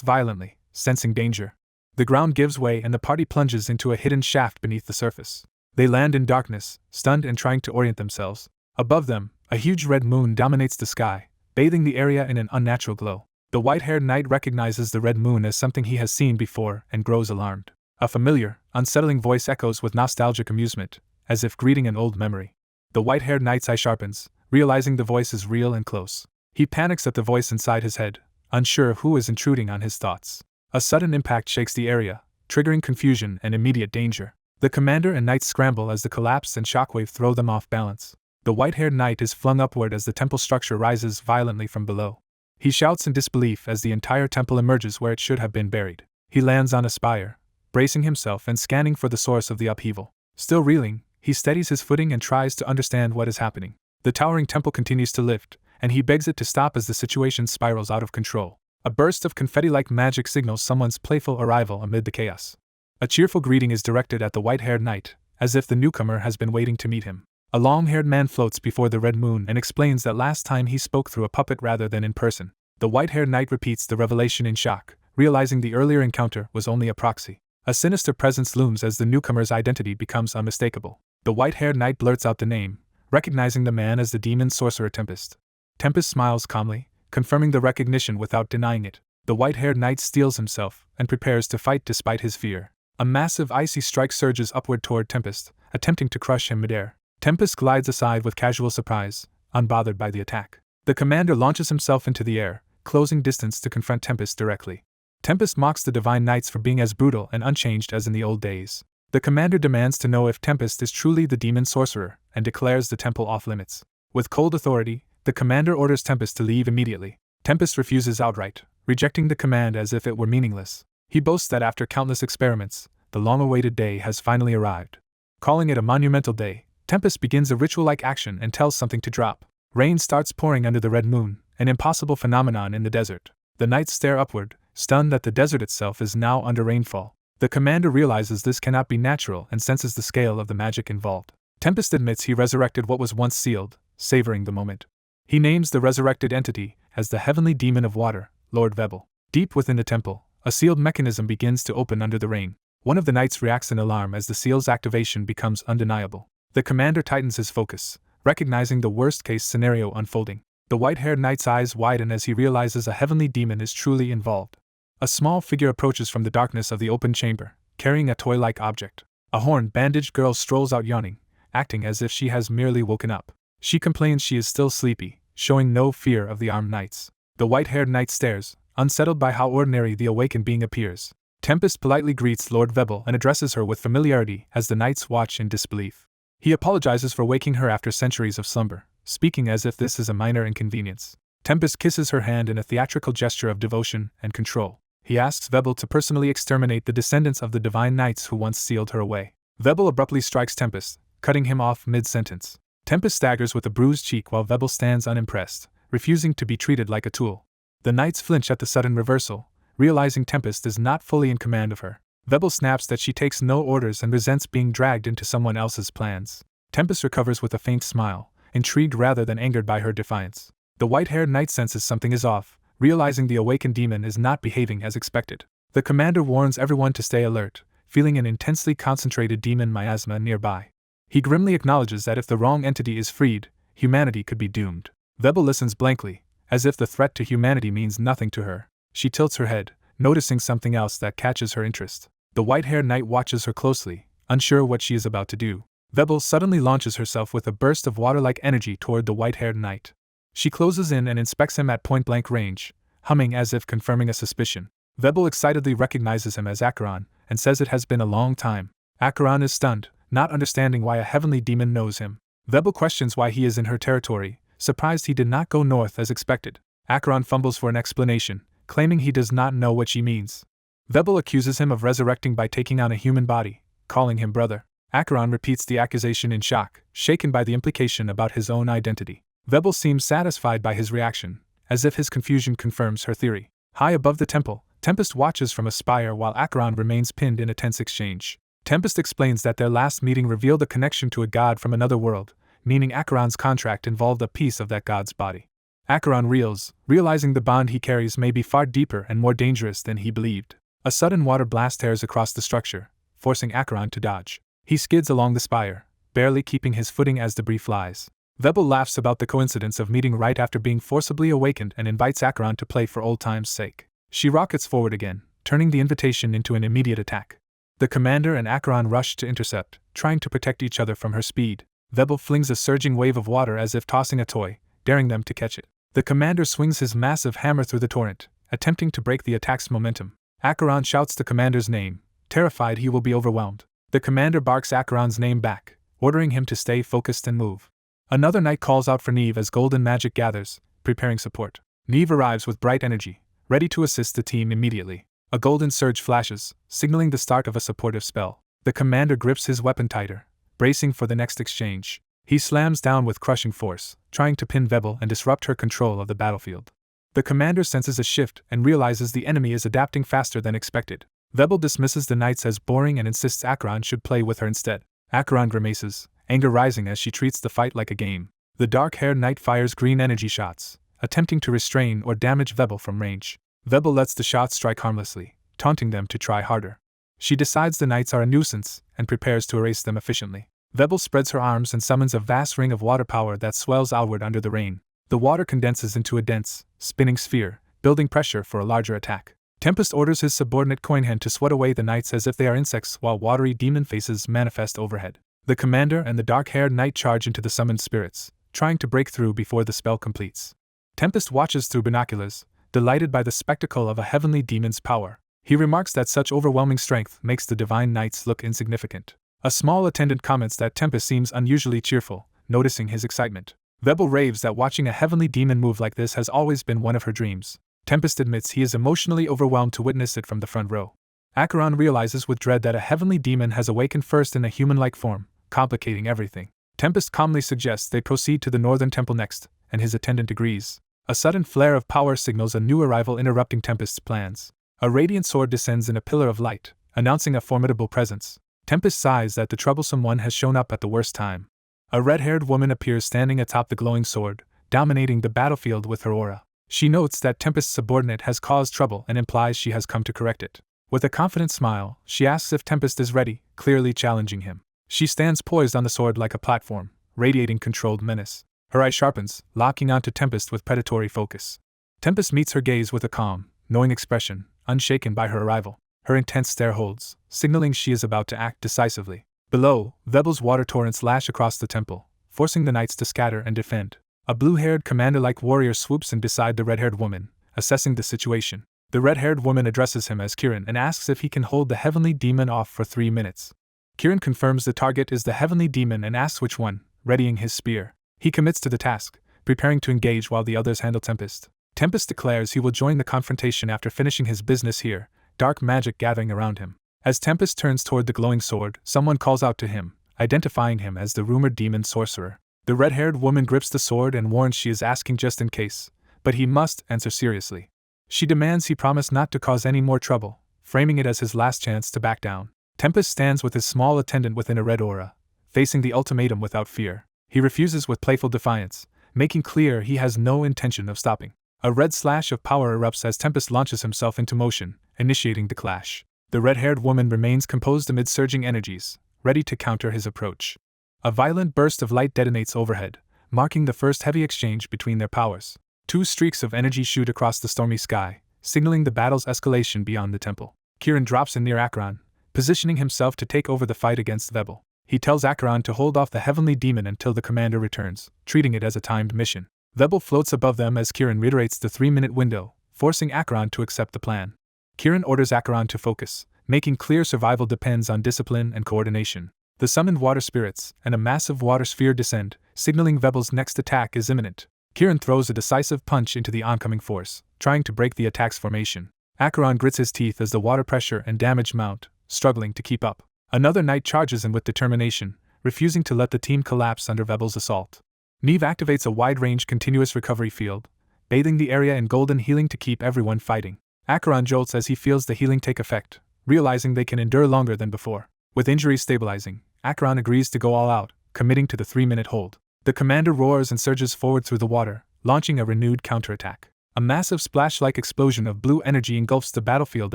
violently, sensing danger. The ground gives way and the party plunges into a hidden shaft beneath the surface. They land in darkness, stunned and trying to orient themselves. Above them, a huge red moon dominates the sky, bathing the area in an unnatural glow. The white-haired knight recognizes the red moon as something he has seen before and grows alarmed. A familiar, unsettling voice echoes with nostalgic amusement, as if greeting an old memory. The white-haired knight's eye sharpens, realizing the voice is real and close. He panics at the voice inside his head, unsure who is intruding on his thoughts. A sudden impact shakes the area, triggering confusion and immediate danger. The commander and knight scramble as the collapse and shockwave throw them off balance. The white-haired knight is flung upward as the temple structure rises violently from below. He shouts in disbelief as the entire temple emerges where it should have been buried. He lands on a spire, bracing himself and scanning for the source of the upheaval. Still reeling, he steadies his footing and tries to understand what is happening. The towering temple continues to lift, and he begs it to stop as the situation spirals out of control. A burst of confetti-like magic signals someone's playful arrival amid the chaos. A cheerful greeting is directed at the white-haired knight, as if the newcomer has been waiting to meet him. A long-haired man floats before the red moon and explains that last time he spoke through a puppet rather than in person. The white-haired knight repeats the revelation in shock, realizing the earlier encounter was only a proxy. A sinister presence looms as the newcomer's identity becomes unmistakable. The white-haired knight blurts out the name, recognizing the man as the demon sorcerer Tempest. Tempest smiles calmly, confirming the recognition without denying it. The white-haired knight steels himself and prepares to fight despite his fear. A massive icy strike surges upward toward Tempest, attempting to crush him midair. Tempest glides aside with casual surprise, unbothered by the attack. The commander launches himself into the air, closing distance to confront Tempest directly. Tempest mocks the divine knights for being as brutal and unchanged as in the old days. The commander demands to know if Tempest is truly the demon sorcerer and declares the temple off-limits. With cold authority, the commander orders Tempest to leave immediately. Tempest refuses outright, rejecting the command as if it were meaningless. He boasts that after countless experiments, the long-awaited day has finally arrived. Calling it a monumental day, Tempest begins a ritual-like action and tells something to drop. Rain starts pouring under the red moon, an impossible phenomenon in the desert. The knights stare upward, stunned that the desert itself is now under rainfall. The commander realizes this cannot be natural and senses the scale of the magic involved. Tempest admits he resurrected what was once sealed, savoring the moment. He names the resurrected entity as the heavenly demon of water, Lord Vebel. Deep within the temple, a sealed mechanism begins to open under the rain. One of the knights reacts in alarm as the seal's activation becomes undeniable. The commander tightens his focus, recognizing the worst-case scenario unfolding. The white-haired knight's eyes widen as he realizes a heavenly demon is truly involved. A small figure approaches from the darkness of the open chamber, carrying a toy-like object. A horn-bandaged girl strolls out yawning, acting as if she has merely woken up. She complains she is still sleepy, showing no fear of the armed knights. The white-haired knight stares, unsettled by how ordinary the awakened being appears. Tempest politely greets Lord Vebel and addresses her with familiarity as the knights watch in disbelief. He apologizes for waking her after centuries of slumber, speaking as if this is a minor inconvenience. Tempest kisses her hand in a theatrical gesture of devotion and control. He asks Vebel to personally exterminate the descendants of the divine knights who once sealed her away. Vebel abruptly strikes Tempest, cutting him off mid-sentence. Tempest staggers with a bruised cheek while Vebel stands unimpressed, refusing to be treated like a tool. The knights flinch at the sudden reversal, realizing Tempest is not fully in command of her. Vebel snaps that she takes no orders and resents being dragged into someone else's plans. Tempest recovers with a faint smile, intrigued rather than angered by her defiance. The white-haired knight senses something is off, realizing the awakened demon is not behaving as expected. The commander warns everyone to stay alert, feeling an intensely concentrated demon miasma nearby. He grimly acknowledges that if the wrong entity is freed, humanity could be doomed. Vebel listens blankly, as if the threat to humanity means nothing to her. She tilts her head, noticing something else that catches her interest. The white-haired knight watches her closely, unsure what she is about to do. Vebel suddenly launches herself with a burst of water-like energy toward the white-haired knight. She closes in and inspects him at point-blank range, humming as if confirming a suspicion. Vebel excitedly recognizes him as Acheron, and says it has been a long time. Acheron is stunned, not understanding why a heavenly demon knows him. Vebel questions why he is in her territory, surprised he did not go north as expected. Acheron fumbles for an explanation, claiming he does not know what she means. Vebel accuses him of resurrecting by taking on a human body, calling him brother. Acheron repeats the accusation in shock, shaken by the implication about his own identity. Vebel seems satisfied by his reaction, as if his confusion confirms her theory. High above the temple, Tempest watches from a spire while Acheron remains pinned in a tense exchange. Tempest explains that their last meeting revealed a connection to a god from another world, meaning Acheron's contract involved a piece of that god's body. Acheron reels, realizing the bond he carries may be far deeper and more dangerous than he believed. A sudden water blast tears across the structure, forcing Acheron to dodge. He skids along the spire, barely keeping his footing as debris flies. Vebel laughs about the coincidence of meeting right after being forcibly awakened and invites Acheron to play for old time's sake. She rockets forward again, turning the invitation into an immediate attack. The commander and Acheron rush to intercept, trying to protect each other from her speed. Vebel flings a surging wave of water as if tossing a toy, daring them to catch it. The commander swings his massive hammer through the torrent, attempting to break the attack's momentum. Acheron shouts the commander's name, terrified he will be overwhelmed. The commander barks Acheron's name back, ordering him to stay focused and move. Another knight calls out for Neve as golden magic gathers, preparing support. Neve arrives with bright energy, ready to assist the team immediately. A golden surge flashes, signaling the start of a supportive spell. The commander grips his weapon tighter, bracing for the next exchange. He slams down with crushing force, trying to pin Vebel and disrupt her control of the battlefield. The commander senses a shift and realizes the enemy is adapting faster than expected. Vebel dismisses the knights as boring and insists Acheron should play with her instead. Acheron grimaces, anger rising as she treats the fight like a game. The dark-haired knight fires green energy shots, attempting to restrain or damage Vebel from range. Vebel lets the shots strike harmlessly, taunting them to try harder. She decides the knights are a nuisance and prepares to erase them efficiently. Vebel spreads her arms and summons a vast ring of water power that swells outward under the rain. The water condenses into a dense, spinning sphere, building pressure for a larger attack. Tempest orders his subordinate Coinhand to swat away the knights as if they are insects while watery demon faces manifest overhead. The commander and the dark-haired knight charge into the summoned spirits, trying to break through before the spell completes. Tempest watches through binoculars, delighted by the spectacle of a heavenly demon's power. He remarks that such overwhelming strength makes the divine knights look insignificant. A small attendant comments that Tempest seems unusually cheerful, noticing his excitement. Vebel raves that watching a heavenly demon move like this has always been one of her dreams. Tempest admits he is emotionally overwhelmed to witness it from the front row. Acheron realizes with dread that a heavenly demon has awakened first in a human-like form, complicating everything. Tempest calmly suggests they proceed to the northern temple next, and his attendant agrees. A sudden flare of power signals a new arrival, interrupting Tempest's plans. A radiant sword descends in a pillar of light, announcing a formidable presence. Tempest sighs that the troublesome one has shown up at the worst time. A red-haired woman appears standing atop the glowing sword, dominating the battlefield with her aura. She notes that Tempest's subordinate has caused trouble and implies she has come to correct it. With a confident smile, she asks if Tempest is ready, clearly challenging him. She stands poised on the sword like a platform, radiating controlled menace. Her eye sharpens, locking onto Tempest with predatory focus. Tempest meets her gaze with a calm, knowing expression, unshaken by her arrival. Her intense stare holds, signaling she is about to act decisively. Below, Vebel's water torrents lash across the temple, forcing the knights to scatter and defend. A blue-haired commander-like warrior swoops in beside the red-haired woman, assessing the situation. The red-haired woman addresses him as Kiran and asks if he can hold the heavenly demon off for 3 minutes. Kiran confirms the target is the heavenly demon and asks which one, readying his spear. He commits to the task, preparing to engage while the others handle Tempest. Tempest declares he will join the confrontation after finishing his business here, dark magic gathering around him. As Tempest turns toward the glowing sword, someone calls out to him, identifying him as the rumored demon sorcerer. The red-haired woman grips the sword and warns she is asking just in case, but he must answer seriously. She demands he promise not to cause any more trouble, framing it as his last chance to back down. Tempest stands with his small attendant within a red aura, facing the ultimatum without fear. He refuses with playful defiance, making clear he has no intention of stopping. A red slash of power erupts as Tempest launches himself into motion, initiating the clash. The red-haired woman remains composed amid surging energies, ready to counter his approach. A violent burst of light detonates overhead, marking the first heavy exchange between their powers. 2 streaks of energy shoot across the stormy sky, signaling the battle's escalation beyond the temple. Kiran drops in near Acheron, positioning himself to take over the fight against Vebel. He tells Acheron to hold off the heavenly demon until the commander returns, treating it as a timed mission. Vebel floats above them as Kiran reiterates the 3-minute window, forcing Acheron to accept the plan. Kiran orders Acheron to focus, making clear survival depends on discipline and coordination. The summoned water spirits and a massive water sphere descend, signaling Vebel's next attack is imminent. Kirin throws a decisive punch into the oncoming force, trying to break the attack's formation. Acheron grits his teeth as the water pressure and damage mount, struggling to keep up. Another knight charges in with determination, refusing to let the team collapse under Vebel's assault. Neve activates a wide-range continuous recovery field, bathing the area in golden healing to keep everyone fighting. Acheron jolts as he feels the healing take effect, realizing they can endure longer than before. With injuries stabilizing, Acheron agrees to go all out, committing to the 3-minute hold. The commander roars and surges forward through the water, launching a renewed counterattack. A massive splash-like explosion of blue energy engulfs the battlefield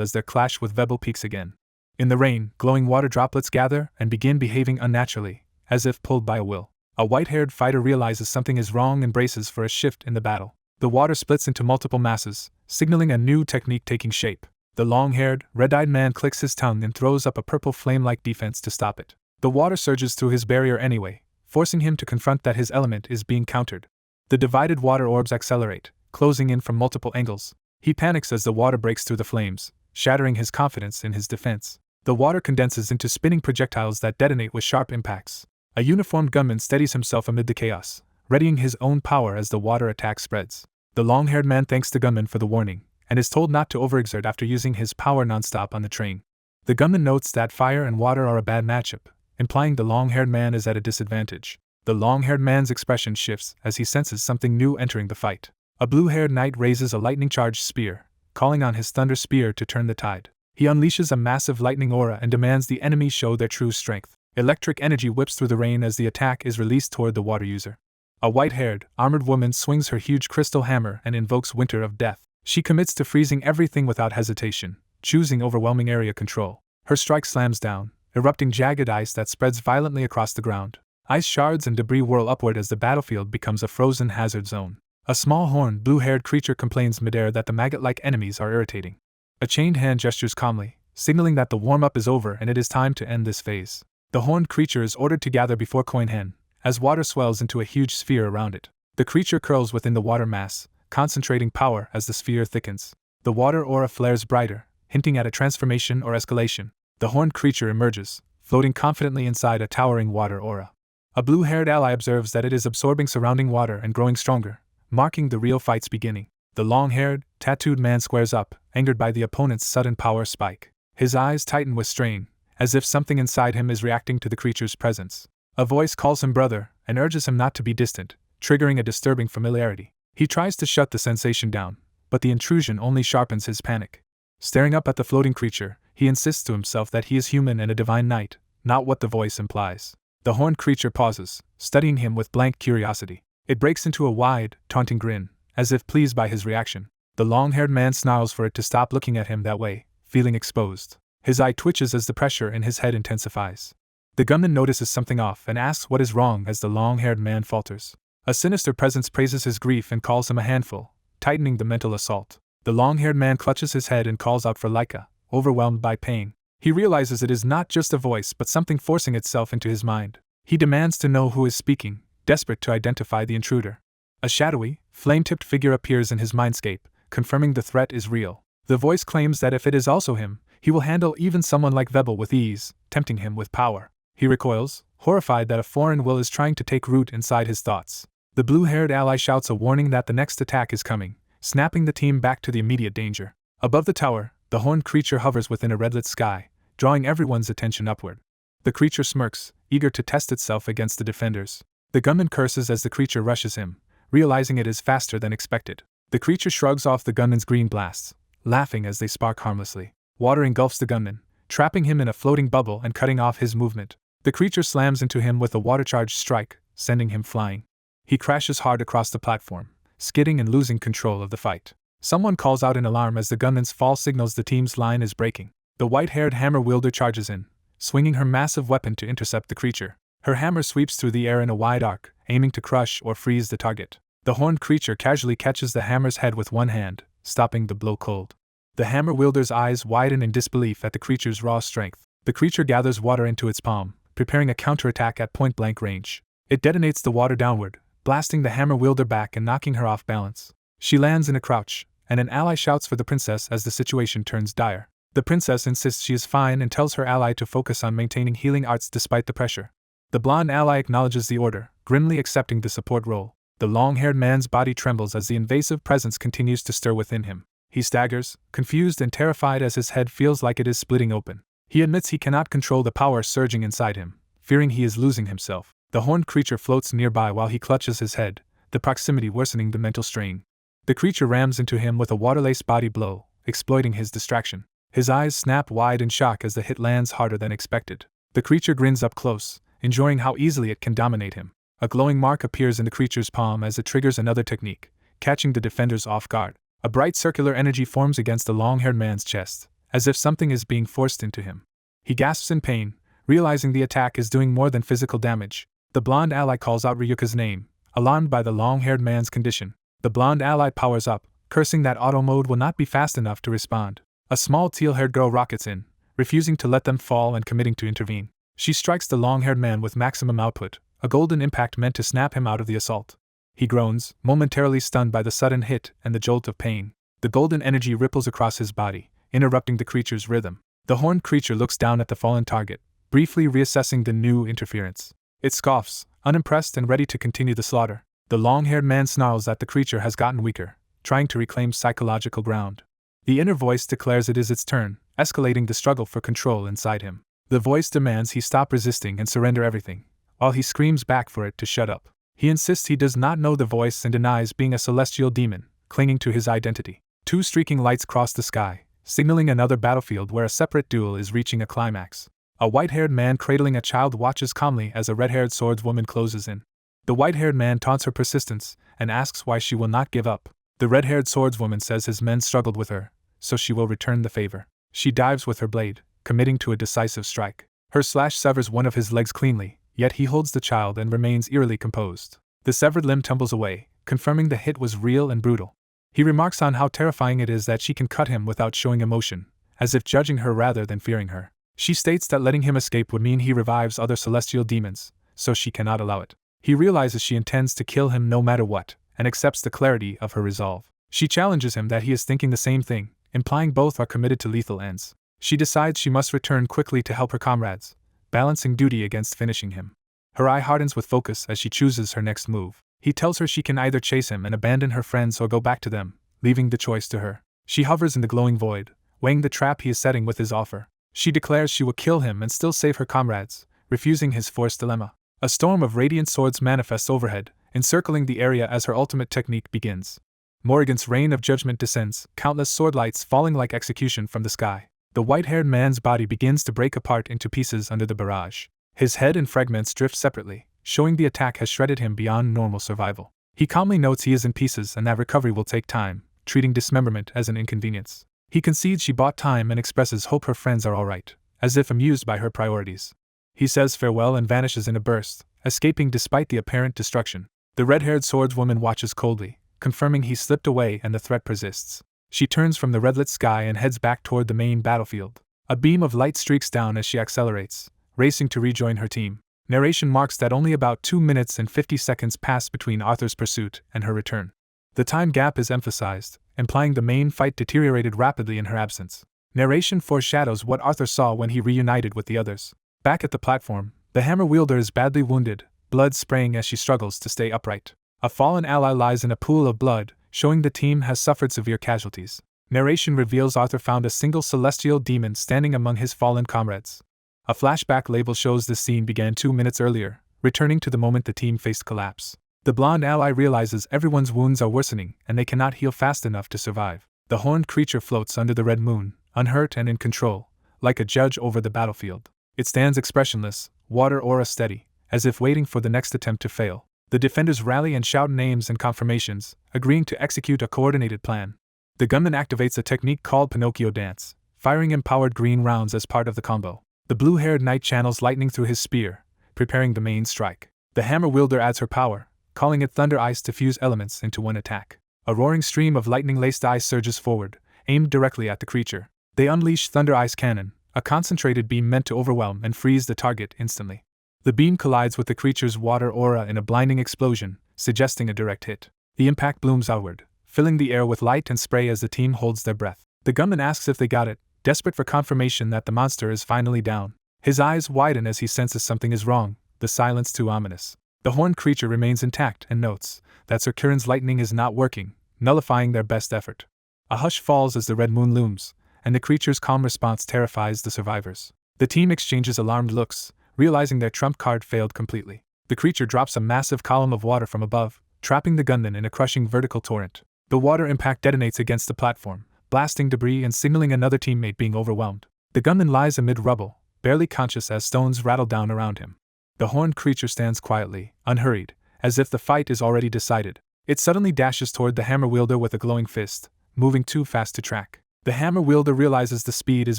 as their clash with Vebel peaks again. In the rain, glowing water droplets gather and begin behaving unnaturally, as if pulled by a will. A white-haired fighter realizes something is wrong and braces for a shift in the battle. The water splits into multiple masses, signaling a new technique taking shape. The long-haired, red-eyed man clicks his tongue and throws up a purple flame-like defense to stop it. The water surges through his barrier anyway, forcing him to confront that his element is being countered. The divided water orbs accelerate, closing in from multiple angles. He panics as the water breaks through the flames, shattering his confidence in his defense. The water condenses into spinning projectiles that detonate with sharp impacts. A uniformed gunman steadies himself amid the chaos, readying his own power as the water attack spreads. The long-haired man thanks the gunman for the warning, and is told not to overexert after using his power nonstop on the train. The gunman notes that fire and water are a bad matchup, implying the long-haired man is at a disadvantage. The long-haired man's expression shifts as he senses something new entering the fight. A blue-haired knight raises a lightning-charged spear, calling on his thunder spear to turn the tide. He unleashes a massive lightning aura and demands the enemy show their true strength. Electric energy whips through the rain as the attack is released toward the water user. A white-haired, armored woman swings her huge crystal hammer and invokes Winter of Death. She commits to freezing everything without hesitation, choosing overwhelming area control. Her strike slams down, erupting jagged ice that spreads violently across the ground. Ice shards and debris whirl upward as the battlefield becomes a frozen hazard zone. A small horned, blue-haired creature complains midair that the maggot-like enemies are irritating. A chained hand gestures calmly, signaling that the warm-up is over and it is time to end this phase. The horned creature is ordered to gather before Coin Hen, as water swells into a huge sphere around it. The creature curls within the water mass, concentrating power as the sphere thickens. The water aura flares brighter, hinting at a transformation or escalation. The horned creature emerges, floating confidently inside a towering water aura. A blue-haired ally observes that it is absorbing surrounding water and growing stronger, marking the real fight's beginning. The long-haired, tattooed man squares up, angered by the opponent's sudden power spike. His eyes tighten with strain, as if something inside him is reacting to the creature's presence. A voice calls him brother and urges him not to be distant, triggering a disturbing familiarity. He tries to shut the sensation down, but the intrusion only sharpens his panic. Staring up at the floating creature, he insists to himself that he is human and a divine knight, not what the voice implies. The horned creature pauses, studying him with blank curiosity. It breaks into a wide, taunting grin, as if pleased by his reaction. The long-haired man snarls for it to stop looking at him that way, feeling exposed. His eye twitches as the pressure in his head intensifies. The gunman notices something off and asks what is wrong as the long-haired man falters. A sinister presence praises his grief and calls him a handful, tightening the mental assault. The long-haired man clutches his head and calls out for Leica, overwhelmed by pain. He realizes it is not just a voice but something forcing itself into his mind. He demands to know who is speaking, desperate to identify the intruder. A shadowy, flame-tipped figure appears in his mindscape, confirming the threat is real. The voice claims that if it is also him, he will handle even someone like Vebel with ease, tempting him with power. He recoils, horrified that a foreign will is trying to take root inside his thoughts. The blue-haired ally shouts a warning that the next attack is coming, snapping the team back to the immediate danger. Above the tower, the horned creature hovers within a red-lit sky, drawing everyone's attention upward. The creature smirks, eager to test itself against the defenders. The gunman curses as the creature rushes him, realizing it is faster than expected. The creature shrugs off the gunman's green blasts, laughing as they spark harmlessly. Water engulfs the gunman, trapping him in a floating bubble and cutting off his movement. The creature slams into him with a water-charged strike, sending him flying. He crashes hard across the platform, skidding and losing control of the fight. Someone calls out in alarm as the gunman's fall signals the team's line is breaking. The white-haired hammer wielder charges in, swinging her massive weapon to intercept the creature. Her hammer sweeps through the air in a wide arc, aiming to crush or freeze the target. The horned creature casually catches the hammer's head with one hand, stopping the blow cold. The hammer wielder's eyes widen in disbelief at the creature's raw strength. The creature gathers water into its palm, preparing a counterattack at point-blank range. It detonates the water downward, blasting the hammer wielder back and knocking her off balance. She lands in a crouch, and an ally shouts for the princess as the situation turns dire. The princess insists she is fine and tells her ally to focus on maintaining healing arts despite the pressure. The blonde ally acknowledges the order, grimly accepting the support role. The long-haired man's body trembles as the invasive presence continues to stir within him. He staggers, confused and terrified as his head feels like it is splitting open. He admits he cannot control the power surging inside him, fearing he is losing himself. The horned creature floats nearby while he clutches his head, the proximity worsening the mental strain. The creature rams into him with a waterlace body blow, exploiting his distraction. His eyes snap wide in shock as the hit lands harder than expected. The creature grins up close, enjoying how easily it can dominate him. A glowing mark appears in the creature's palm as it triggers another technique, catching the defenders off guard. A bright circular energy forms against the long-haired man's chest, as if something is being forced into him. He gasps in pain, realizing the attack is doing more than physical damage. The blonde ally calls out Ryuka's name, alarmed by the long-haired man's condition. The blonde ally powers up, cursing that auto mode will not be fast enough to respond. A small teal-haired girl rockets in, refusing to let them fall and committing to intervene. She strikes the long-haired man with maximum output, a golden impact meant to snap him out of the assault. He groans, momentarily stunned by the sudden hit and the jolt of pain. The golden energy ripples across his body, interrupting the creature's rhythm. The horned creature looks down at the fallen target, briefly reassessing the new interference. It scoffs, unimpressed and ready to continue the slaughter. The long-haired man snarls that the creature has gotten weaker, trying to reclaim psychological ground. The inner voice declares it is its turn, escalating the struggle for control inside him. The voice demands he stop resisting and surrender everything, while he screams back for it to shut up. He insists he does not know the voice and denies being a celestial demon, clinging to his identity. Two streaking lights cross the sky, signaling another battlefield where a separate duel is reaching a climax. A white-haired man cradling a child watches calmly as a red-haired swordswoman closes in. The white-haired man taunts her persistence and asks why she will not give up. The red-haired swordswoman says his men struggled with her, so she will return the favor. She dives with her blade, committing to a decisive strike. Her slash severs one of his legs cleanly, yet he holds the child and remains eerily composed. The severed limb tumbles away, confirming the hit was real and brutal. He remarks on how terrifying it is that she can cut him without showing emotion, as if judging her rather than fearing her. She states that letting him escape would mean he revives other celestial demons, so she cannot allow it. He realizes she intends to kill him no matter what, and accepts the clarity of her resolve. She challenges him that he is thinking the same thing, implying both are committed to lethal ends. She decides she must return quickly to help her comrades, balancing duty against finishing him. Her eye hardens with focus as she chooses her next move. He tells her she can either chase him and abandon her friends or go back to them, leaving the choice to her. She hovers in the glowing void, weighing the trap he is setting with his offer. She declares she will kill him and still save her comrades, refusing his forced dilemma. A storm of radiant swords manifests overhead, encircling the area as her ultimate technique begins. Morrigan's rain of judgment descends, countless sword lights falling like execution from the sky. The white-haired man's body begins to break apart into pieces under the barrage. His head and fragments drift separately, showing the attack has shredded him beyond normal survival. He calmly notes he is in pieces and that recovery will take time, treating dismemberment as an inconvenience. He concedes she bought time and expresses hope her friends are alright, as if amused by her priorities. He says farewell and vanishes in a burst, escaping despite the apparent destruction. The red-haired swordswoman watches coldly, confirming he slipped away and the threat persists. She turns from the red-lit sky and heads back toward the main battlefield. A beam of light streaks down as she accelerates, racing to rejoin her team. Narration marks that only about 2 minutes and 50 seconds pass between Arthur's pursuit and her return. The time gap is emphasized, implying the main fight deteriorated rapidly in her absence. Narration foreshadows what Arthur saw when he reunited with the others. Back at the platform, the hammer wielder is badly wounded, blood spraying as she struggles to stay upright. A fallen ally lies in a pool of blood, showing the team has suffered severe casualties. Narration reveals Arthur found a single celestial demon standing among his fallen comrades. A flashback label shows this scene began 2 minutes earlier, returning to the moment the team faced collapse. The blonde ally realizes everyone's wounds are worsening and they cannot heal fast enough to survive. The horned creature floats under the red moon, unhurt and in control, like a judge over the battlefield. It stands expressionless, water aura steady, as if waiting for the next attempt to fail. The defenders rally and shout names and confirmations, agreeing to execute a coordinated plan. The gunman activates a technique called Pinocchio Dance, firing empowered green rounds as part of the combo. The blue-haired knight channels lightning through his spear, preparing the main strike. The hammer wielder adds her power, calling it Thunder Ice to fuse elements into one attack. A roaring stream of lightning-laced ice surges forward, aimed directly at the creature. They unleash Thunder Ice Cannon, a concentrated beam meant to overwhelm and freeze the target instantly. The beam collides with the creature's water aura in a blinding explosion, suggesting a direct hit. The impact blooms outward, filling the air with light and spray as the team holds their breath. The gunman asks if they got it, desperate for confirmation that the monster is finally down. His eyes widen as he senses something is wrong, the silence too ominous. The horned creature remains intact and notes that Sir Kiran's lightning is not working, nullifying their best effort. A hush falls as the red moon looms, and the creature's calm response terrifies the survivors. The team exchanges alarmed looks, realizing their trump card failed completely. The creature drops a massive column of water from above, trapping the gunmen in a crushing vertical torrent. The water impact detonates against the platform, blasting debris and signaling another teammate being overwhelmed. The gunman lies amid rubble, barely conscious as stones rattle down around him. The horned creature stands quietly, unhurried, as if the fight is already decided. It suddenly dashes toward the hammer wielder with a glowing fist, moving too fast to track. The hammer wielder realizes the speed is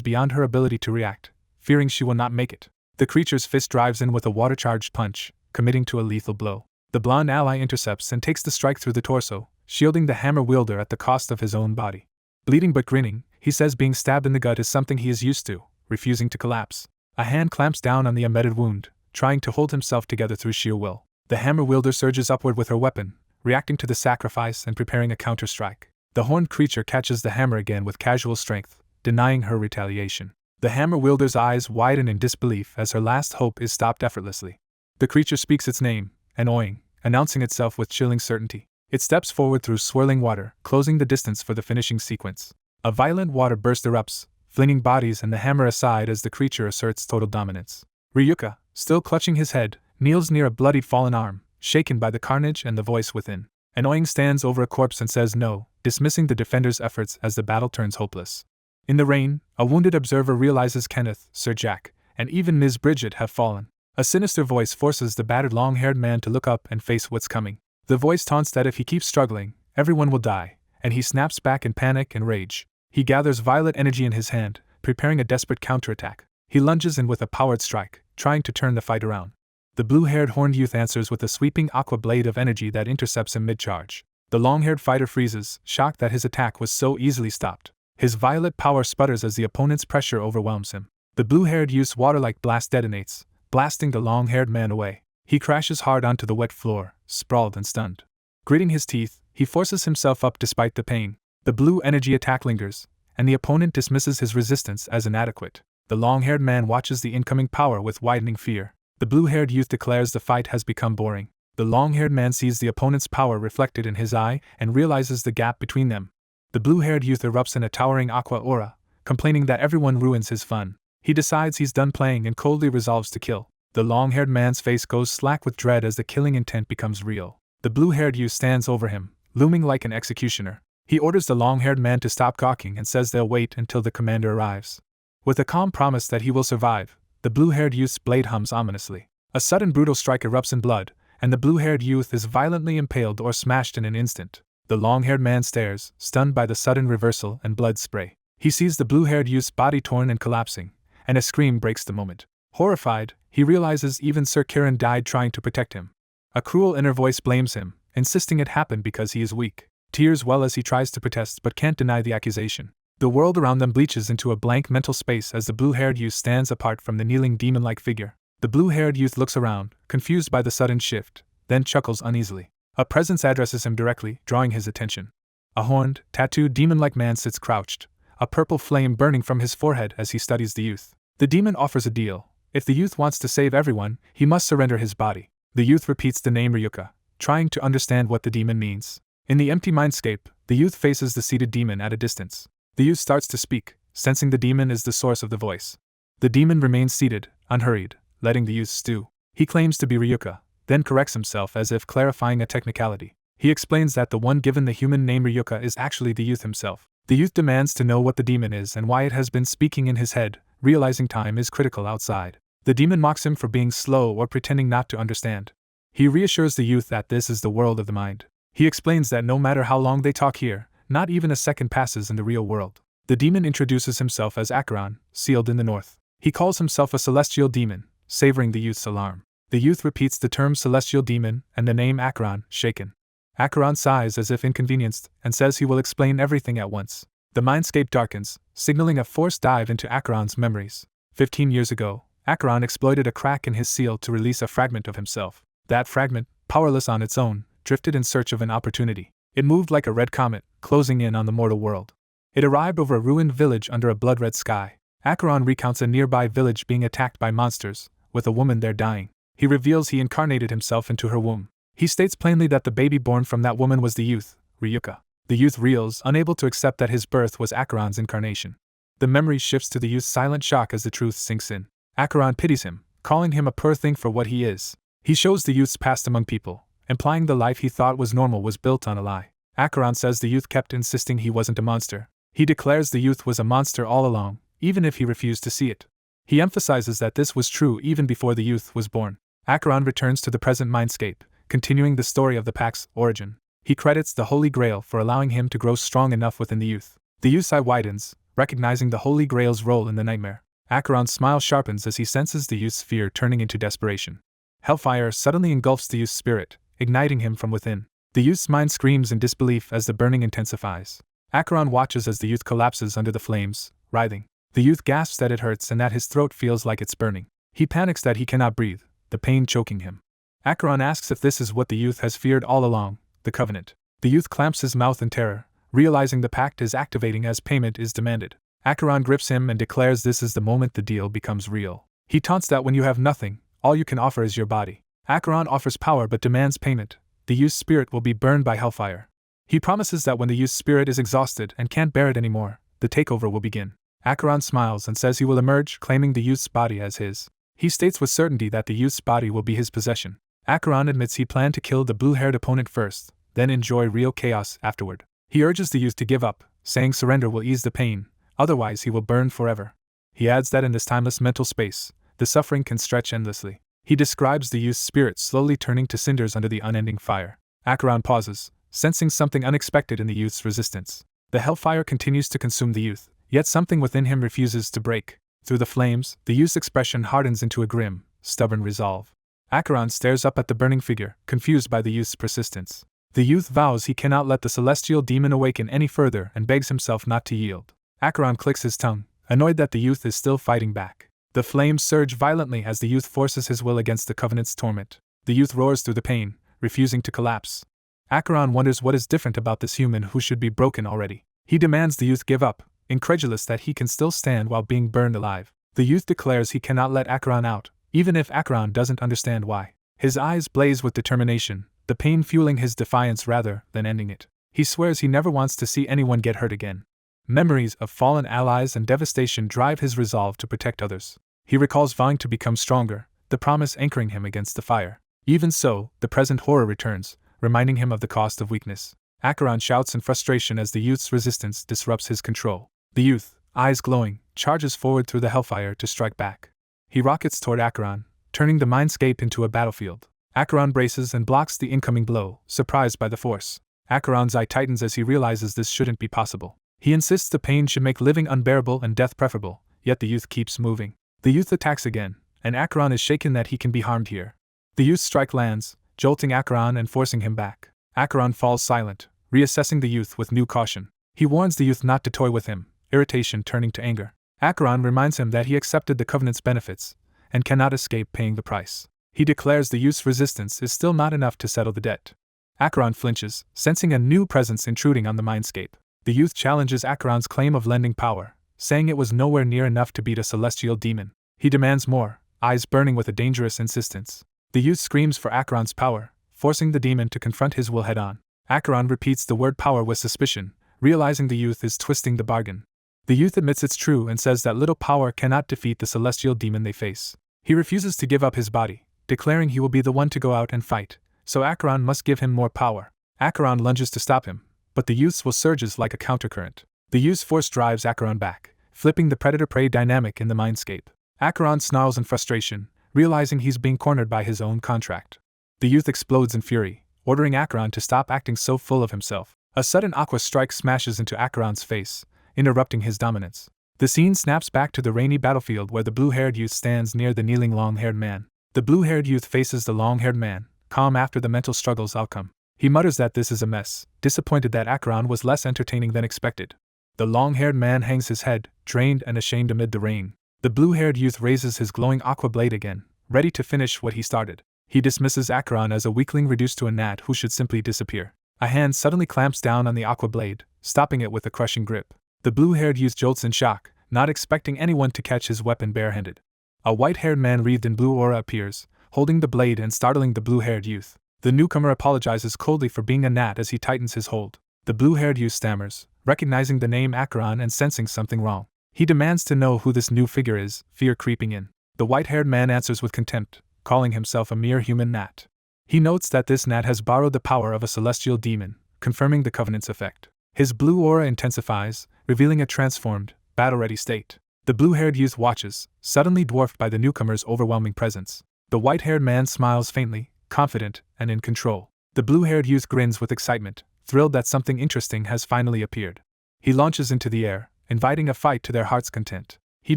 beyond her ability to react, fearing she will not make it. The creature's fist drives in with a water-charged punch, committing to a lethal blow. The blonde ally intercepts and takes the strike through the torso, shielding the hammer wielder at the cost of his own body. Bleeding but grinning, he says being stabbed in the gut is something he is used to, refusing to collapse. A hand clamps down on the embedded wound, trying to hold himself together through sheer will. The hammer wielder surges upward with her weapon, reacting to the sacrifice and preparing a counter-strike. The horned creature catches the hammer again with casual strength, denying her retaliation. The hammer wielder's eyes widen in disbelief as her last hope is stopped effortlessly. The creature speaks its name, annoying, announcing itself with chilling certainty. It steps forward through swirling water, closing the distance for the finishing sequence. A violent water burst erupts, flinging bodies and the hammer aside as the creature asserts total dominance. Ryuka, still clutching his head, kneels near a bloodied fallen arm, shaken by the carnage and the voice within. Annoying stands over a corpse and says no, dismissing the defender's efforts as the battle turns hopeless. In the rain, a wounded observer realizes Kenneth, Sir Jack, and even Ms. Bridget have fallen. A sinister voice forces the battered long-haired man to look up and face what's coming. The voice taunts that if he keeps struggling, everyone will die, and he snaps back in panic and rage. He gathers violet energy in his hand, preparing a desperate counterattack. He lunges in with a powered strike, trying to turn the fight around. The blue-haired horned youth answers with a sweeping aqua blade of energy that intercepts him mid-charge. The long-haired fighter freezes, shocked that his attack was so easily stopped. His violet power sputters as the opponent's pressure overwhelms him. The blue-haired youth's water-like blast detonates, blasting the long-haired man away. He crashes hard onto the wet floor, sprawled and stunned. Gritting his teeth, he forces himself up despite the pain. The blue energy attack lingers, and the opponent dismisses his resistance as inadequate. The long-haired man watches the incoming power with widening fear. The blue-haired youth declares the fight has become boring. The long-haired man sees the opponent's power reflected in his eye and realizes the gap between them. The blue-haired youth erupts in a towering aqua aura, complaining that everyone ruins his fun. He decides he's done playing and coldly resolves to kill. The long-haired man's face goes slack with dread as the killing intent becomes real. The blue-haired youth stands over him, looming like an executioner. He orders the long-haired man to stop gawking and says they'll wait until the commander arrives. With a calm promise that he will survive, the blue-haired youth's blade hums ominously. A sudden brutal strike erupts in blood, and the blue-haired youth is violently impaled or smashed in an instant. The long-haired man stares, stunned by the sudden reversal and blood spray. He sees the blue-haired youth's body torn and collapsing, and a scream breaks the moment. Horrified, he realizes even Sir Kiran died trying to protect him. A cruel inner voice blames him, insisting it happened because he is weak. Tears well as he tries to protest but can't deny the accusation. The world around them bleaches into a blank mental space as the blue-haired youth stands apart from the kneeling demon-like figure. The blue-haired youth looks around, confused by the sudden shift, then chuckles uneasily. A presence addresses him directly, drawing his attention. A horned, tattooed demon-like man sits crouched, a purple flame burning from his forehead as he studies the youth. The demon offers a deal. If the youth wants to save everyone, he must surrender his body. The youth repeats the name Ryuka, trying to understand what the demon means. In the empty mindscape, the youth faces the seated demon at a distance. The youth starts to speak, sensing the demon is the source of the voice. The demon remains seated, unhurried, letting the youth stew. He claims to be Ryuka, then corrects himself as if clarifying a technicality. He explains that the one given the human name Ryuka is actually the youth himself. The youth demands to know what the demon is and why it has been speaking in his head, realizing time is critical outside. The demon mocks him for being slow or pretending not to understand. He reassures the youth that this is the world of the mind. He explains that no matter how long they talk here, not even a second passes in the real world. The demon introduces himself as Acheron, sealed in the north. He calls himself a celestial demon, savoring the youth's alarm. The youth repeats the term celestial demon and the name Acheron, shaken. Acheron sighs as if inconvenienced and says he will explain everything at once. The mindscape darkens, signaling a forced dive into Acheron's memories. 15 years ago, Acheron exploited a crack in his seal to release a fragment of himself. That fragment, powerless on its own, drifted in search of an opportunity. It moved like a red comet, closing in on the mortal world. It arrived over a ruined village under a blood-red sky. Acheron recounts a nearby village being attacked by monsters, with a woman there dying. He reveals he incarnated himself into her womb. He states plainly that the baby born from that woman was the youth, Ryuka. The youth reels, unable to accept that his birth was Acheron's incarnation. The memory shifts to the youth's silent shock as the truth sinks in. Acheron pities him, calling him a poor thing for what he is. He shows the youth's past among people, implying the life he thought was normal was built on a lie. Acheron says the youth kept insisting he wasn't a monster. He declares the youth was a monster all along, even if he refused to see it. He emphasizes that this was true even before the youth was born. Acheron returns to the present mindscape, continuing the story of the pack's origin. He credits the Holy Grail for allowing him to grow strong enough within the youth. The youth's eye widens, recognizing the Holy Grail's role in the nightmare. Acheron's smile sharpens as he senses the youth's fear turning into desperation. Hellfire suddenly engulfs the youth's spirit, igniting him from within. The youth's mind screams in disbelief as the burning intensifies. Acheron watches as the youth collapses under the flames, writhing. The youth gasps that it hurts and that his throat feels like it's burning. He panics that he cannot breathe, the pain choking him. Acheron asks if this is what the youth has feared all along, the Covenant. The youth clamps his mouth in terror, realizing the pact is activating as payment is demanded. Acheron grips him and declares this is the moment the deal becomes real. He taunts that when you have nothing, all you can offer is your body. Acheron offers power but demands payment. The youth's spirit will be burned by hellfire. He promises that when the youth's spirit is exhausted and can't bear it anymore, the takeover will begin. Acheron smiles and says he will emerge, claiming the youth's body as his. He states with certainty that the youth's body will be his possession. Acheron admits he planned to kill the blue-haired opponent first, then enjoy real chaos afterward. He urges the youth to give up, saying surrender will ease the pain, otherwise he will burn forever. He adds that in this timeless mental space, the suffering can stretch endlessly. He describes the youth's spirit slowly turning to cinders under the unending fire. Acheron pauses, sensing something unexpected in the youth's resistance. The hellfire continues to consume the youth, yet something within him refuses to break. Through the flames, the youth's expression hardens into a grim, stubborn resolve. Acheron stares up at the burning figure, confused by the youth's persistence. The youth vows he cannot let the celestial demon awaken any further and begs himself not to yield. Acheron clicks his tongue, annoyed that the youth is still fighting back. The flames surge violently as the youth forces his will against the Covenant's torment. The youth roars through the pain, refusing to collapse. Acheron wonders what is different about this human who should be broken already. He demands the youth give up, incredulous that he can still stand while being burned alive. The youth declares he cannot let Acheron out, even if Acheron doesn't understand why. His eyes blaze with determination, the pain fueling his defiance rather than ending it. He swears he never wants to see anyone get hurt again. Memories of fallen allies and devastation drive his resolve to protect others. He recalls vowing to become stronger, the promise anchoring him against the fire. Even so, the present horror returns, reminding him of the cost of weakness. Acheron shouts in frustration as the youth's resistance disrupts his control. The youth, eyes glowing, charges forward through the hellfire to strike back. He rockets toward Acheron, turning the mindscape into a battlefield. Acheron braces and blocks the incoming blow, surprised by the force. Acheron's eye tightens as he realizes this shouldn't be possible. He insists the pain should make living unbearable and death preferable, yet the youth keeps moving. The youth attacks again, and Acheron is shaken that he can be harmed here. The youth's strike lands, jolting Acheron and forcing him back. Acheron falls silent, reassessing the youth with new caution. He warns the youth not to toy with him, irritation turning to anger. Acheron reminds him that he accepted the Covenant's benefits, and cannot escape paying the price. He declares the youth's resistance is still not enough to settle the debt. Acheron flinches, sensing a new presence intruding on the mindscape. The youth challenges Acheron's claim of lending power, saying it was nowhere near enough to beat a celestial demon. He demands more, eyes burning with a dangerous insistence. The youth screams for Acheron's power, forcing the demon to confront his will head-on. Acheron repeats the word power with suspicion, realizing the youth is twisting the bargain. The youth admits it's true and says that little power cannot defeat the celestial demon they face. He refuses to give up his body, declaring he will be the one to go out and fight, so Acheron must give him more power. Acheron lunges to stop him, but the youth's will surges like a countercurrent. The youth's force drives Acheron back, flipping the predator-prey dynamic in the mindscape. Acheron snarls in frustration, realizing he's being cornered by his own contract. The youth explodes in fury, ordering Acheron to stop acting so full of himself. A sudden aqua strike smashes into Acheron's face, interrupting his dominance. The scene snaps back to the rainy battlefield where the blue-haired youth stands near the kneeling long-haired man. The blue-haired youth faces the long-haired man, calm after the mental struggle's outcome. He mutters that this is a mess, disappointed that Acheron was less entertaining than expected. The long-haired man hangs his head, drained and ashamed amid the rain. The blue-haired youth raises his glowing aqua blade again, ready to finish what he started. He dismisses Acheron as a weakling reduced to a gnat who should simply disappear. A hand suddenly clamps down on the aqua blade, stopping it with a crushing grip. The blue-haired youth jolts in shock, not expecting anyone to catch his weapon barehanded. A white-haired man wreathed in blue aura appears, holding the blade and startling the blue-haired youth. The newcomer apologizes coldly for being a gnat as he tightens his hold. The blue-haired youth stammers, recognizing the name Acheron and sensing something wrong. He demands to know who this new figure is, fear creeping in. The white-haired man answers with contempt, calling himself a mere human gnat. He notes that this gnat has borrowed the power of a celestial demon, confirming the Covenant's effect. His blue aura intensifies, revealing a transformed, battle-ready state. The blue-haired youth watches, suddenly dwarfed by the newcomer's overwhelming presence. The white-haired man smiles faintly, confident and in control. The blue-haired youth grins with excitement, thrilled that something interesting has finally appeared. He launches into the air, inviting a fight to their heart's content. He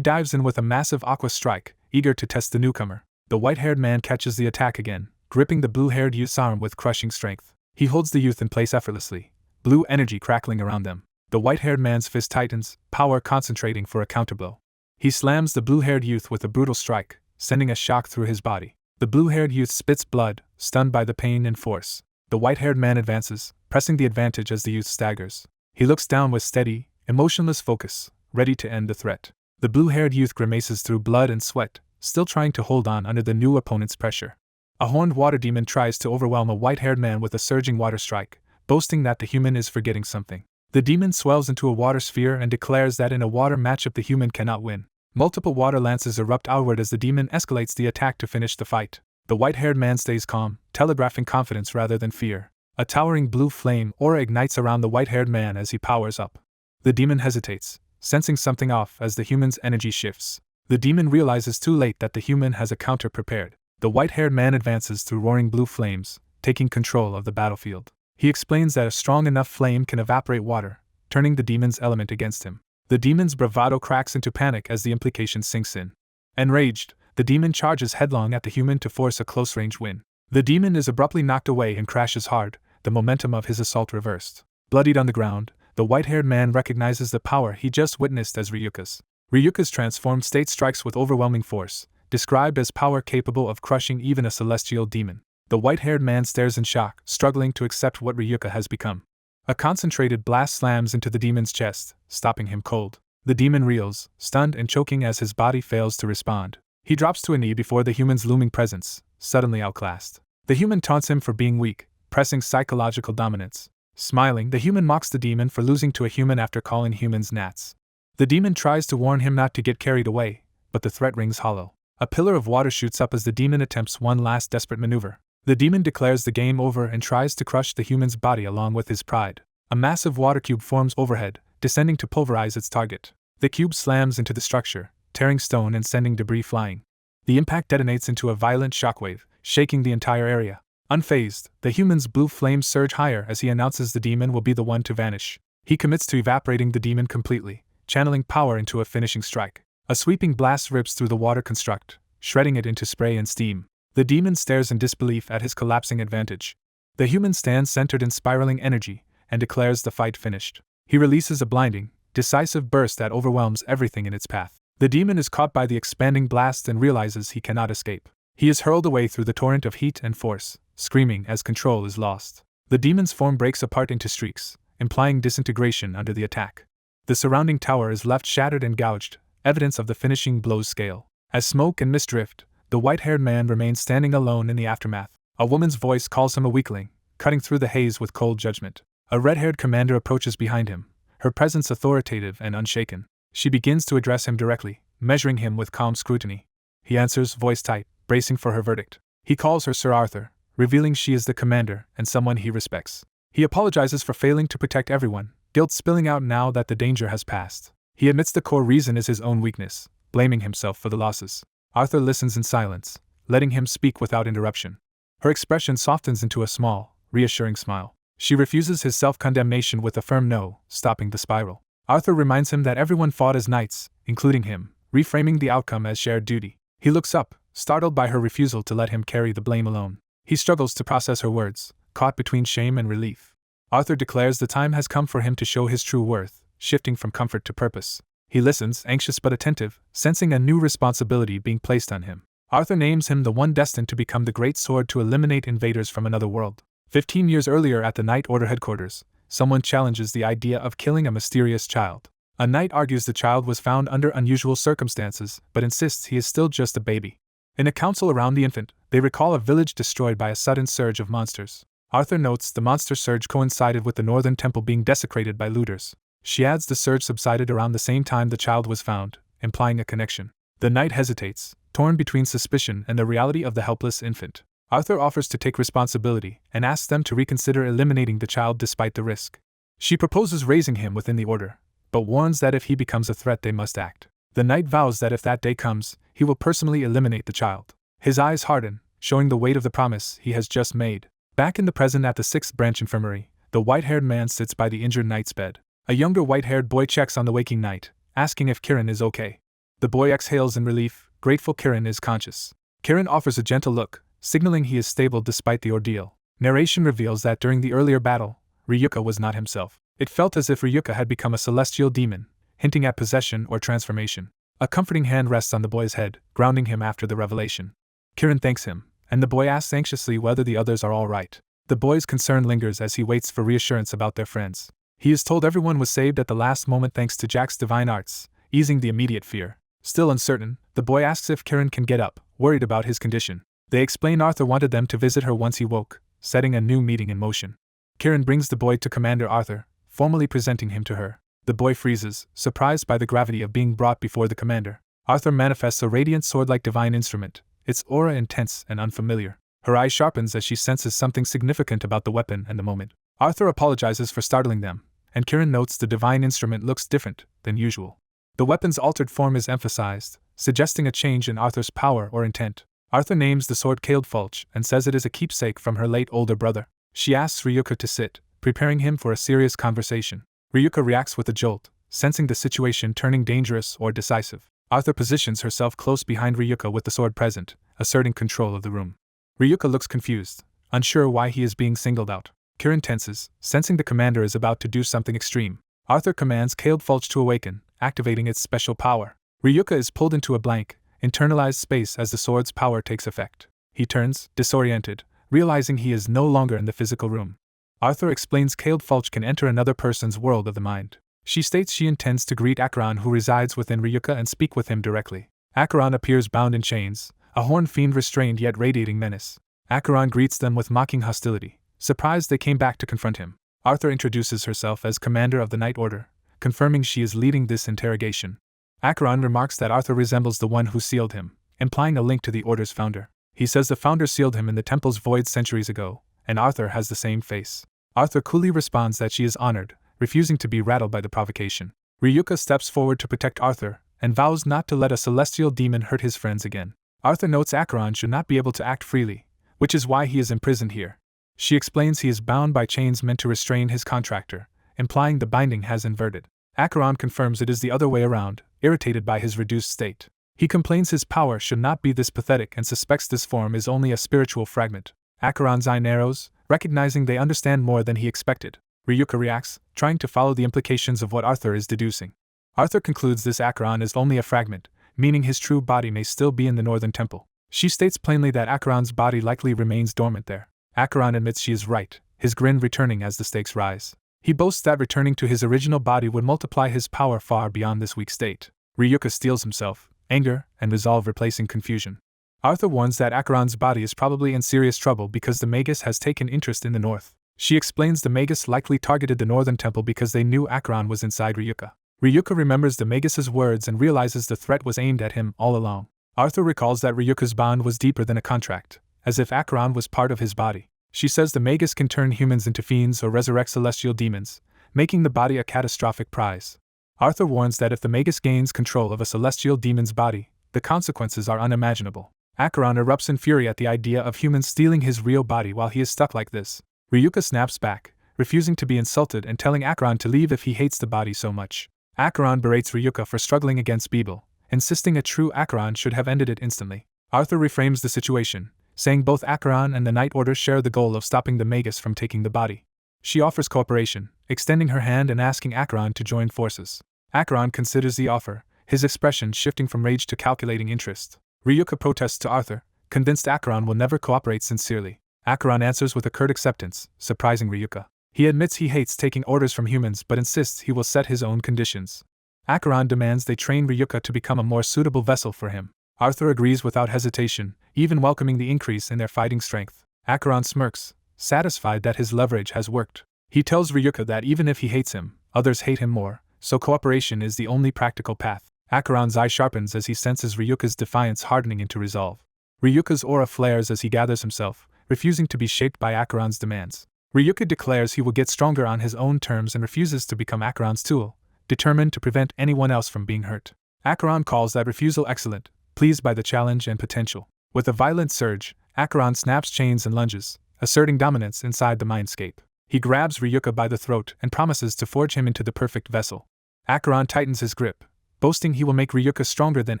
dives in with a massive aqua strike, eager to test the newcomer. The white-haired man catches the attack again, gripping the blue-haired youth's arm with crushing strength. He holds the youth in place effortlessly, blue energy crackling around them. The white-haired man's fist tightens, power concentrating for a counterblow. He slams the blue-haired youth with a brutal strike, sending a shock through his body. The blue-haired youth spits blood, stunned by the pain and force. The white-haired man advances, pressing the advantage as the youth staggers. He looks down with steady, emotionless focus, ready to end the threat. The blue-haired youth grimaces through blood and sweat, still trying to hold on under the new opponent's pressure. A horned water demon tries to overwhelm a white-haired man with a surging water strike, boasting that the human is forgetting something. The demon swells into a water sphere and declares that in a water matchup the human cannot win. Multiple water lances erupt outward as the demon escalates the attack to finish the fight. The white-haired man stays calm, telegraphing confidence rather than fear. A towering blue flame aura ignites around the white-haired man as he powers up. The demon hesitates, sensing something off as the human's energy shifts. The demon realizes too late that the human has a counter prepared. The white-haired man advances through roaring blue flames, taking control of the battlefield. He explains that a strong enough flame can evaporate water, turning the demon's element against him. The demon's bravado cracks into panic as the implication sinks in. Enraged, the demon charges headlong at the human to force a close-range win. The demon is abruptly knocked away and crashes hard, the momentum of his assault reversed. Bloodied on the ground, the white-haired man recognizes the power he just witnessed as Ryuka's. Ryuka's transformed state strikes with overwhelming force, described as power capable of crushing even a celestial demon. The white-haired man stares in shock, struggling to accept what Ryuka has become. A concentrated blast slams into the demon's chest, stopping him cold. The demon reels, stunned and choking as his body fails to respond. He drops to a knee before the human's looming presence, suddenly outclassed. The human taunts him for being weak, pressing psychological dominance. Smiling, the human mocks the demon for losing to a human after calling humans gnats. The demon tries to warn him not to get carried away, but the threat rings hollow. A pillar of water shoots up as the demon attempts one last desperate maneuver. The demon declares the game over and tries to crush the human's body along with his pride. A massive water cube forms overhead, descending to pulverize its target. The cube slams into the structure, tearing stone and sending debris flying. The impact detonates into a violent shockwave, shaking the entire area. Unfazed, the human's blue flames surge higher as he announces the demon will be the one to vanish. He commits to evaporating the demon completely, channeling power into a finishing strike. A sweeping blast rips through the water construct, shredding it into spray and steam. The demon stares in disbelief at his collapsing advantage. The human stands centered in spiraling energy, and declares the fight finished. He releases a blinding, decisive burst that overwhelms everything in its path. The demon is caught by the expanding blast and realizes he cannot escape. He is hurled away through the torrent of heat and force, screaming as control is lost. The demon's form breaks apart into streaks, implying disintegration under the attack. The surrounding tower is left shattered and gouged, evidence of the finishing blow's scale. As smoke and mist drift, the white-haired man remains standing alone in the aftermath. A woman's voice calls him a weakling, cutting through the haze with cold judgment. A red-haired commander approaches behind him, her presence authoritative and unshaken. She begins to address him directly, measuring him with calm scrutiny. He answers, voice tight, bracing for her verdict. He calls her Sir Arthur, revealing she is the commander and someone he respects. He apologizes for failing to protect everyone, guilt spilling out now that the danger has passed. He admits the core reason is his own weakness, blaming himself for the losses. Arthur listens in silence, letting him speak without interruption. Her expression softens into a small, reassuring smile. She refuses his self-condemnation with a firm no, stopping the spiral. Arthur reminds him that everyone fought as knights, including him, reframing the outcome as shared duty. He looks up, startled by her refusal to let him carry the blame alone. He struggles to process her words, caught between shame and relief. Arthur declares the time has come for him to show his true worth, shifting from comfort to purpose. He listens, anxious but attentive, sensing a new responsibility being placed on him. Arthur names him the one destined to become the great sword to eliminate invaders from another world. 15 years earlier at the Knight Order headquarters, someone challenges the idea of killing a mysterious child. A knight argues the child was found under unusual circumstances, but insists he is still just a baby. In a council around the infant, They recall a village destroyed by a sudden surge of monsters. Arthur notes the monster surge coincided with the northern temple being desecrated by looters. She adds the surge subsided around the same time the child was found, implying a connection. The knight hesitates, torn between suspicion and the reality of the helpless infant. Arthur offers to take responsibility and asks them to reconsider eliminating the child despite the risk. She proposes raising him within the order, but warns that if he becomes a threat they must act. The knight vows that if that day comes, he will personally eliminate the child. His eyes harden, showing the weight of the promise he has just made. Back in the present at the 6th branch infirmary, the white-haired man sits by the injured knight's bed. A younger white-haired boy checks on the waking knight, asking if Kiran is okay. The boy exhales in relief, grateful Kiran is conscious. Kiran offers a gentle look, signaling he is stable despite the ordeal. Narration reveals that during the earlier battle, Ryuka was not himself. It felt as if Ryuka had become a celestial demon, hinting at possession or transformation. A comforting hand rests on the boy's head, grounding him after the revelation. Kiran thanks him, and the boy asks anxiously whether the others are all right. The boy's concern lingers as he waits for reassurance about their friends. He is told everyone was saved at the last moment thanks to Jack's divine arts, easing the immediate fear. Still uncertain, the boy asks if Kiran can get up, worried about his condition. They explain Arthur wanted them to visit her once he woke, setting a new meeting in motion. Kiran brings the boy to Commander Arthur, formally presenting him to her. The boy freezes, surprised by the gravity of being brought before the commander. Arthur manifests a radiant sword-like divine instrument, its aura intense and unfamiliar. Her eye sharpens as she senses something significant about the weapon and the moment. Arthur apologizes for startling them, and Kiran notes the divine instrument looks different than usual. The weapon's altered form is emphasized, suggesting a change in Arthur's power or intent. Arthur names the sword Caeldfulch and says it is a keepsake from her late older brother. She asks Ryuka to sit, preparing him for a serious conversation. Ryuka reacts with a jolt, sensing the situation turning dangerous or decisive. Arthur positions herself close behind Ryuka with the sword present, asserting control of the room. Ryuka looks confused, unsure why he is being singled out. Kiran tenses, sensing the commander is about to do something extreme. Arthur commands Caeldfulch to awaken, activating its special power. Ryuka is pulled into a blank, internalized space as the sword's power takes effect. He turns, disoriented, realizing he is no longer in the physical room. Arthur explains Caeldfulch can enter another person's world of the mind. She states she intends to greet Acheron, who resides within Ryuka, and speak with him directly. Acheron appears bound in chains, a horned fiend restrained yet radiating menace. Acheron greets them with mocking hostility, surprised they came back to confront him. Arthur introduces herself as commander of the Night Order, confirming she is leading this interrogation. Acheron remarks that Arthur resembles the one who sealed him, implying a link to the Order's founder. He says the founder sealed him in the temple's void centuries ago, and Arthur has the same face. Arthur coolly responds that she is honored, refusing to be rattled by the provocation. Ryuka steps forward to protect Arthur, and vows not to let a celestial demon hurt his friends again. Arthur notes Acheron should not be able to act freely, which is why he is imprisoned here. She explains he is bound by chains meant to restrain his contractor, implying the binding has inverted. Acheron confirms it is the other way around, irritated by his reduced state. He complains his power should not be this pathetic and suspects this form is only a spiritual fragment. Acheron's eye narrows, recognizing they understand more than he expected. Ryuka reacts, trying to follow the implications of what Arthur is deducing. Arthur concludes this Acheron is only a fragment, meaning his true body may still be in the northern temple. She states plainly that Acheron's body likely remains dormant there. Acheron admits she is right, his grin returning as the stakes rise. He boasts that returning to his original body would multiply his power far beyond this weak state. Ryuka steels himself, anger and resolve replacing confusion. Arthur warns that Acheron's body is probably in serious trouble because the Magus has taken interest in the north. She explains the Magus likely targeted the northern temple because they knew Acheron was inside Ryuka. Ryuka remembers the Magus's words and realizes the threat was aimed at him all along. Arthur recalls that Ryuka's bond was deeper than a contract, as if Acheron was part of his body. She says the Magus can turn humans into fiends or resurrect celestial demons, making the body a catastrophic prize. Arthur warns that if the Magus gains control of a celestial demon's body, the consequences are unimaginable. Acheron erupts in fury at the idea of humans stealing his real body while he is stuck like this. Ryuka snaps back, refusing to be insulted and telling Acheron to leave if he hates the body so much. Acheron berates Ryuka for struggling against Beeble, insisting a true Acheron should have ended it instantly. Arthur reframes the situation, saying both Acheron and the Night Order share the goal of stopping the Magus from taking the body. She offers cooperation, extending her hand and asking Acheron to join forces. Acheron considers the offer, his expression shifting from rage to calculating interest. Ryuka protests to Arthur, convinced Acheron will never cooperate sincerely. Acheron answers with a curt acceptance, surprising Ryuka. He admits he hates taking orders from humans but insists he will set his own conditions. Acheron demands they train Ryuka to become a more suitable vessel for him. Arthur agrees without hesitation, even welcoming the increase in their fighting strength. Acheron smirks, satisfied that his leverage has worked. He tells Ryuka that even if he hates him, others hate him more, so cooperation is the only practical path. Acheron's eye sharpens as he senses Ryuka's defiance hardening into resolve. Ryuka's aura flares as he gathers himself, refusing to be shaped by Acheron's demands. Ryuka declares he will get stronger on his own terms and refuses to become Acheron's tool, determined to prevent anyone else from being hurt. Acheron calls that refusal excellent, pleased by the challenge and potential. With a violent surge, Acheron snaps chains and lunges, asserting dominance inside the mindscape. He grabs Ryuka by the throat and promises to forge him into the perfect vessel. Acheron tightens his grip, boasting he will make Ryuka stronger than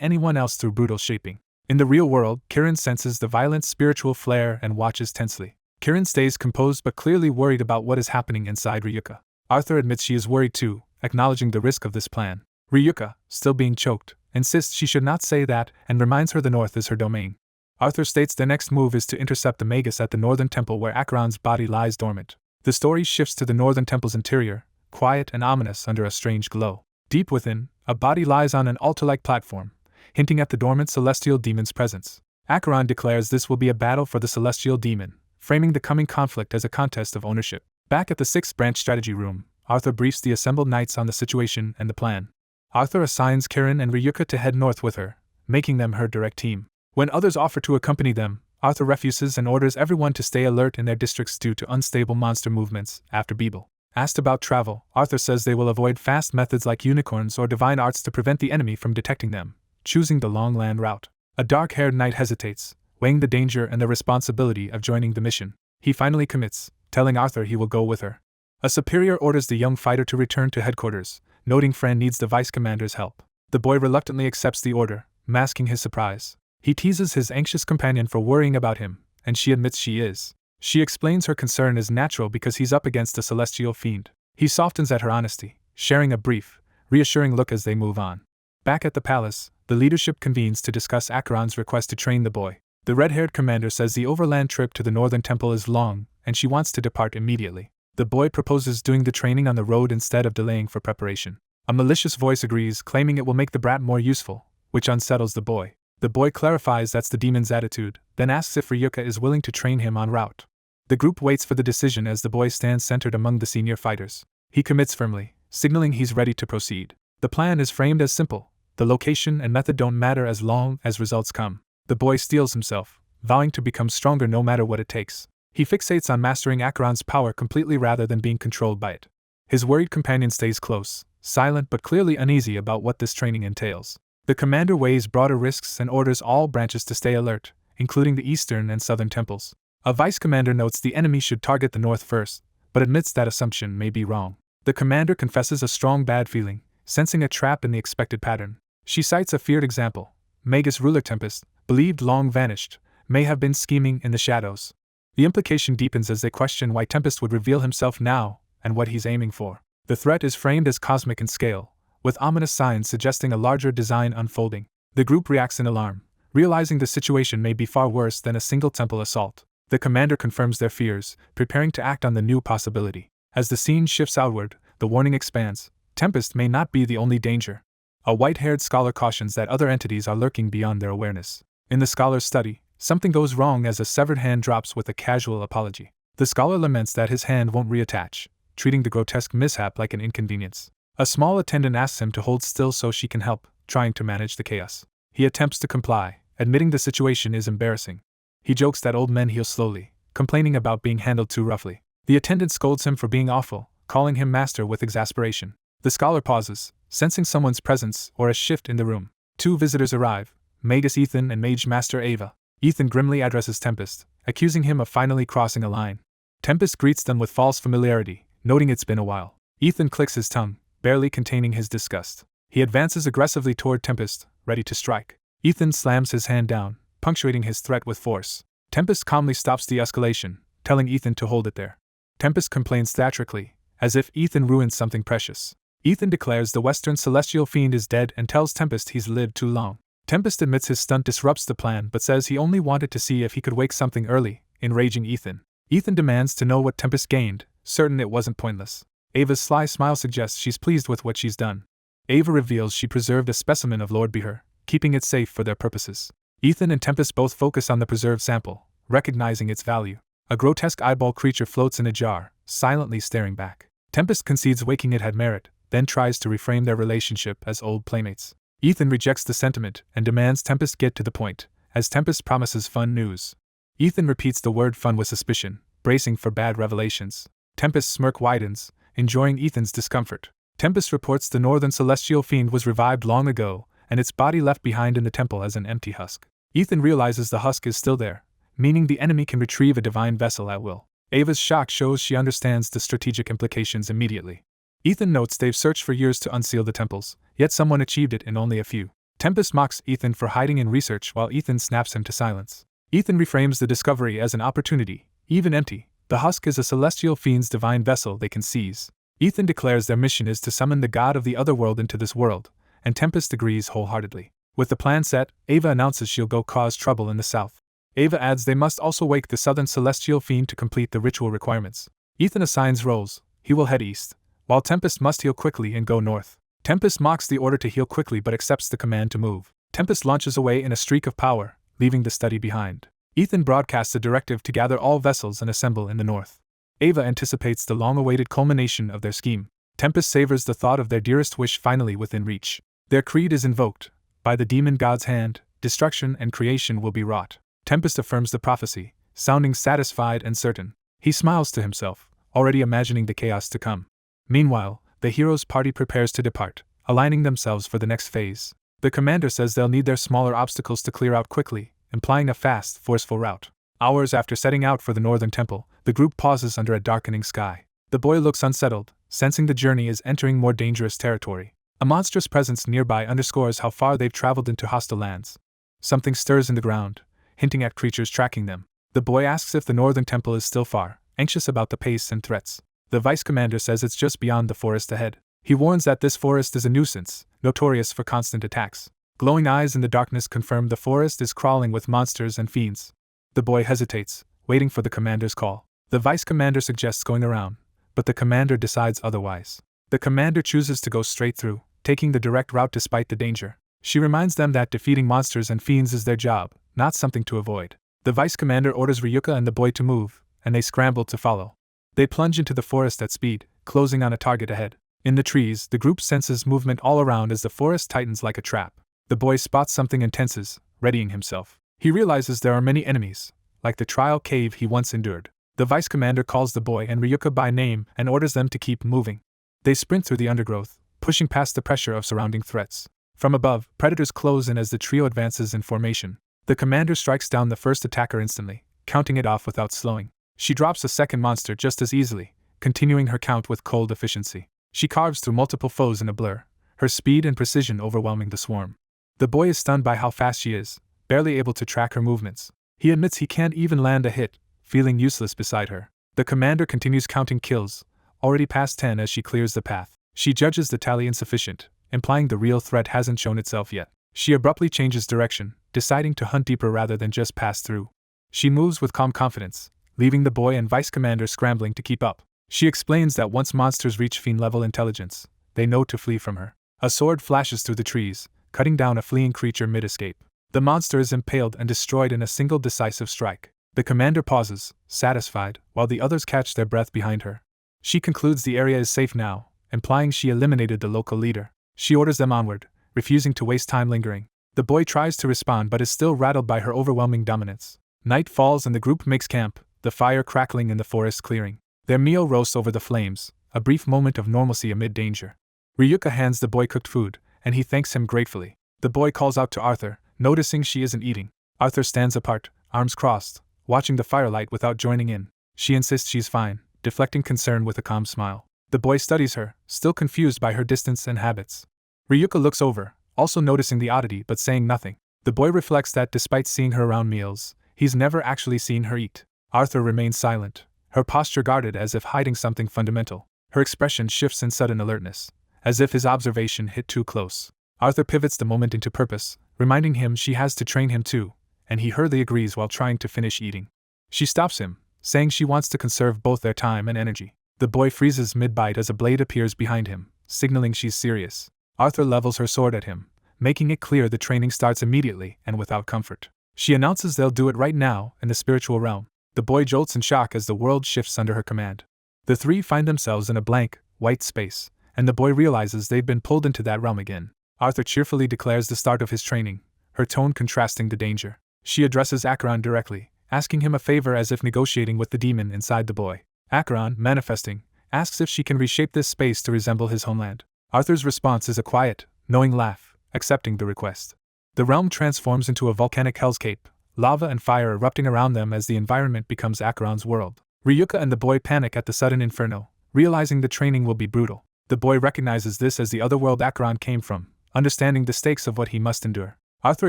anyone else through brutal shaping. In the real world, Kirin senses the violent spiritual flare and watches tensely. Kirin stays composed but clearly worried about what is happening inside Ryuka. Arthur admits she is worried too, acknowledging the risk of this plan. Ryuka, still being choked, insists she should not say that and reminds her the north is her domain. Arthur states their next move is to intercept the magus at the northern temple where Acheron's body lies dormant. The story shifts to the northern temple's interior, quiet and ominous under a strange glow. Deep within, a body lies on an altar-like platform, hinting at the dormant celestial demon's presence. Acheron declares this will be a battle for the celestial demon, framing the coming conflict as a contest of ownership. Back at the sixth branch strategy room, Arthur briefs the assembled knights on the situation and the plan. Arthur assigns Kirin and Ryuka to head north with her, making them her direct team. When others offer to accompany them, Arthur refuses and orders everyone to stay alert in their districts due to unstable monster movements. After Beeble asked about travel, Arthur says they will avoid fast methods like unicorns or divine arts to prevent the enemy from detecting them, choosing the long land route. A dark-haired knight hesitates, weighing the danger and the responsibility of joining the mission. He finally commits, telling Arthur he will go with her. A superior orders the young fighter to return to headquarters, noting Fran needs the vice commander's help. The boy reluctantly accepts the order, masking his surprise. He teases his anxious companion for worrying about him, and she admits she is. She explains her concern is natural because he's up against a celestial fiend. He softens at her honesty, sharing a brief, reassuring look as they move on. Back at the palace, the leadership convenes to discuss Acheron's request to train the boy. The red-haired commander says the overland trip to the northern temple is long, and she wants to depart immediately. The boy proposes doing the training on the road instead of delaying for preparation. A malicious voice agrees, claiming it will make the brat more useful, which unsettles the boy. The boy clarifies that's the demon's attitude, then asks if Ryuka is willing to train him en route. The group waits for the decision as the boy stands centered among the senior fighters. He commits firmly, signaling he's ready to proceed. The plan is framed as simple. The location and method don't matter as long as results come. The boy steels himself, vowing to become stronger no matter what it takes. He fixates on mastering Acheron's power completely rather than being controlled by it. His worried companion stays close, silent but clearly uneasy about what this training entails. The commander weighs broader risks and orders all branches to stay alert, including the eastern and southern temples. A vice commander notes the enemy should target the north first, but admits that assumption may be wrong. The commander confesses a strong bad feeling, sensing a trap in the expected pattern. She cites a feared example. Magus ruler Tempest, believed long vanished, may have been scheming in the shadows. The implication deepens as they question why Tempest would reveal himself now, and what he's aiming for. The threat is framed as cosmic in scale, with ominous signs suggesting a larger design unfolding. The group reacts in alarm, realizing the situation may be far worse than a single temple assault. The commander confirms their fears, preparing to act on the new possibility. As the scene shifts outward, the warning expands. Tempest may not be the only danger. A white-haired scholar cautions that other entities are lurking beyond their awareness. In the scholar's study, something goes wrong as a severed hand drops with a casual apology. The scholar laments that his hand won't reattach, treating the grotesque mishap like an inconvenience. A small attendant asks him to hold still so she can help, trying to manage the chaos. He attempts to comply, admitting the situation is embarrassing. He jokes that old men heal slowly, complaining about being handled too roughly. The attendant scolds him for being awful, calling him master with exasperation. The scholar pauses, sensing someone's presence or a shift in the room. Two visitors arrive, Magus Ethan and Mage Master Ava. Ethan grimly addresses Tempest, accusing him of finally crossing a line. Tempest greets them with false familiarity, noting it's been a while. Ethan clicks his tongue, barely containing his disgust. He advances aggressively toward Tempest, ready to strike. Ethan slams his hand down, punctuating his threat with force. Tempest calmly stops the escalation, telling Ethan to hold it there. Tempest complains theatrically, as if Ethan ruined something precious. Ethan declares the Western Celestial Fiend is dead and tells Tempest he's lived too long. Tempest admits his stunt disrupts the plan but says he only wanted to see if he could wake something early, enraging Ethan. Ethan demands to know what Tempest gained, certain it wasn't pointless. Ava's sly smile suggests she's pleased with what she's done. Ava reveals she preserved a specimen of Lord Beher, keeping it safe for their purposes. Ethan and Tempest both focus on the preserved sample, recognizing its value. A grotesque eyeball creature floats in a jar, silently staring back. Tempest concedes waking it had merit, then tries to reframe their relationship as old playmates. Ethan rejects the sentiment and demands Tempest get to the point, as Tempest promises fun news. Ethan repeats the word fun with suspicion, bracing for bad revelations. Tempest's smirk widens, enjoying Ethan's discomfort. Tempest reports the northern celestial fiend was revived long ago, and its body left behind in the temple as an empty husk. Ethan realizes the husk is still there, meaning the enemy can retrieve a divine vessel at will. Ava's shock shows she understands the strategic implications immediately. Ethan notes they've searched for years to unseal the temples, yet someone achieved it in only a few. Tempest mocks Ethan for hiding in research while Ethan snaps him to silence. Ethan reframes the discovery as an opportunity, even empty. The husk is a celestial fiend's divine vessel they can seize. Ethan declares their mission is to summon the god of the other world into this world, and Tempest agrees wholeheartedly. With the plan set, Ava announces she'll go cause trouble in the south. Ava adds they must also wake the southern celestial fiend to complete the ritual requirements. Ethan assigns roles. He will head east, while Tempest must heal quickly and go north. Tempest mocks the order to heal quickly but accepts the command to move. Tempest launches away in a streak of power, leaving the study behind. Ethan broadcasts a directive to gather all vessels and assemble in the north. Ava anticipates the long-awaited culmination of their scheme. Tempest savors the thought of their dearest wish finally within reach. Their creed is invoked. By the demon god's hand, destruction and creation will be wrought. Tempest affirms the prophecy, sounding satisfied and certain. He smiles to himself, already imagining the chaos to come. Meanwhile, the heroes' party prepares to depart, aligning themselves for the next phase. The commander says they'll need their smaller obstacles to clear out quickly, implying a fast, forceful route. Hours after setting out for the northern temple, the group pauses under a darkening sky. The boy looks unsettled, sensing the journey is entering more dangerous territory. A monstrous presence nearby underscores how far they've traveled into hostile lands. Something stirs in the ground, hinting at creatures tracking them. The boy asks if the northern temple is still far, anxious about the pace and threats. The vice commander says it's just beyond the forest ahead. He warns that this forest is a nuisance, notorious for constant attacks. Glowing eyes in the darkness confirm the forest is crawling with monsters and fiends. The boy hesitates, waiting for the commander's call. The vice commander suggests going around, but the commander decides otherwise. The commander chooses to go straight through, taking the direct route despite the danger. She reminds them that defeating monsters and fiends is their job, not something to avoid. The vice commander orders Ryuka and the boy to move, and they scramble to follow. They plunge into the forest at speed, closing on a target ahead. In the trees, the group senses movement all around as the forest tightens like a trap. The boy spots something and tenses, readying himself. He realizes there are many enemies, like the trial cave he once endured. The vice commander calls the boy and Ryuka by name and orders them to keep moving. They sprint through the undergrowth, pushing past the pressure of surrounding threats. From above, predators close in as the trio advances in formation. The commander strikes down the first attacker instantly, counting it off without slowing. She drops a second monster just as easily, continuing her count with cold efficiency. She carves through multiple foes in a blur, her speed and precision overwhelming the swarm. The boy is stunned by how fast she is, barely able to track her movements. He admits he can't even land a hit, feeling useless beside her. The commander continues counting kills, already past 10 as she clears the path. She judges the tally insufficient, implying the real threat hasn't shown itself yet. She abruptly changes direction, deciding to hunt deeper rather than just pass through. She moves with calm confidence, leaving the boy and vice commander scrambling to keep up. She explains that once monsters reach fiend-level intelligence, they know to flee from her. A sword flashes through the trees, cutting down a fleeing creature mid-escape. The monster is impaled and destroyed in a single decisive strike. The commander pauses, satisfied, while the others catch their breath behind her. She concludes the area is safe now, implying she eliminated the local leader. She orders them onward, refusing to waste time lingering. The boy tries to respond but is still rattled by her overwhelming dominance. Night falls and the group makes camp, the fire crackling in the forest clearing. Their meal roasts over the flames, a brief moment of normalcy amid danger. Ryuka hands the boy cooked food, and he thanks him gratefully. The boy calls out to Arthur, noticing she isn't eating. Arthur stands apart, arms crossed, watching the firelight without joining in. She insists she's fine, deflecting concern with a calm smile. The boy studies her, still confused by her distance and habits. Ryuka looks over, also noticing the oddity but saying nothing. The boy reflects that despite seeing her around meals, he's never actually seen her eat. Arthur remains silent, her posture guarded as if hiding something fundamental. Her expression shifts in sudden alertness, as if his observation hit too close. Arthur pivots the moment into purpose, reminding him she has to train him too, and he hurriedly agrees while trying to finish eating. She stops him, saying she wants to conserve both their time and energy. The boy freezes mid-bite as a blade appears behind him, signaling she's serious. Arthur levels her sword at him, making it clear the training starts immediately and without comfort. She announces they'll do it right now in the spiritual realm. The boy jolts in shock as the world shifts under her command. The three find themselves in a blank, white space, and the boy realizes they've been pulled into that realm again. Arthur cheerfully declares the start of his training, her tone contrasting the danger. She addresses Acheron directly, asking him a favor as if negotiating with the demon inside the boy. Acheron, manifesting, asks if she can reshape this space to resemble his homeland. Arthur's response is a quiet, knowing laugh, accepting the request. The realm transforms into a volcanic hellscape, lava and fire erupting around them as the environment becomes Acheron's world. Ryuka and the boy panic at the sudden inferno, realizing the training will be brutal. The boy recognizes this as the other world Acheron came from, understanding the stakes of what he must endure. Arthur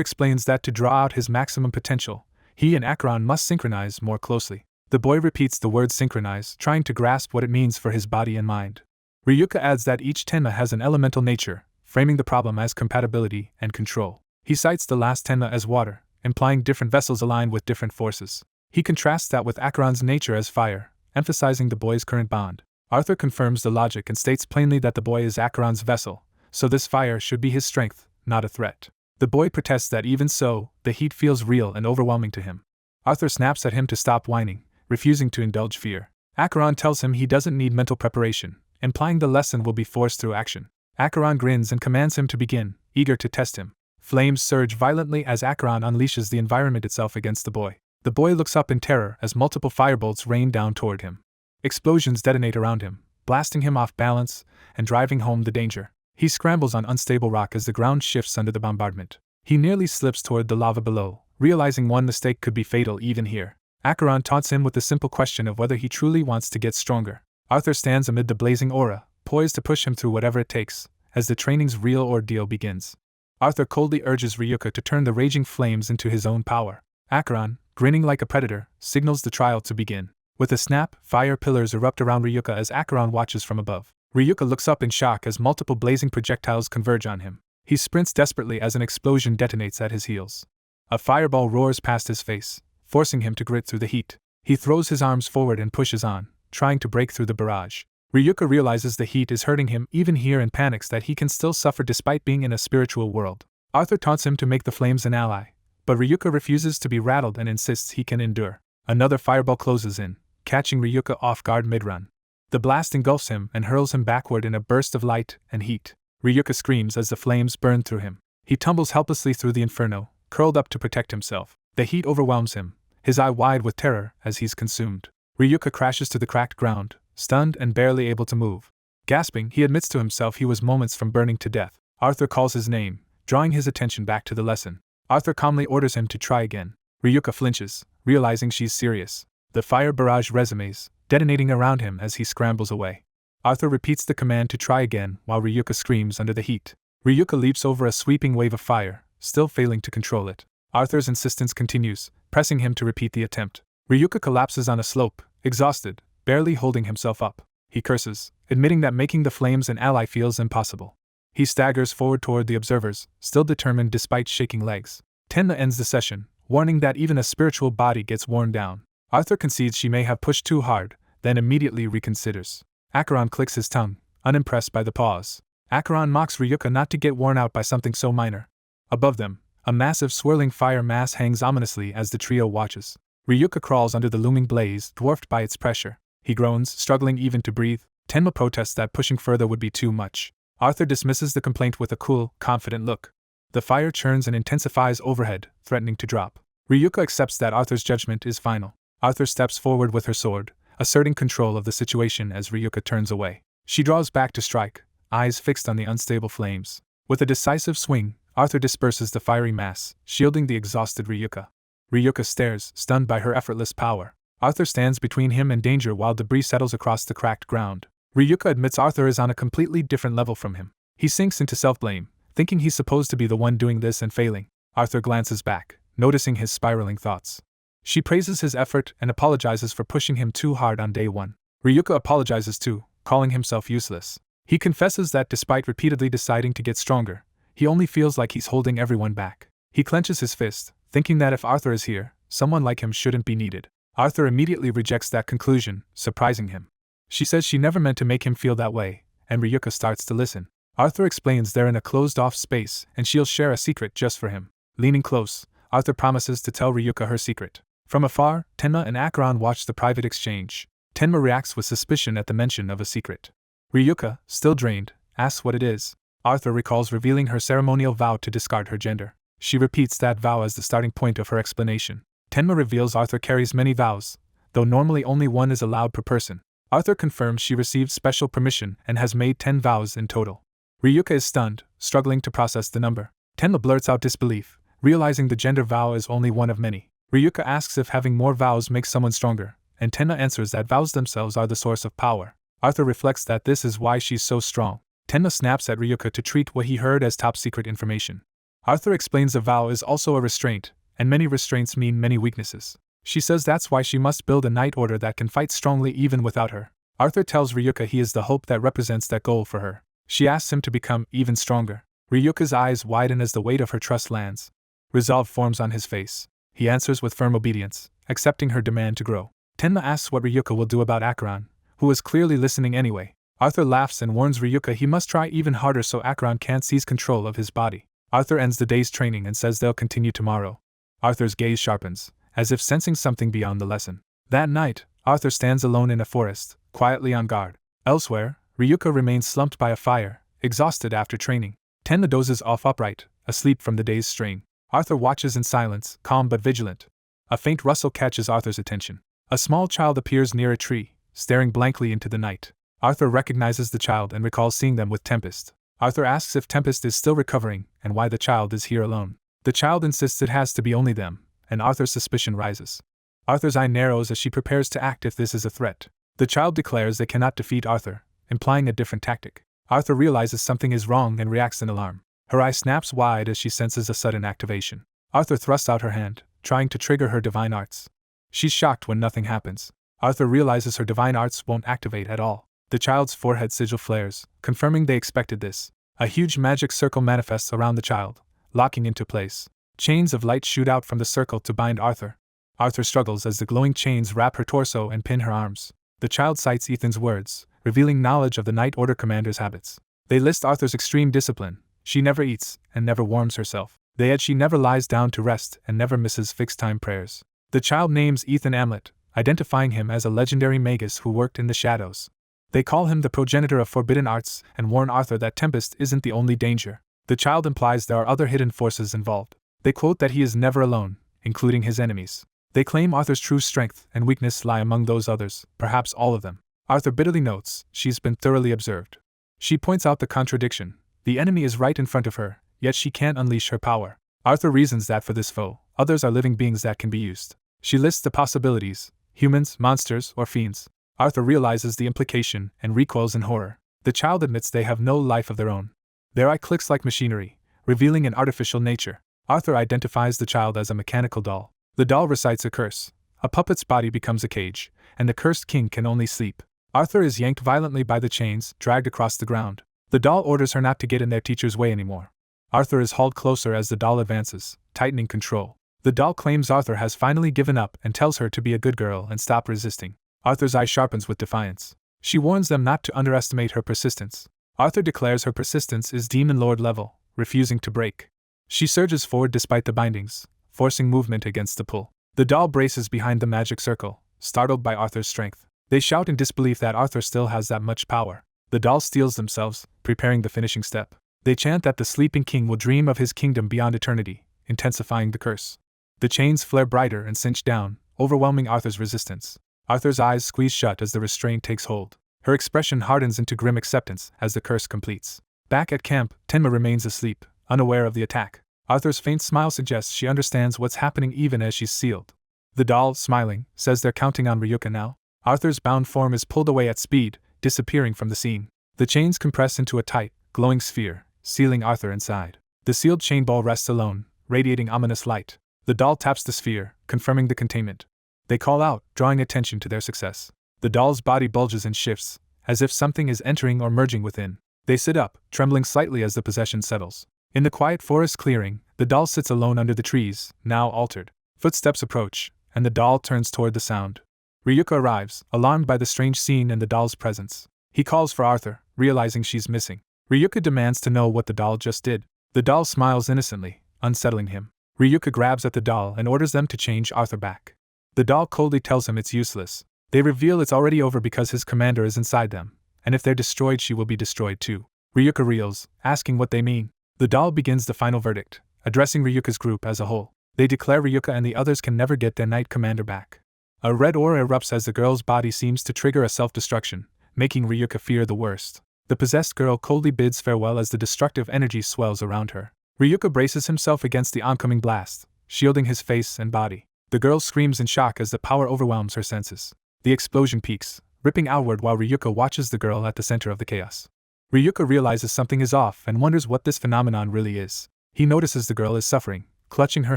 explains that to draw out his maximum potential, he and Acheron must synchronize more closely. The boy repeats the word synchronize, trying to grasp what it means for his body and mind. Ryuka adds that each tenma has an elemental nature, framing the problem as compatibility and control. He cites the last tenma as water, implying different vessels aligned with different forces. He contrasts that with Acheron's nature as fire, emphasizing the boy's current bond. Arthur confirms the logic and states plainly that the boy is Acheron's vessel, so this fire should be his strength, not a threat. The boy protests that even so, the heat feels real and overwhelming to him. Arthur snaps at him to stop whining, refusing to indulge fear. Acheron tells him he doesn't need mental preparation, implying the lesson will be forced through action. Acheron grins and commands him to begin, eager to test him. Flames surge violently as Acheron unleashes the environment itself against the boy. The boy looks up in terror as multiple firebolts rain down toward him. Explosions detonate around him, blasting him off balance and driving home the danger. He scrambles on unstable rock as the ground shifts under the bombardment. He nearly slips toward the lava below, realizing one mistake could be fatal even here. Acheron taunts him with the simple question of whether he truly wants to get stronger. Arthur stands amid the blazing aura, poised to push him through whatever it takes, as the training's real ordeal begins. Arthur coldly urges Ryuka to turn the raging flames into his own power. Acheron, grinning like a predator, signals the trial to begin. With a snap, fire pillars erupt around Ryuka as Acheron watches from above. Ryuka looks up in shock as multiple blazing projectiles converge on him. He sprints desperately as an explosion detonates at his heels. A fireball roars past his face, forcing him to grit through the heat. He throws his arms forward and pushes on, trying to break through the barrage. Ryuka realizes the heat is hurting him even here and panics that he can still suffer despite being in a spiritual world. Arthur taunts him to make the flames an ally, but Ryuka refuses to be rattled and insists he can endure. Another fireball closes in, catching Ryuka off guard mid-run. The blast engulfs him and hurls him backward in a burst of light and heat. Ryuka screams as the flames burn through him. He tumbles helplessly through the inferno, curled up to protect himself. The heat overwhelms him, his eye wide with terror as he's consumed. Ryuka crashes to the cracked ground, stunned and barely able to move. Gasping, he admits to himself he was moments from burning to death. Arthur calls his name, drawing his attention back to the lesson. Arthur calmly orders him to try again. Ryuka flinches, realizing she's serious. The fire barrage resumes, detonating around him as he scrambles away. Arthur repeats the command to try again while Ryuka screams under the heat. Ryuka leaps over a sweeping wave of fire, still failing to control it. Arthur's insistence continues, pressing him to repeat the attempt. Ryuka collapses on a slope, exhausted, barely holding himself up. He curses, admitting that making the flames an ally feels impossible. He staggers forward toward the observers, still determined despite shaking legs. Tenma ends the session, warning that even a spiritual body gets worn down. Arthur concedes she may have pushed too hard, then immediately reconsiders. Acheron clicks his tongue, unimpressed by the pause. Acheron mocks Ryuka not to get worn out by something so minor. Above them, a massive swirling fire mass hangs ominously as the trio watches. Ryuka crawls under the looming blaze, dwarfed by its pressure. He groans, struggling even to breathe. Tenma protests that pushing further would be too much. Arthur dismisses the complaint with a cool, confident look. The fire churns and intensifies overhead, threatening to drop. Ryuka accepts that Arthur's judgment is final. Arthur steps forward with her sword, asserting control of the situation as Ryuka turns away. She draws back to strike, eyes fixed on the unstable flames. With a decisive swing, Arthur disperses the fiery mass, shielding the exhausted Ryuka. Ryuka stares, stunned by her effortless power. Arthur stands between him and danger while debris settles across the cracked ground. Ryuka admits Arthur is on a completely different level from him. He sinks into self-blame, thinking he's supposed to be the one doing this and failing. Arthur glances back, noticing his spiraling thoughts. She praises his effort and apologizes for pushing him too hard on day one. Ryuka apologizes too, calling himself useless. He confesses that despite repeatedly deciding to get stronger, he only feels like he's holding everyone back. He clenches his fist, thinking that if Arthur is here, someone like him shouldn't be needed. Arthur immediately rejects that conclusion, surprising him. She says she never meant to make him feel that way, and Ryuka starts to listen. Arthur explains they're in a closed-off space and she'll share a secret just for him. Leaning close, Arthur promises to tell Ryuka her secret. From afar, Tenma and Acheron watch the private exchange. Tenma reacts with suspicion at the mention of a secret. Ryuka, still drained, asks what it is. Arthur recalls revealing her ceremonial vow to discard her gender. She repeats that vow as the starting point of her explanation. Tenma reveals Arthur carries many vows, though normally only one is allowed per person. Arthur confirms she received special permission and has made 10 vows in total. Ryuka is stunned, struggling to process the number. Tenma blurts out disbelief, realizing the gender vow is only one of many. Ryuka asks if having more vows makes someone stronger, and Tenma answers that vows themselves are the source of power. Arthur reflects that this is why she's so strong. Tenma snaps at Ryuka to treat what he heard as top-secret information. Arthur explains a vow is also a restraint, and many restraints mean many weaknesses. She says that's why she must build a knight order that can fight strongly even without her. Arthur tells Ryuka he is the hope that represents that goal for her. She asks him to become even stronger. Ryuka's eyes widen as the weight of her trust lands. Resolve forms on his face. He answers with firm obedience, accepting her demand to grow. Tenma asks what Ryuka will do about Acheron, who is clearly listening anyway. Arthur laughs and warns Ryuka he must try even harder so Acheron can't seize control of his body. Arthur ends the day's training and says they'll continue tomorrow. Arthur's gaze sharpens, as if sensing something beyond the lesson. That night, Arthur stands alone in a forest, quietly on guard. Elsewhere, Ryuka remains slumped by a fire, exhausted after training. Tenma dozes off upright, asleep from the day's strain. Arthur watches in silence, calm but vigilant. A faint rustle catches Arthur's attention. A small child appears near a tree, staring blankly into the night. Arthur recognizes the child and recalls seeing them with Tempest. Arthur asks if Tempest is still recovering and why the child is here alone. The child insists it has to be only them, and Arthur's suspicion rises. Arthur's eye narrows as she prepares to act if this is a threat. The child declares they cannot defeat Arthur, implying a different tactic. Arthur realizes something is wrong and reacts in alarm. Her eye snaps wide as she senses a sudden activation. Arthur thrusts out her hand, trying to trigger her divine arts. She's shocked when nothing happens. Arthur realizes her divine arts won't activate at all. The child's forehead sigil flares, confirming they expected this. A huge magic circle manifests around the child, locking into place. Chains of light shoot out from the circle to bind Arthur. Arthur struggles as the glowing chains wrap her torso and pin her arms. The child cites Ethan's words, revealing knowledge of the Night Order commander's habits. They list Arthur's extreme discipline. She never eats and never warms herself. They add she never lies down to rest and never misses fixed-time prayers. The child names Ethan Amlet, identifying him as a legendary magus who worked in the shadows. They call him the progenitor of forbidden arts and warn Arthur that Tempest isn't the only danger. The child implies there are other hidden forces involved. They quote that he is never alone, including his enemies. They claim Arthur's true strength and weakness lie among those others, perhaps all of them. Arthur bitterly notes she's been thoroughly observed. She points out the contradiction. The enemy is right in front of her, yet she can't unleash her power. Arthur reasons that for this foe, others are living beings that can be used. She lists the possibilities: humans, monsters, or fiends. Arthur realizes the implication and recoils in horror. The child admits they have no life of their own. Their eye clicks like machinery, revealing an artificial nature. Arthur identifies the child as a mechanical doll. The doll recites a curse. A puppet's body becomes a cage, and the cursed king can only sleep. Arthur is yanked violently by the chains, dragged across the ground. The doll orders her not to get in their teacher's way anymore. Arthur is hauled closer as the doll advances, tightening control. The doll claims Arthur has finally given up and tells her to be a good girl and stop resisting. Arthur's eye sharpens with defiance. She warns them not to underestimate her persistence. Arthur declares her persistence is Demon Lord level, refusing to break. She surges forward despite the bindings, forcing movement against the pull. The doll braces behind the magic circle, startled by Arthur's strength. They shout in disbelief that Arthur still has that much power. The doll steels themselves, preparing the finishing step. They chant that the sleeping king will dream of his kingdom beyond eternity, intensifying the curse. The chains flare brighter and cinch down, overwhelming Arthur's resistance. Arthur's eyes squeeze shut as the restraint takes hold. Her expression hardens into grim acceptance as the curse completes. Back at camp, Tenma remains asleep, unaware of the attack. Arthur's faint smile suggests she understands what's happening even as she's sealed. The doll, smiling, says they're counting on Ryuka now. Arthur's bound form is pulled away at speed, disappearing from the scene. The chains compress into a tight, glowing sphere, sealing Arthur inside. The sealed chain ball rests alone, radiating ominous light. The doll taps the sphere, confirming the containment. They call out, drawing attention to their success. The doll's body bulges and shifts, as if something is entering or merging within. They sit up, trembling slightly as the possession settles. In the quiet forest clearing, the doll sits alone under the trees, now altered. Footsteps approach, and the doll turns toward the sound. Ryuka arrives, alarmed by the strange scene and the doll's presence. He calls for Arthur, realizing she's missing. Ryuka demands to know what the doll just did. The doll smiles innocently, unsettling him. Ryuka grabs at the doll and orders them to change Arthur back. The doll coldly tells him it's useless. They reveal it's already over because his commander is inside them, and if they're destroyed she will be destroyed too. Ryuka reels, asking what they mean. The doll begins the final verdict, addressing Ryuka's group as a whole. They declare Ryuka and the others can never get their knight commander back. A red aura erupts as the girl's body seems to trigger a self-destruction, making Ryuka fear the worst. The possessed girl coldly bids farewell as the destructive energy swells around her. Ryuka braces himself against the oncoming blast, shielding his face and body. The girl screams in shock as the power overwhelms her senses. The explosion peaks, ripping outward while Ryuka watches the girl at the center of the chaos. Ryuka realizes something is off and wonders what this phenomenon really is. He notices the girl is suffering, clutching her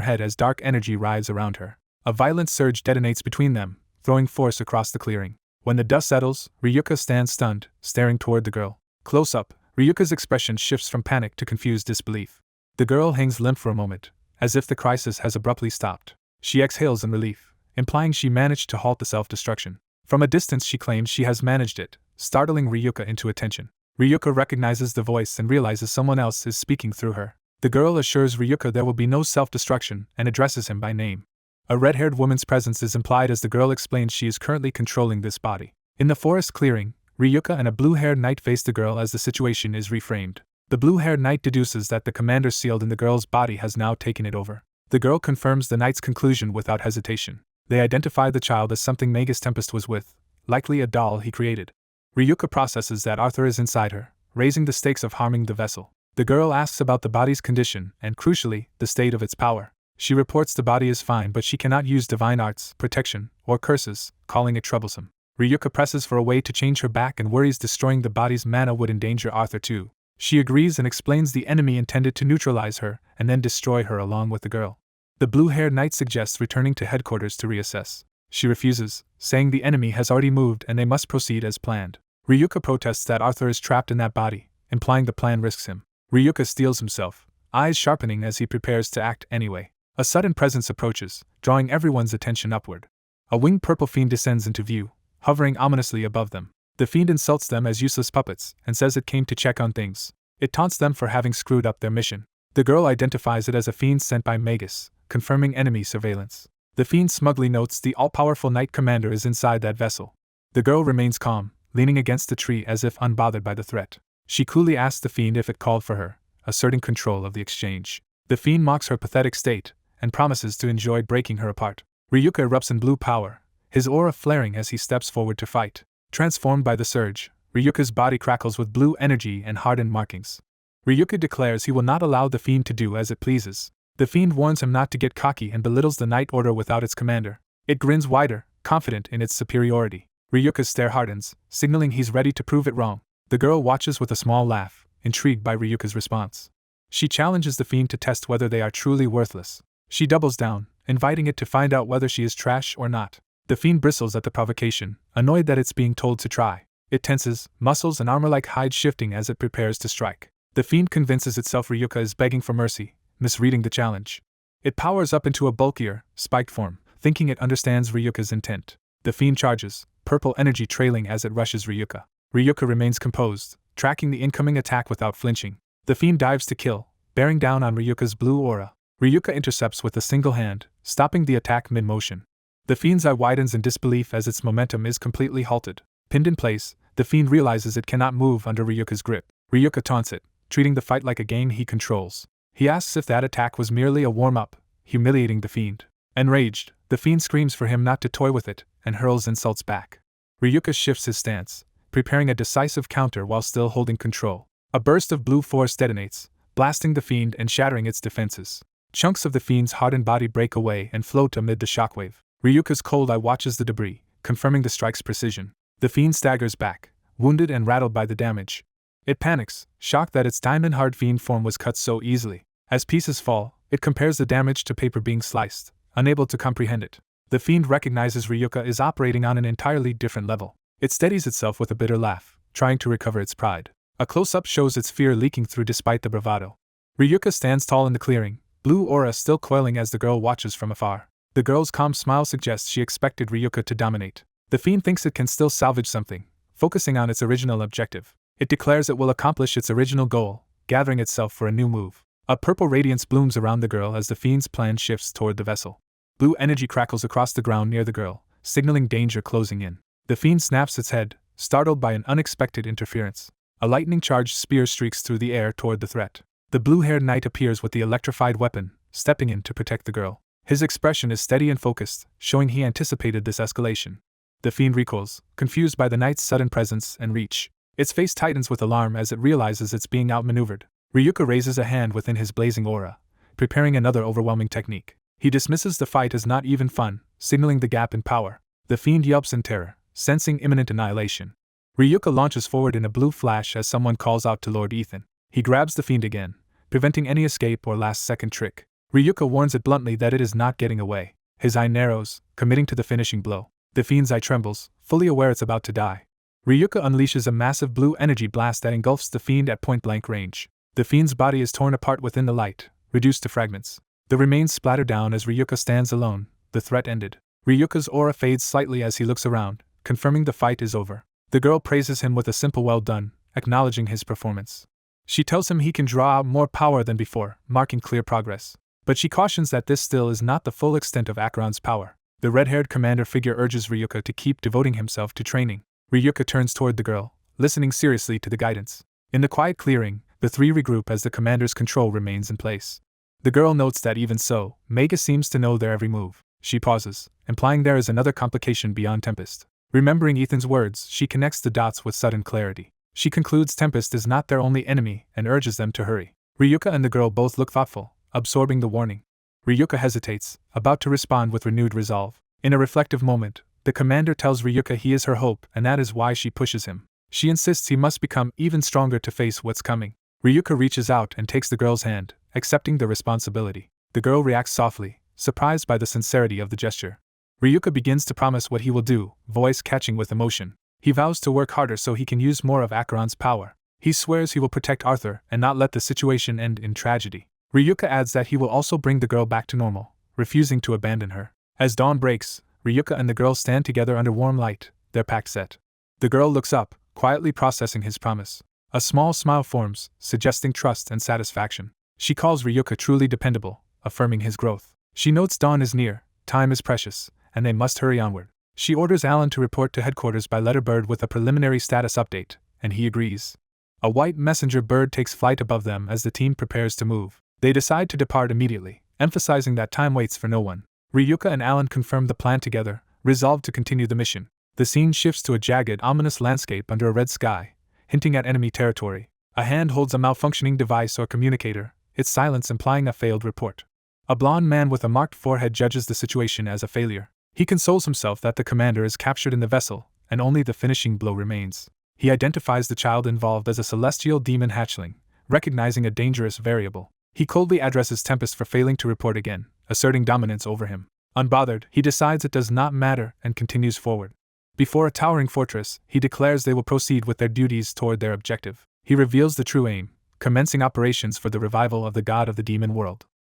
head as dark energy writhes around her. A violent surge detonates between them, throwing force across the clearing. When the dust settles, Ryuka stands stunned, staring toward the girl. Close up, Ryuka's expression shifts from panic to confused disbelief. The girl hangs limp for a moment, as if the crisis has abruptly stopped. She exhales in relief, implying she managed to halt the self-destruction. From a distance she claims she has managed it, startling Ryuka into attention. Ryuka recognizes the voice and realizes someone else is speaking through her. The girl assures Ryuka there will be no self-destruction and addresses him by name. A red-haired woman's presence is implied as the girl explains she is currently controlling this body. In the forest clearing, Ryuka and a blue-haired knight face the girl as the situation is reframed. The blue-haired knight deduces that the commander sealed in the girl's body has now taken it over. The girl confirms the knight's conclusion without hesitation. They identify the child as something Magus Tempest was with, likely a doll he created. Ryuka processes that Arthur is inside her, raising the stakes of harming the vessel. The girl asks about the body's condition and, crucially, the state of its power. She reports the body is fine but she cannot use divine arts, protection, or curses, calling it troublesome. Ryuka presses for a way to change her back and worries destroying the body's mana would endanger Arthur too. She agrees and explains the enemy intended to neutralize her and then destroy her along with the girl. The blue-haired knight suggests returning to headquarters to reassess. She refuses, saying the enemy has already moved and they must proceed as planned. Ryuka protests that Arthur is trapped in that body, implying the plan risks him. Ryuka steels himself, eyes sharpening as he prepares to act anyway. A sudden presence approaches, drawing everyone's attention upward. A winged purple fiend descends into view, hovering ominously above them. The fiend insults them as useless puppets and says it came to check on things. It taunts them for having screwed up their mission. The girl identifies it as a fiend sent by Magus, confirming enemy surveillance. The fiend smugly notes the all-powerful knight commander is inside that vessel. The girl remains calm, leaning against the tree as if unbothered by the threat. She coolly asks the fiend if it called for her, asserting control of the exchange. The fiend mocks her pathetic state and promises to enjoy breaking her apart. Ryuka erupts in blue power, his aura flaring as he steps forward to fight. Transformed by the surge, Ryuka's body crackles with blue energy and hardened markings. Ryuka declares he will not allow the fiend to do as it pleases. The fiend warns him not to get cocky and belittles the Knight Order without its commander. It grins wider, confident in its superiority. Ryuka's stare hardens, signaling he's ready to prove it wrong. The girl watches with a small laugh, intrigued by Ryuka's response. She challenges the fiend to test whether they are truly worthless. She doubles down, inviting it to find out whether she is trash or not. The fiend bristles at the provocation, annoyed that it's being told to try. It tenses, muscles and armor like hide shifting as it prepares to strike. The fiend convinces itself Ryuka is begging for mercy, misreading the challenge. It powers up into a bulkier, spiked form, thinking it understands Ryuka's intent. The fiend charges, purple energy trailing as it rushes Ryuka. Ryuka remains composed, tracking the incoming attack without flinching. The fiend dives to kill, bearing down on Ryuka's blue aura. Ryuka intercepts with a single hand, stopping the attack mid-motion. The fiend's eye widens in disbelief as its momentum is completely halted. Pinned in place, the fiend realizes it cannot move under Ryuka's grip. Ryuka taunts it, treating the fight like a game he controls. He asks if that attack was merely a warm-up, humiliating the fiend. Enraged, the fiend screams for him not to toy with it, and hurls insults back. Ryuka shifts his stance, preparing a decisive counter while still holding control. A burst of blue force detonates, blasting the fiend and shattering its defenses. Chunks of the fiend's hardened body break away and float amid the shockwave. Ryuka's cold eye watches the debris, confirming the strike's precision. The fiend staggers back, wounded and rattled by the damage. It panics, shocked that its diamond-hard fiend form was cut so easily. As pieces fall, it compares the damage to paper being sliced, unable to comprehend it. The fiend recognizes Ryuka is operating on an entirely different level. It steadies itself with a bitter laugh, trying to recover its pride. A close-up shows its fear leaking through despite the bravado. Ryuka stands tall in the clearing, blue aura still coiling as the girl watches from afar. The girl's calm smile suggests she expected Ryuka to dominate. The fiend thinks it can still salvage something, focusing on its original objective. It declares it will accomplish its original goal, gathering itself for a new move. A purple radiance blooms around the girl as the fiend's plan shifts toward the vessel. Blue energy crackles across the ground near the girl, signaling danger closing in. The fiend snaps its head, startled by an unexpected interference. A lightning-charged spear streaks through the air toward the threat. The blue-haired knight appears with the electrified weapon, stepping in to protect the girl. His expression is steady and focused, showing he anticipated this escalation. The fiend recoils, confused by the knight's sudden presence and reach. Its face tightens with alarm as it realizes it's being outmaneuvered. Ryuka raises a hand within his blazing aura, preparing another overwhelming technique. He dismisses the fight as not even fun, signaling the gap in power. The fiend yelps in terror, sensing imminent annihilation. Ryuka launches forward in a blue flash as someone calls out to Lord Ethan. He grabs the fiend again, preventing any escape or last-second trick. Ryuka warns it bluntly that it is not getting away. His eye narrows, committing to the finishing blow. The fiend's eye trembles, fully aware it's about to die. Ryuka unleashes a massive blue energy blast that engulfs the fiend at point-blank range. The fiend's body is torn apart within the light, reduced to fragments. The remains splatter down as Ryuka stands alone. The threat ended. Ryuka's aura fades slightly as he looks around, confirming the fight is over. The girl praises him with a simple well done, acknowledging his performance. She tells him he can draw out more power than before, marking clear progress. But she cautions that this still is not the full extent of Acheron's power. The red-haired commander figure urges Ryuka to keep devoting himself to training. Ryuka turns toward the girl, listening seriously to the guidance. In the quiet clearing, the three regroup as the commander's control remains in place. The girl notes that even so, Mega seems to know their every move. She pauses, implying there is another complication beyond Tempest. Remembering Ethan's words, she connects the dots with sudden clarity. She concludes Tempest is not their only enemy and urges them to hurry. Ryuka and the girl both look thoughtful, absorbing the warning. Ryuka hesitates, about to respond with renewed resolve. In a reflective moment, the commander tells Ryuka he is her hope and that is why she pushes him. She insists he must become even stronger to face what's coming. Ryuka reaches out and takes the girl's hand, accepting the responsibility. The girl reacts softly, surprised by the sincerity of the gesture. Ryuka begins to promise what he will do, voice catching with emotion. He vows to work harder so he can use more of Acheron's power. He swears he will protect Arthur and not let the situation end in tragedy. Ryuka adds that he will also bring the girl back to normal, refusing to abandon her. As dawn breaks, Ryuka and the girl stand together under warm light, their pact set. The girl looks up, quietly processing his promise. A small smile forms, suggesting trust and satisfaction. She calls Ryuka truly dependable, affirming his growth. She notes dawn is near, time is precious, and they must hurry onward. She orders Alan to report to headquarters by letter bird with a preliminary status update, and he agrees. A white messenger bird takes flight above them as the team prepares to move. They decide to depart immediately, emphasizing that time waits for no one. Ryuka and Alan confirm the plan together, resolved to continue the mission. The scene shifts to a jagged, ominous landscape under a red sky, hinting at enemy territory. A hand holds a malfunctioning device or communicator, its silence implying a failed report. A blond man with a marked forehead judges the situation as a failure. He consoles himself that the commander is captured in the vessel, and only the finishing blow remains. He identifies the child involved as a celestial demon hatchling, recognizing a dangerous variable. He coldly addresses Tempest for failing to report again, asserting dominance over him. Unbothered, he decides it does not matter and continues forward. Before a towering fortress, he declares they will proceed with their duties toward their objective. He reveals the true aim, commencing operations for the revival of the god of the demon world.